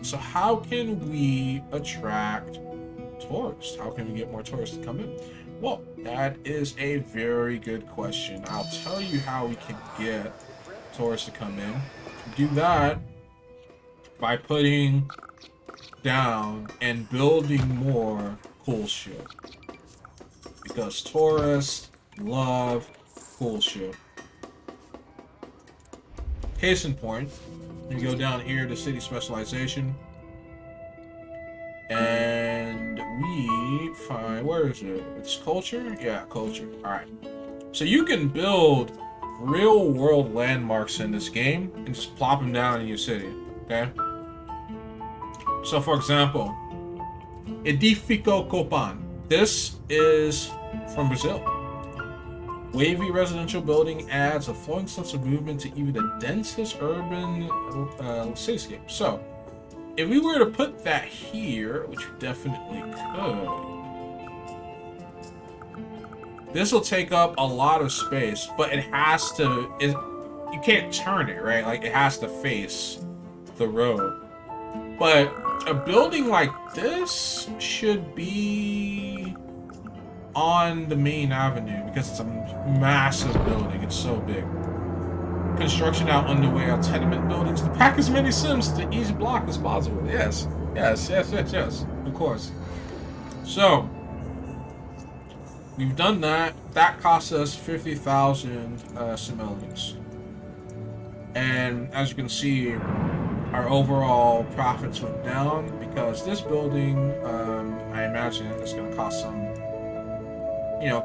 So how can we attract tourists? How can we get more tourists to come in? Well, that is a very good question. I'll tell you how we can get tourists to come in. Do that by putting down and building more cool shit. Because tourists love cool shit. Case in point, you go down here to city specialization. And we find, where is it? It's culture? Yeah, culture. Alright. So you can build real world landmarks in this game and just plop them down in your city. Okay? So for example, Edifico Copan. This is from Brazil. Wavy residential building adds a flowing sense of movement to even the densest urban cityscape. So, if we were to put that here, which we definitely could, this will take up a lot of space, but it has to, you can't turn it, right? Like, it has to face the road. But a building like this should be on the main avenue because it's a massive building. It's so big. Construction now underway on tenement buildings to pack as many Sims to each block as possible. Yes. Of course. So, we've done that. That cost us 50,000 simoleons. And as you can see, our overall profits went down because this building, I imagine it's going to cost some,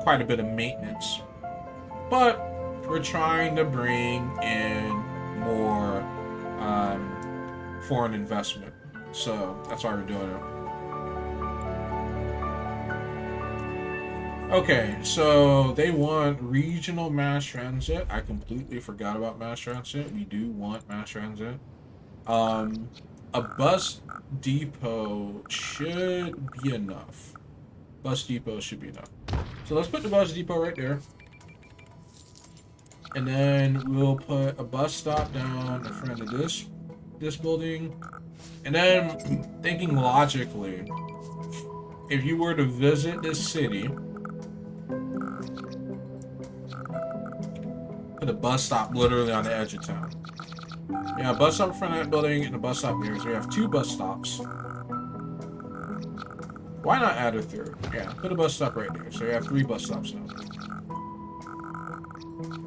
quite a bit of maintenance. But we're trying to bring in more foreign investment. So that's why we're doing it. Okay, so they want regional mass transit. I completely forgot about mass transit. We do want mass transit. A bus depot should be enough. Bus depot should be enough. So let's put the bus depot right there. And then we'll put a bus stop down in front of this building. And then, thinking logically, if you were to visit this city, put a bus stop literally on the edge of town. Yeah, a bus stop in front of that building and a bus stop here. So we have 2 bus stops. Why not add a 3rd? Yeah, put a bus stop right there. So we have 3 bus stops now.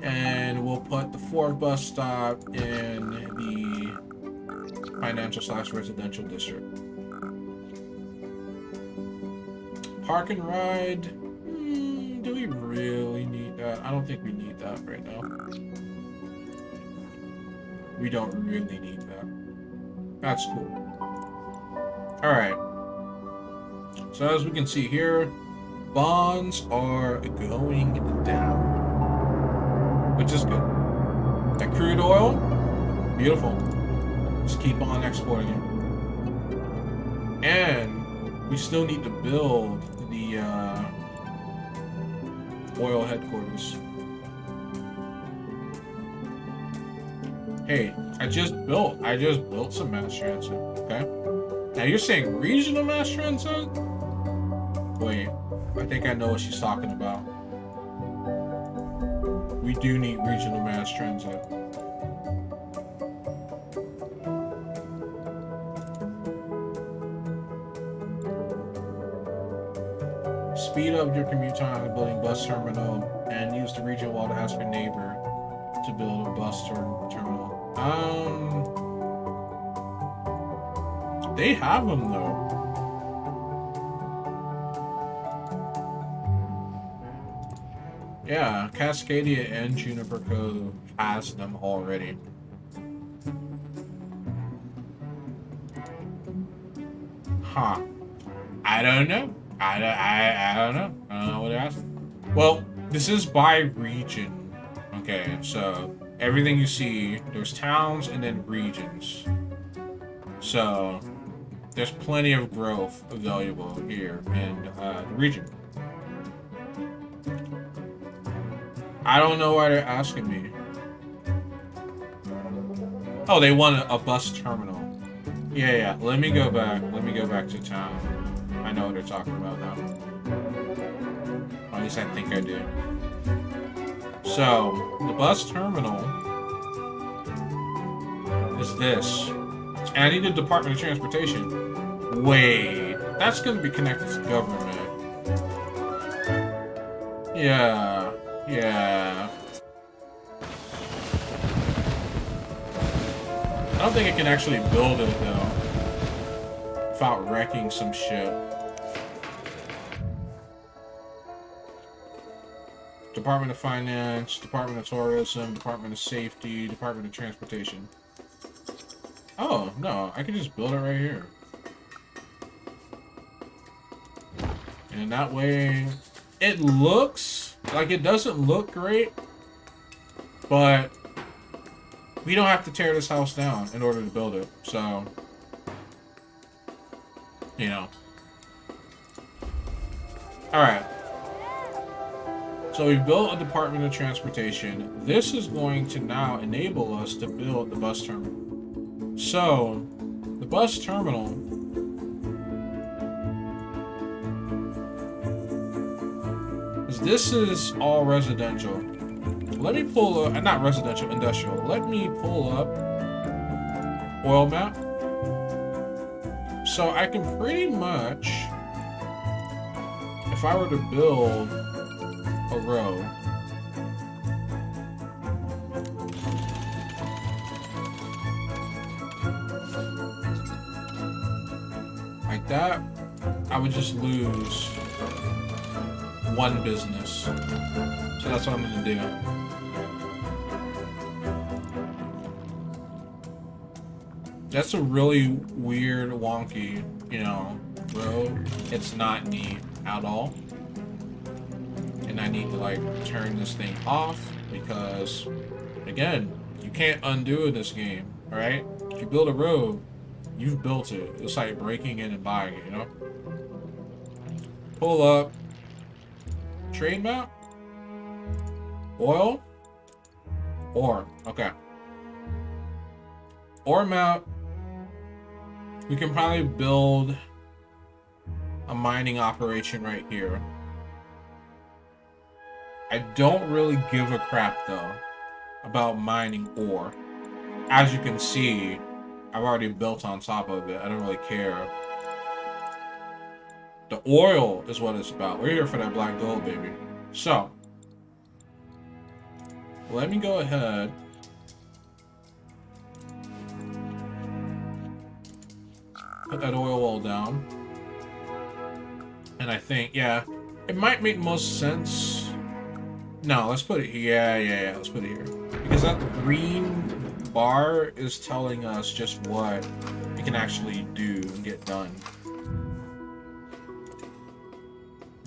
And we'll put the 4th bus stop in the financial/residential district. Park and ride. Do we really need that? I don't think we need that right now. We don't really need that. That's cool. Alright. So as we can see here, bonds are going down, which is good. That crude oil, beautiful. Just keep on exporting it. And we still need to build the oil headquarters. Hey, I just built some mass transit, okay? Now you're saying regional mass transit? Wait, I think I know what she's talking about. We do need regional mass transit. Speed up your commute time building bus terminal and use the region wall to ask your neighbor to build a bus terminal. They have them though. Yeah, Cascadia and Juniper Cove has them already. Huh. I don't know. I don't know. I don't know what they're asking. Well, this is by region. Okay, so everything you see, there's towns and then regions. So there's plenty of growth available here in the region. I don't know why they're asking me. Oh, they want a bus terminal. Yeah. Let me go back. Let me go back to town. I know what they're talking about now. Or at least I think I do. So, the bus terminal is this. And I need a Department of Transportation. Wait, that's going to be connected to government. Yeah. I don't think I can actually build it, though, without wrecking some shit. Department of Finance, Department of Tourism, Department of Safety, Department of Transportation. Oh, no, I can just build it right here. And that way, it looks like it doesn't look great, but we don't have to tear this house down in order to build it, so, you know. Alright. So we've built a Department of Transportation. This is going to now enable us to build the bus terminal. So, the bus terminal this is all residential. Let me pull up, not residential, industrial. Let me pull up oil map. So I can pretty much, if I were to build a road, like that, I would just lose one business. So that's what I'm gonna do. That's a really weird, wonky, you know, road. It's not neat at all. And I need to like turn this thing off because, again, you can't undo this game, right? If you build a road, you've built it. It's like breaking in and buying it, you know? Pull up. Trade map? Oil? Ore. Okay. Ore map. We can probably build a mining operation right here. I don't really give a crap though about mining ore. As you can see, I've already built on top of it. I don't really care. The oil is what it's about. We're here for that black gold, baby. So, let me go ahead. Put that oil well down. And I think, yeah, it might make most sense. No, let's put it here. Yeah, let's put it here. Because that green bar is telling us just what it can actually do and get done.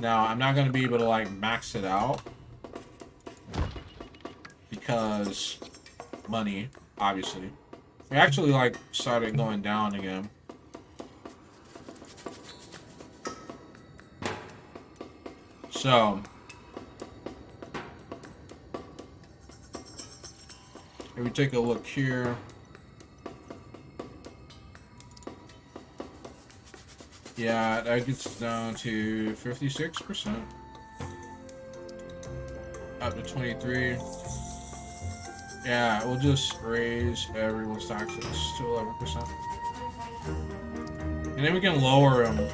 Now, I'm not going to be able to, like, max it out. Because money, obviously. We actually, like, started going down again. So, if we take a look here, yeah, that gets down to 56%, up to 23. Yeah, we'll just raise everyone's taxes to 11%, and then we can lower them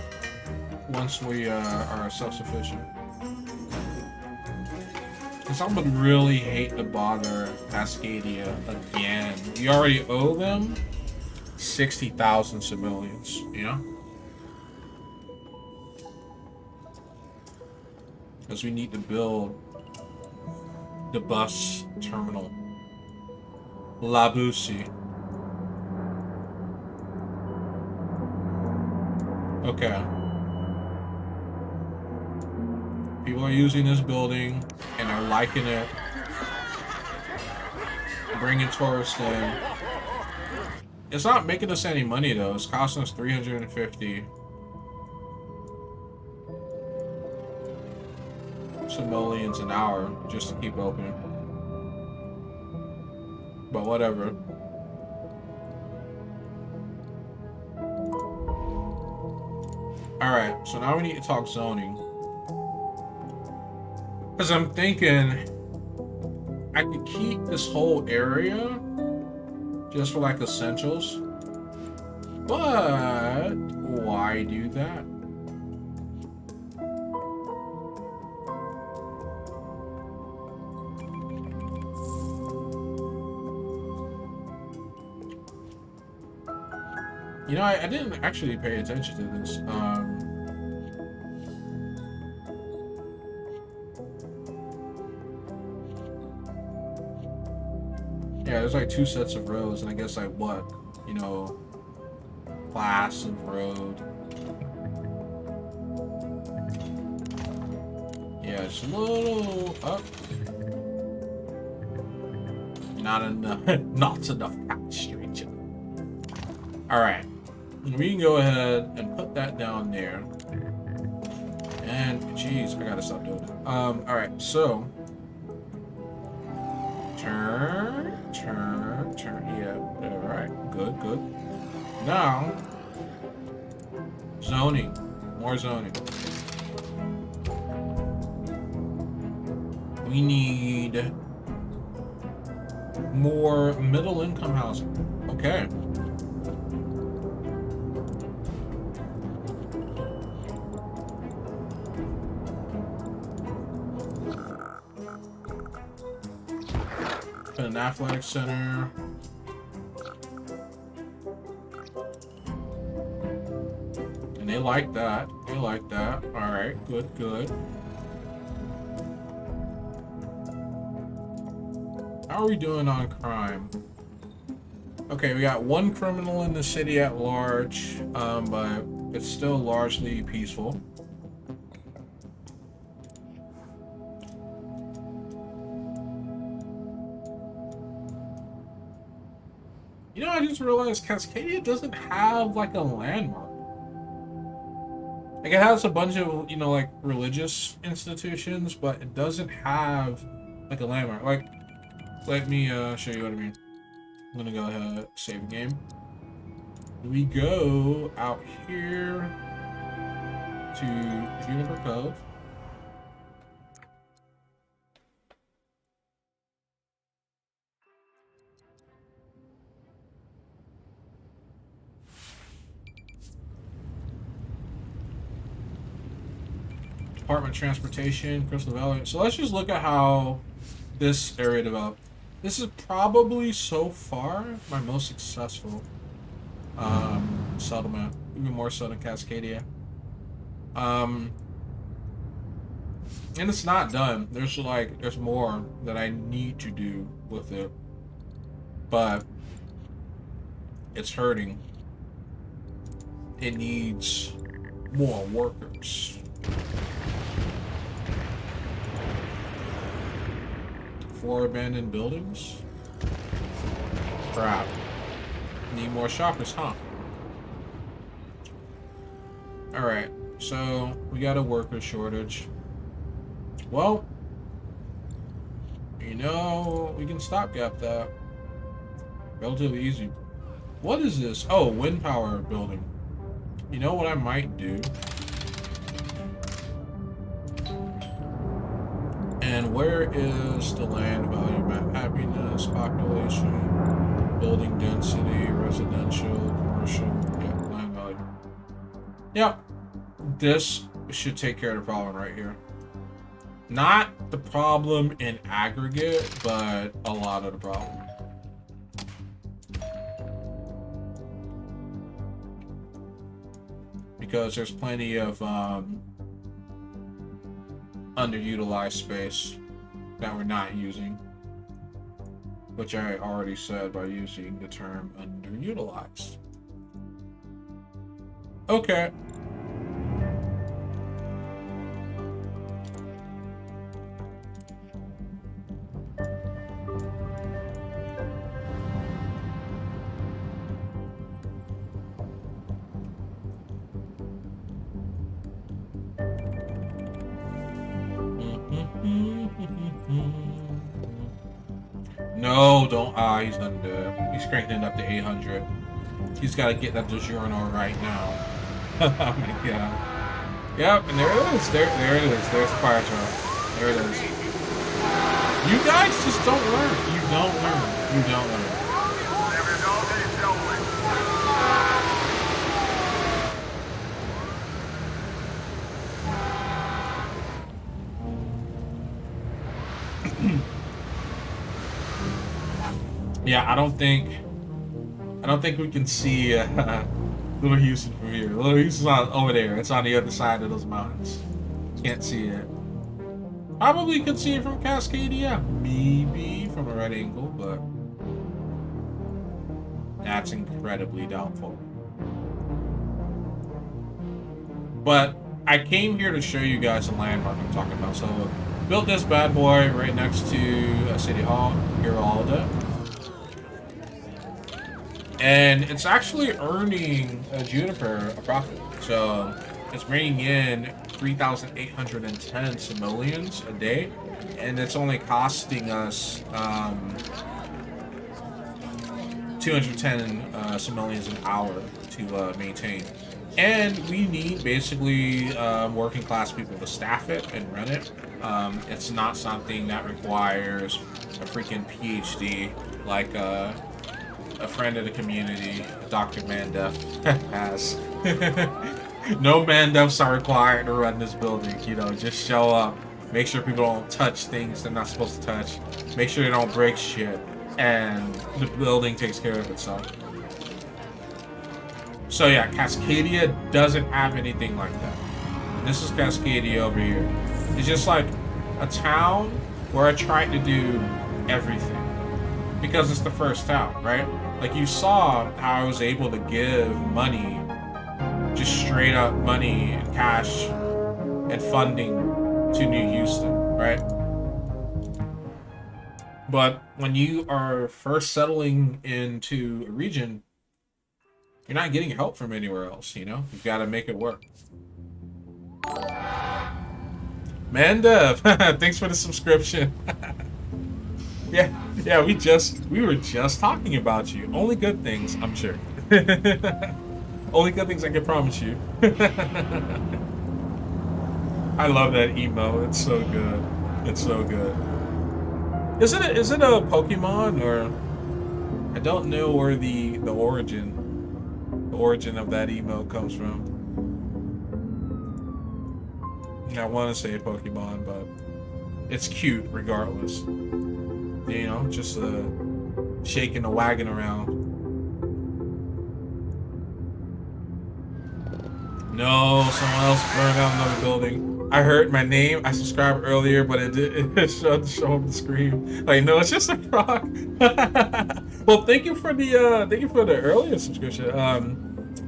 once we are self-sufficient. Because I would really hate to bother Cascadia again. We already owe them 60,000 civilians, you know? Because we need to build the bus terminal. Labusi. Okay. People are using this building and are liking it. Bringing tourists in. It's not making us any money though. It's costing us 350 simoleons an hour just to keep open. But whatever. Alright, so now we need to talk zoning. Because I'm thinking I could keep this whole area just for like essentials. But why do that? You know, I didn't actually pay attention to this. Yeah, there's like 2 sets of roads, and I guess like what, you know, class of road. Yeah, it's a little up. Not enough. Not enough street. All right. We can go ahead and put that down there. And, geez, I gotta stop doing it. Alright, so. Turn. Yeah, alright. Good. Now. Zoning. More zoning. We need more middle income housing. Okay. An athletic center. And they like that. Alright, good. How are we doing on crime? Okay, we got 1 criminal in the city at large, but it's still largely peaceful. You know, I just realized Cascadia doesn't have, like, a landmark. Like, it has a bunch of, you know, like, religious institutions, but it doesn't have, like, a landmark. Like, let me, show you what I mean. I'm gonna go ahead, save the game. We go out here to Juniper Cove. Department of Transportation, Crystal Valley. So let's just look at how this area developed. This is probably so far my most successful settlement, even more so than Cascadia. And it's not done. There's more that I need to do with it, but it's hurting. It needs more workers. 4 abandoned buildings. Crap. Need more shoppers, huh? Alright, so we got a worker shortage. Well, you know, we can stopgap that. Relatively easy. What is this? Oh, wind power building. You know what I might do? And where is the land value map? Happiness, population, building density, residential, commercial, yeah, land value. Yep. This should take care of the problem right here. Not the problem in aggregate, but a lot of the problem. Because there's plenty of underutilized space that we're not using, which I already said by using the term underutilized. Okay. No, don't. Ah, he's undead. He's cranking it up to 800. He's got to get that DiGiorno right now. Oh my god. Yep, and there it is. There it is. There's the fire truck. There it is. You guys just don't learn. You don't learn. You don't learn. Yeah, I don't think we can see Little Houston from here. Little Houston's not over there. It's on the other side of those mountains. Can't see it. Probably could see it from Cascadia. Maybe from a right angle, but that's incredibly doubtful. But I came here to show you guys the landmark I'm talking about. So built this bad boy right next to City Hall, Giralda. And it's actually earning Juniper a profit. So it's bringing in 3,810 simoleons a day. And it's only costing us 210 simoleons an hour to maintain. And we need basically working class people to staff it and run it. It's not something that requires a freaking PhD like a friend of the community, Dr. Mandef, has. No Mandefs are required to run this building. You know, just show up, make sure people don't touch things they're not supposed to touch, make sure they don't break shit, and the building takes care of itself. So yeah, Cascadia doesn't have anything like that. This is Cascadia over here. It's just like a town where I tried to do everything. Because it's the first town, right? Like you saw how I was able to give money, just straight up money and cash and funding to New Houston, right? But when you are first settling into a region, you're not getting help from anywhere else, you know? You've got to make it work. Mandev, thanks for the subscription. Yeah, we were just talking about you. Only good things, I'm sure. Only good things I can promise you. I love that emo. It's so good. It's so good. Is it a Pokemon, or I don't know where the origin of that emo comes from. I want to say a Pokemon, but it's cute regardless. You know, just shaking the wagon around. No, someone else burned down another building. I heard my name. I subscribed earlier, but it showed up the screen. Like, no, it's just a frog. Well, thank you for the earlier subscription.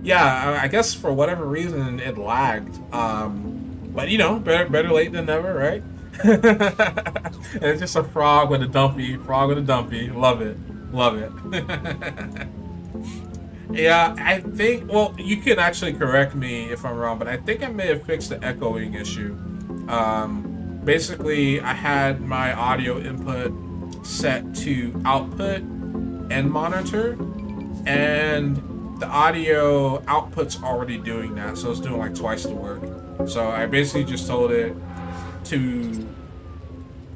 Yeah, I guess for whatever reason it lagged. But you know, better late than never, right? It's just a frog with a dumpy. Frog with a dumpy. Love it. Love it. Yeah, I think. Well, you can actually correct me if I'm wrong, but I think I may have fixed the echoing issue. Basically, I had my audio input set to output and monitor, and the audio output's already doing that, so it's doing like twice the work. So I basically just told it to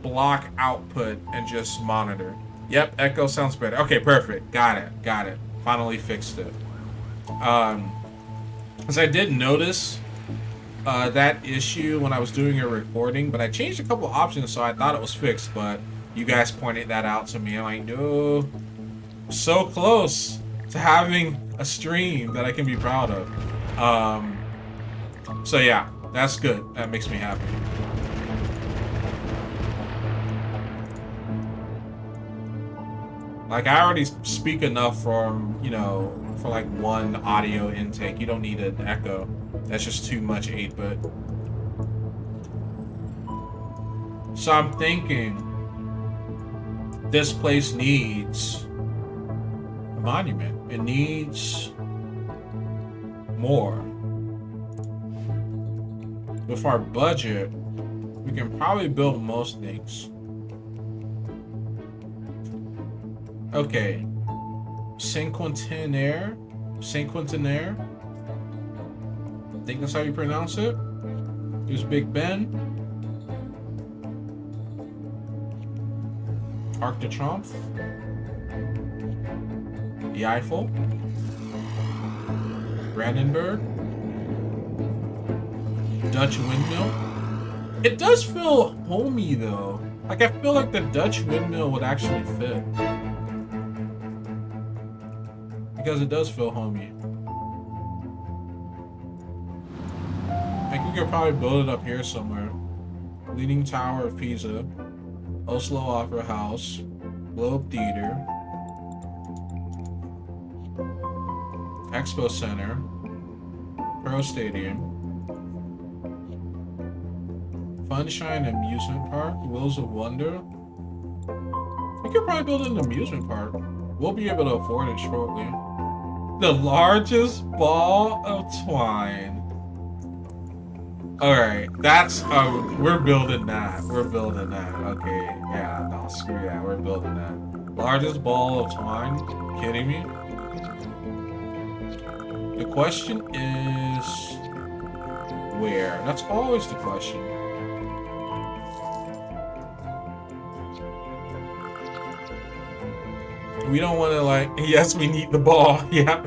block output and just monitor. Yep, echo sounds better. Okay, perfect. Got it. Got it. Finally fixed it. Because I did notice that issue when I was doing a recording, but I changed a couple options, so I thought it was fixed, but you guys pointed that out to me. I'm like, no, so close to having a stream that I can be proud of. So yeah, that's good. That makes me happy. Like, I already speak enough from, you know, for like one audio intake. You don't need an echo. That's just too much 8-bit. So I'm thinking this place needs a monument. It needs more. With our budget, we can probably build most things. Okay, Cinquantenaire. I think that's how you pronounce it. There's Big Ben. Arc de Triomphe. The Eiffel. Brandenburg. Dutch Windmill. It does feel homey though. Like, I feel like the Dutch Windmill would actually fit. Because it does feel homey. I think we could probably build it up here somewhere. Leaning Tower of Pisa, Oslo Opera House, Globe Theater, Expo Center, Pro Stadium, Funshine Amusement Park, Wheels of Wonder. We could probably build an amusement park. We'll be able to afford it shortly. The largest ball of twine. Alright, that's, we're building that. We're building that. Okay, yeah, no, screw that. We're building that. Largest ball of twine? Kidding me? The question is, where? That's always the question. We don't want to, like, yes, we need the ball. Yeah.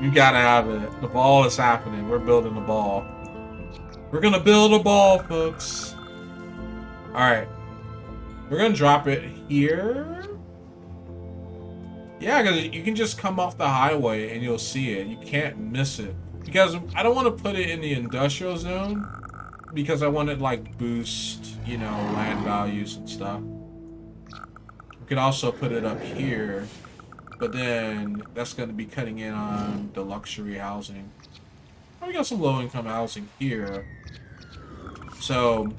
You gotta have it. The ball is happening. We're building the ball. We're gonna build a ball, folks. Alright. We're gonna drop it here. Yeah, because you can just come off the highway and you'll see it. You can't miss it. Because I don't want to put it in the industrial zone. Because I want to, like, boost, you know, land values and stuff. Could also put it up here, but then that's going to be cutting in on the luxury housing. We got some low-income housing here. So,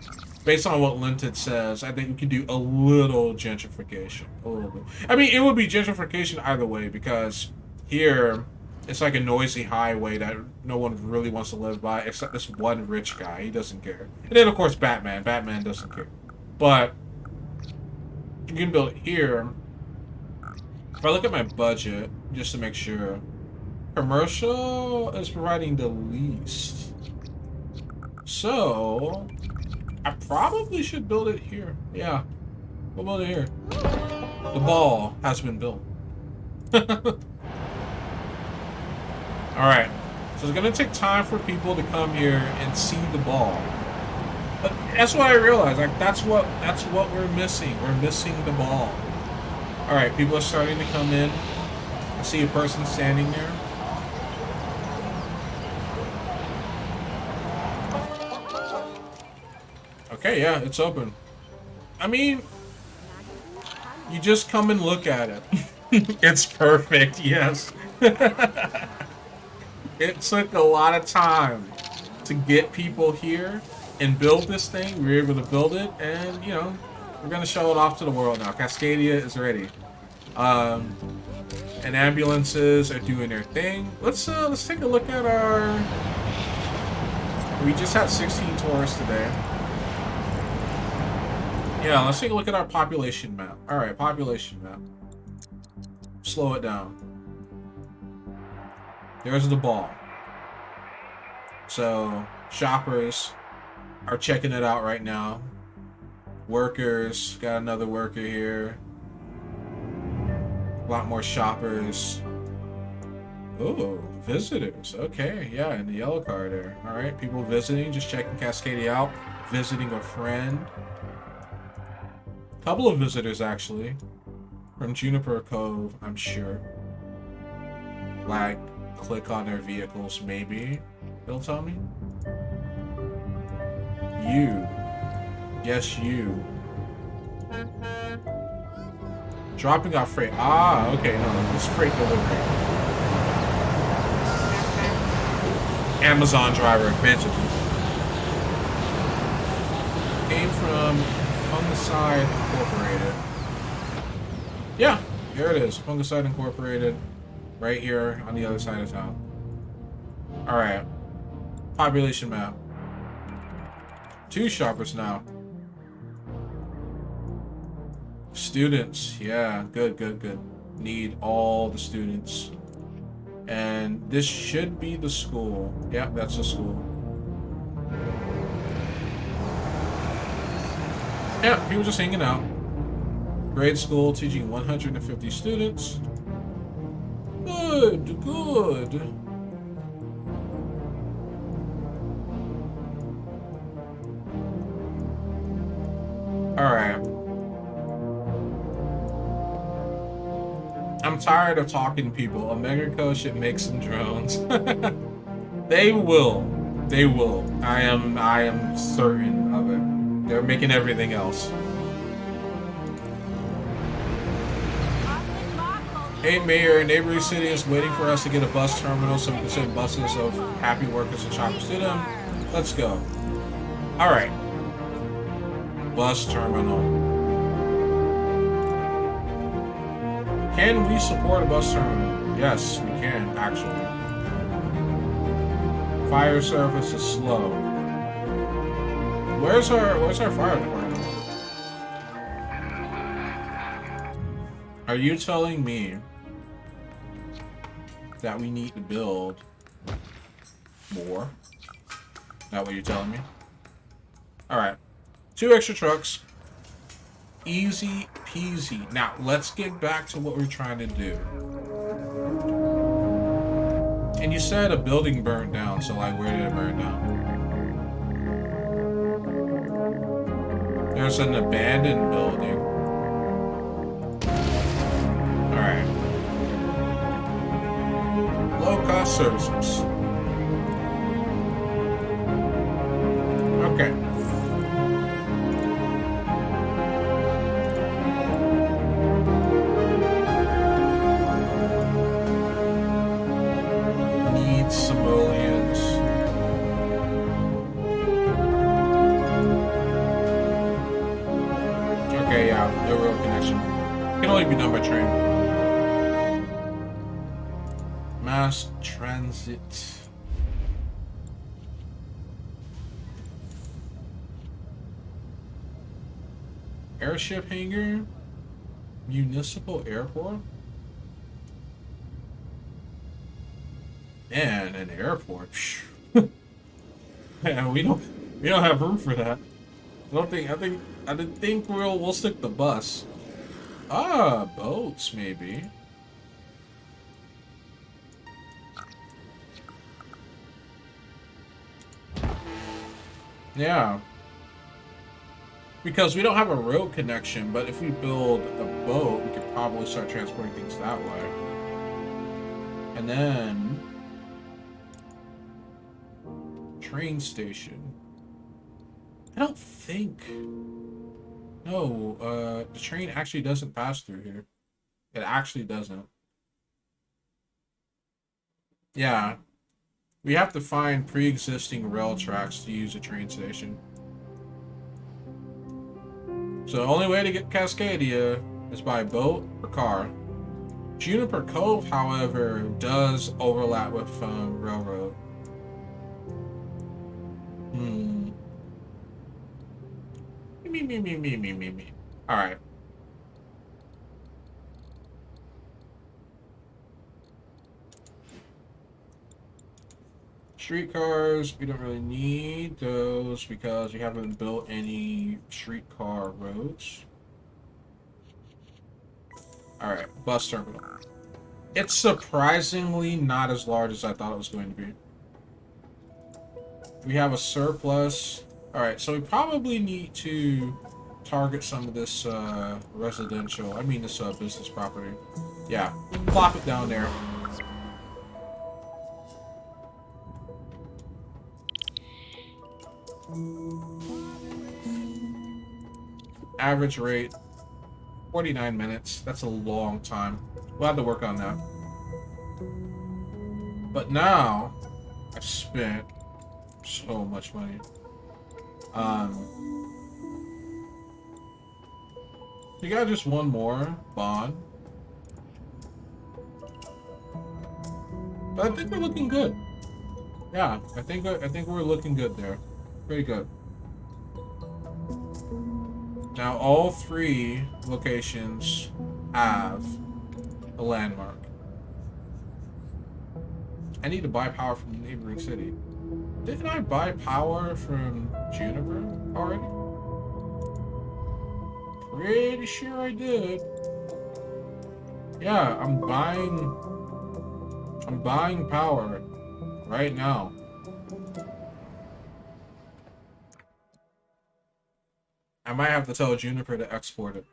based on what Linted says, I think we could do a little gentrification. A little bit. I mean, it would be gentrification either way, because here, it's like a noisy highway that no one really wants to live by, except this one rich guy. He doesn't care. And then, of course, Batman. Batman doesn't care. But you can build it here. If I look at my budget, just to make sure, commercial is providing the least. So, I probably should build it here. Yeah, we'll build it here. The ball has been built. Alright, so it's gonna take time for people to come here and see the ball. But that's what I realized. Like, that's what we're missing. We're missing the ball. All right, people are starting to come in. I see a person standing there. Okay, yeah, it's open. I mean, you just come and look at it. It's perfect. Yes. It took a lot of time to get people here. and build this thing. We were able to build it, and you know, we're gonna show it off to the world now. Cascadia is ready. And ambulances are doing their thing. Let's take a look at our. We just had 16 tourists today. Yeah, let's take a look at our population map. All right, population map. Slow it down. There's the ball. So shoppers are checking it out right now. Workers, got another worker here. A lot more shoppers. Oh, visitors. Okay, yeah, in the yellow car there. All right, people visiting, just checking Cascadia out. Visiting a friend. Couple of visitors, actually. From Juniper Cove, I'm sure. Like, click on their vehicles, maybe. They'll tell me. You. Yes, you. Dropping off freight. Ah, okay, no, this freight delivery. Amazon driver, basically. Came from Fungicide Incorporated. Yeah, here it is. Fungicide Incorporated. Right here on the other side of town. Alright. Population map. 2 shoppers now. Students, yeah, good. Need all the students. And this should be the school. Yeah, that's the school. Yeah, people just hanging out. Grade school teaching 150 students. Good. Alright. I'm tired of talking to people. America should make some drones. They will. I am certain of it. They're making everything else. Hey Mayor, neighboring city is waiting for us to get a bus terminal so we can send buses of happy workers and shoppers to them. Let's go. Alright. Bus terminal. Can we support a bus terminal? Yes, we can, actually. Fire service is slow. Where's our fire department? Are you telling me that we need to build more? Is that what you're telling me? Alright. 2 extra trucks. Easy peasy. Now, let's get back to what we're trying to do. And you said a building burned down, so like, where did it burn down? There's an abandoned building. Alright. Low-cost services. Okay. Civilians. Okay, yeah, no real connection. Can only be done by train. Mass transit. Airship hangar. Municipal airport. Man, an airport. Man, we don't have room for that. I didn't think we'll stick the bus. Ah, boats maybe. Yeah. Because we don't have a road connection, but if we build a boat, we could probably start transporting things that way. And then train station. I don't think. No, the train actually doesn't pass through here. It actually doesn't. Yeah. We have to find pre-existing rail tracks to use a train station. So the only way to get Cascadia is by boat or car. Juniper Cove, however, does overlap with railroad. Me. All right. Streetcars, we don't really need those because we haven't built any streetcar roads. Alright, bus terminal. It's surprisingly not as large as I thought it was going to be. We have a surplus. Alright, so we probably need to target some of this residential, this business property. Yeah, plop it down there. Average rate 49 minutes. That's a long time. We'll have to work on that. But now I've spent so much money. You got just one more bond. But I think we're looking good. Yeah, I think we're looking good there. Pretty good. Now all 3 locations have a landmark. I need to buy power from the neighboring city. Didn't I buy power from Juniper already? Pretty sure I did. Yeah, I'm buying power right now. I might have to tell Juniper to export it.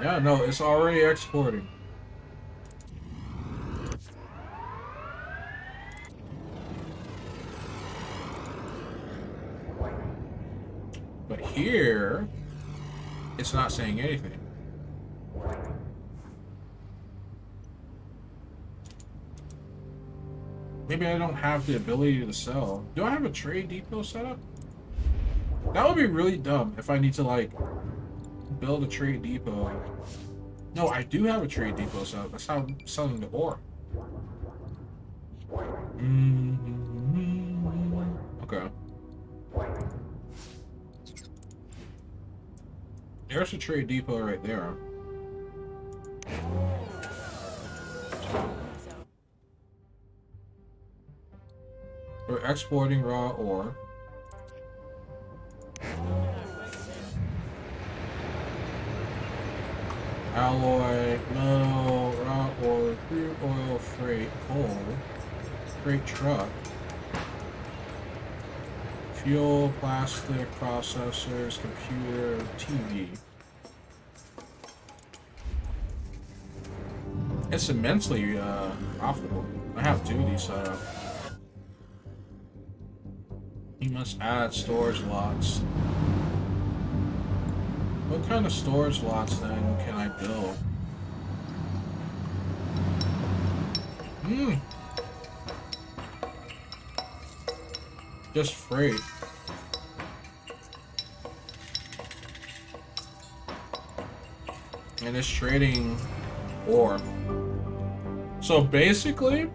Yeah, no, it's already exporting. But here, it's not saying anything. Maybe I don't have the ability to sell. Do I have a trade depot set up? That would be really dumb if I need to, like, build a trade depot. No, I do have a trade depot set up. That's how I'm selling the ore. Okay. There's a trade depot right there. We're exporting raw ore. Alloy, metal, raw ore, crude oil, freight, coal, freight truck, fuel, plastic, processors, computer, TV. It's immensely profitable. I have 2 of these set up. You must add storage lots. What kind of storage lots then can I build? Just freight. And it's trading ore. So basically,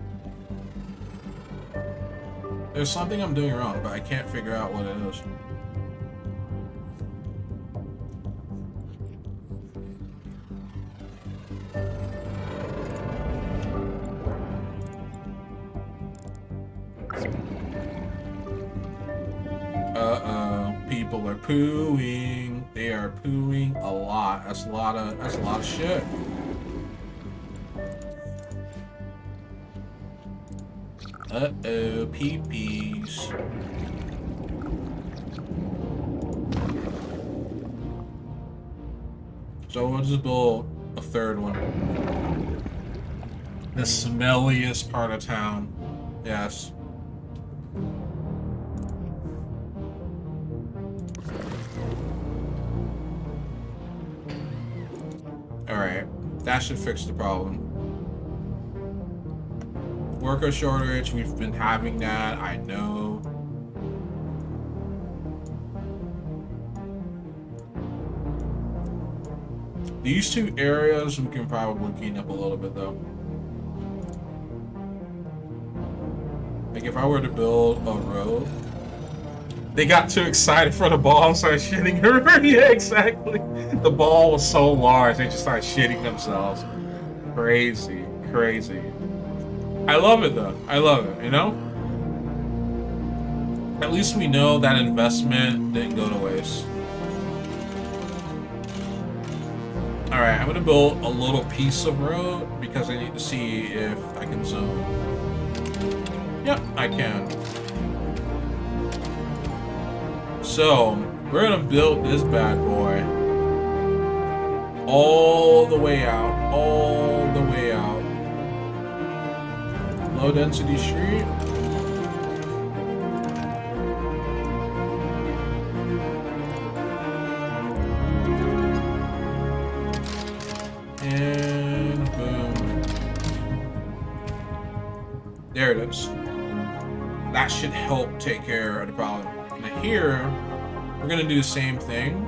there's something I'm doing wrong, but I can't figure out what it is. People are pooing. They are pooing a lot. That's a lot of shit. Uh-oh, peepees. So we'll just build a 3rd one. The smelliest part of town. Yes. Alright. That should fix the problem. Worker shortage, we've been having that, I know. These two areas we can probably clean up a little bit though. Like if I were to build a road, they got too excited for the ball and started shitting everywhere. Yeah, exactly. The ball was so large, they just started shitting themselves. Crazy, crazy. I love it though. I love it, you know? At least we know that investment didn't go to waste. Alright, I'm gonna build a little piece of road because I need to see if I can zone. Yep, I can. So, we're gonna build this bad boy all the way out, all the way out. Low density street. And boom. There it is. That should help take care of the problem. Now here, we're gonna do the same thing,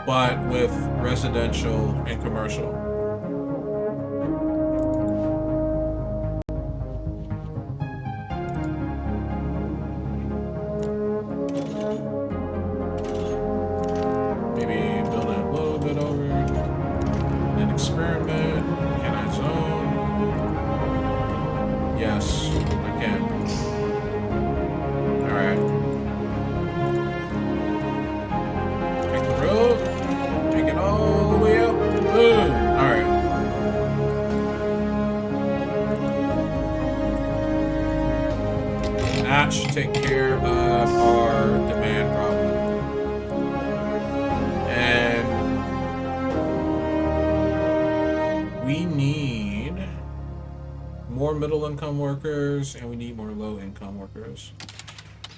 but with residential and commercial. Maybe build it a little bit over, then experiment. Can I zone? Yes, I can. Alright. Take the road. Take it all the way up. Boom. Alright. That should take care of our demand problem. And we need more middle income workers and we need more low income workers.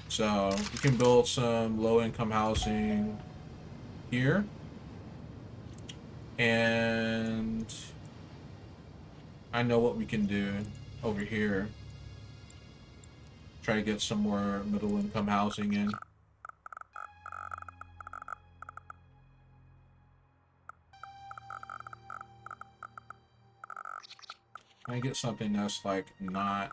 So we can build some low income housing here. And I know what we can do over here. Try to get some more middle income housing in. Can I get something that's like not...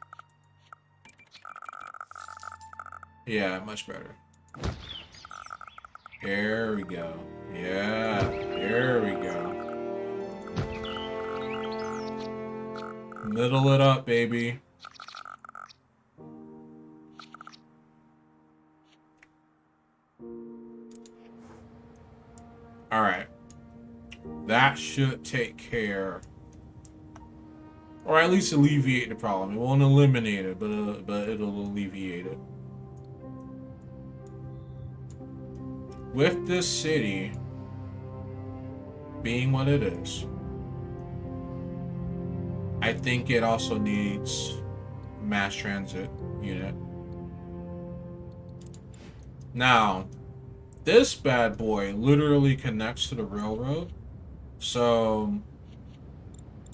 Yeah, much better. There we go. Yeah, there we go. Middle it up, baby. Alright. That should take care, or at least alleviate the problem. It won't eliminate it, but it'll alleviate it. With this city being what it is, I think it also needs mass transit unit. Now, this bad boy literally connects to the railroad. So,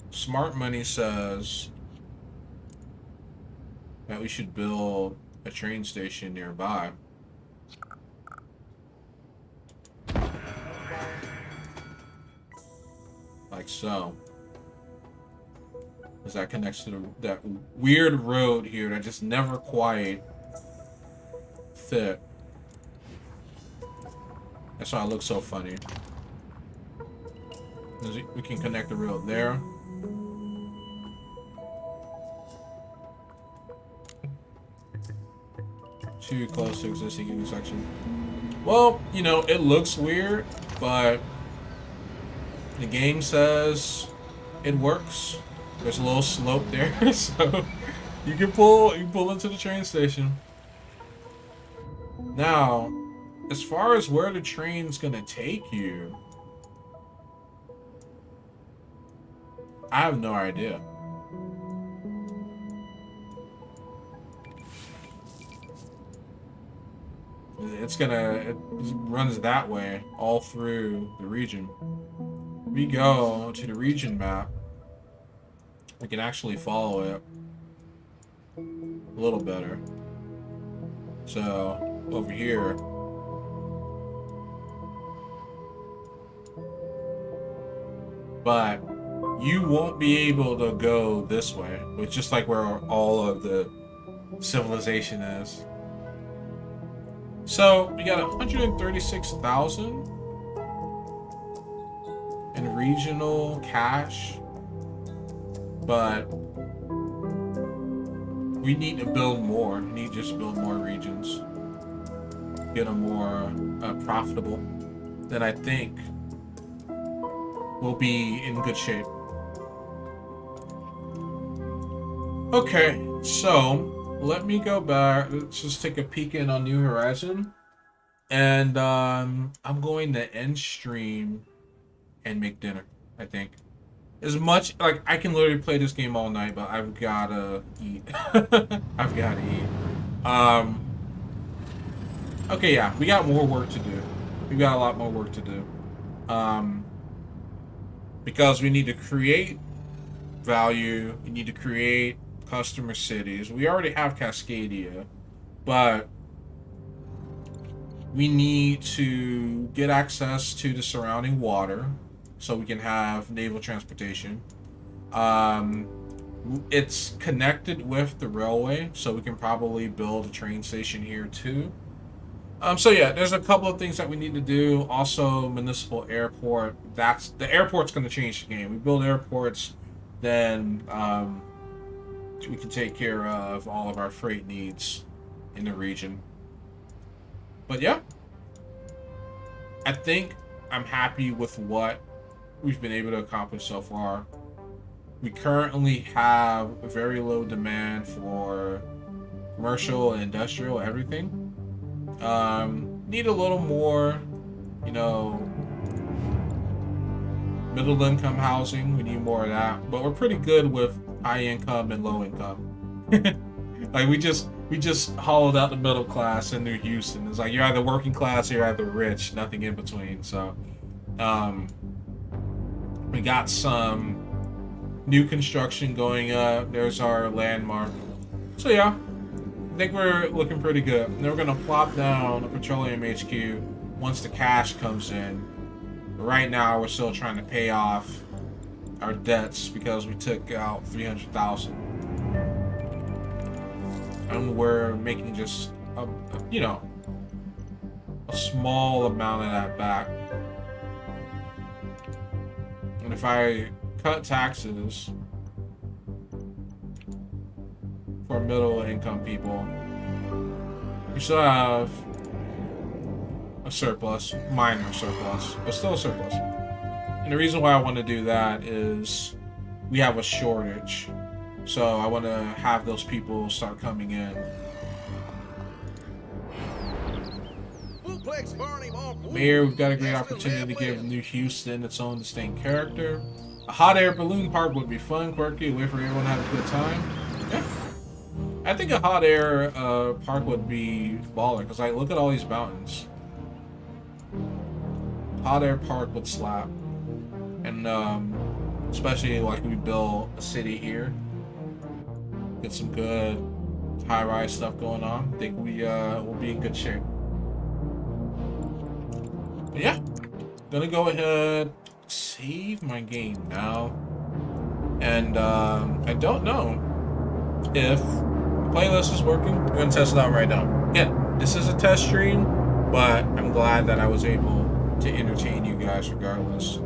smart money says that we should build a train station nearby. Like so. Because that connects to that weird road here that just never quite fit. That's why it looks so funny. We can connect the road there. Too close to existing intersection. Well, you know, it looks weird, but the game says it works. There's a little slope there, so you can pull into the train station. Now, as far as where the train's gonna take you, I have no idea. It runs that way all through the region. We go to the region map. We can actually follow it. a little better. So over here, but you won't be able to go this way, which is just like where all of the civilization is. So we got 136,000 in regional cash, but we need to build more. We need to just build more regions, get them more profitable. Then I think we'll be in good shape. Okay, so let me go back. Let's just take a peek in on New Horizon. And I'm going to end stream and make dinner, I think. As much, like, I can literally play this game all night, but I've gotta eat. I've gotta eat. Okay, yeah, we got more work to do. We got a lot more work to do. Because we need to create value, we need to create customer cities. We already have Cascadia, but we need to get access to the surrounding water so we can have naval transportation. It's connected with the railway, so we can probably build a train station here too. So yeah, there's a couple of things that we need to do. Also, municipal airport. The airport's going to change the game. We build airports, then we can take care of all of our freight needs in the region. But yeah, I think I'm happy with what we've been able to accomplish so far. We currently have a very low demand for commercial and industrial everything. Need a little more, you know, middle income housing. We need more of that, but we're pretty good with high income and low income. Like we just hollowed out the middle class in New Houston. It's like you're either working class or you're either rich, nothing in between. So we got some new construction going up. There's our landmark. So yeah, I think we're looking pretty good. And then we're gonna plop down a petroleum HQ once the cash comes in. But right now we're still trying to pay off our debts because we took out 300,000. And we're making just a you know, a small amount of that back. And if I cut taxes for middle income people, we still have a surplus, minor surplus, but still a surplus. And the reason why I want to do that is we have a shortage. So I want to have those people start coming in. Here, we've got a great opportunity to give New Houston its own distinct character. A hot air balloon park would be fun, quirky, a way for everyone to have a good time. Yeah. I think a hot air park would be baller, because like, look at all these mountains. Hot air park would slap. And especially like we build a city here. Get some good high-rise stuff going on. I think we will be in good shape. But yeah, gonna go ahead, save my game now. And I don't know if the playlist is working. We're gonna test it out right now. Again, this is a test stream, but I'm glad that I was able to entertain you guys regardless.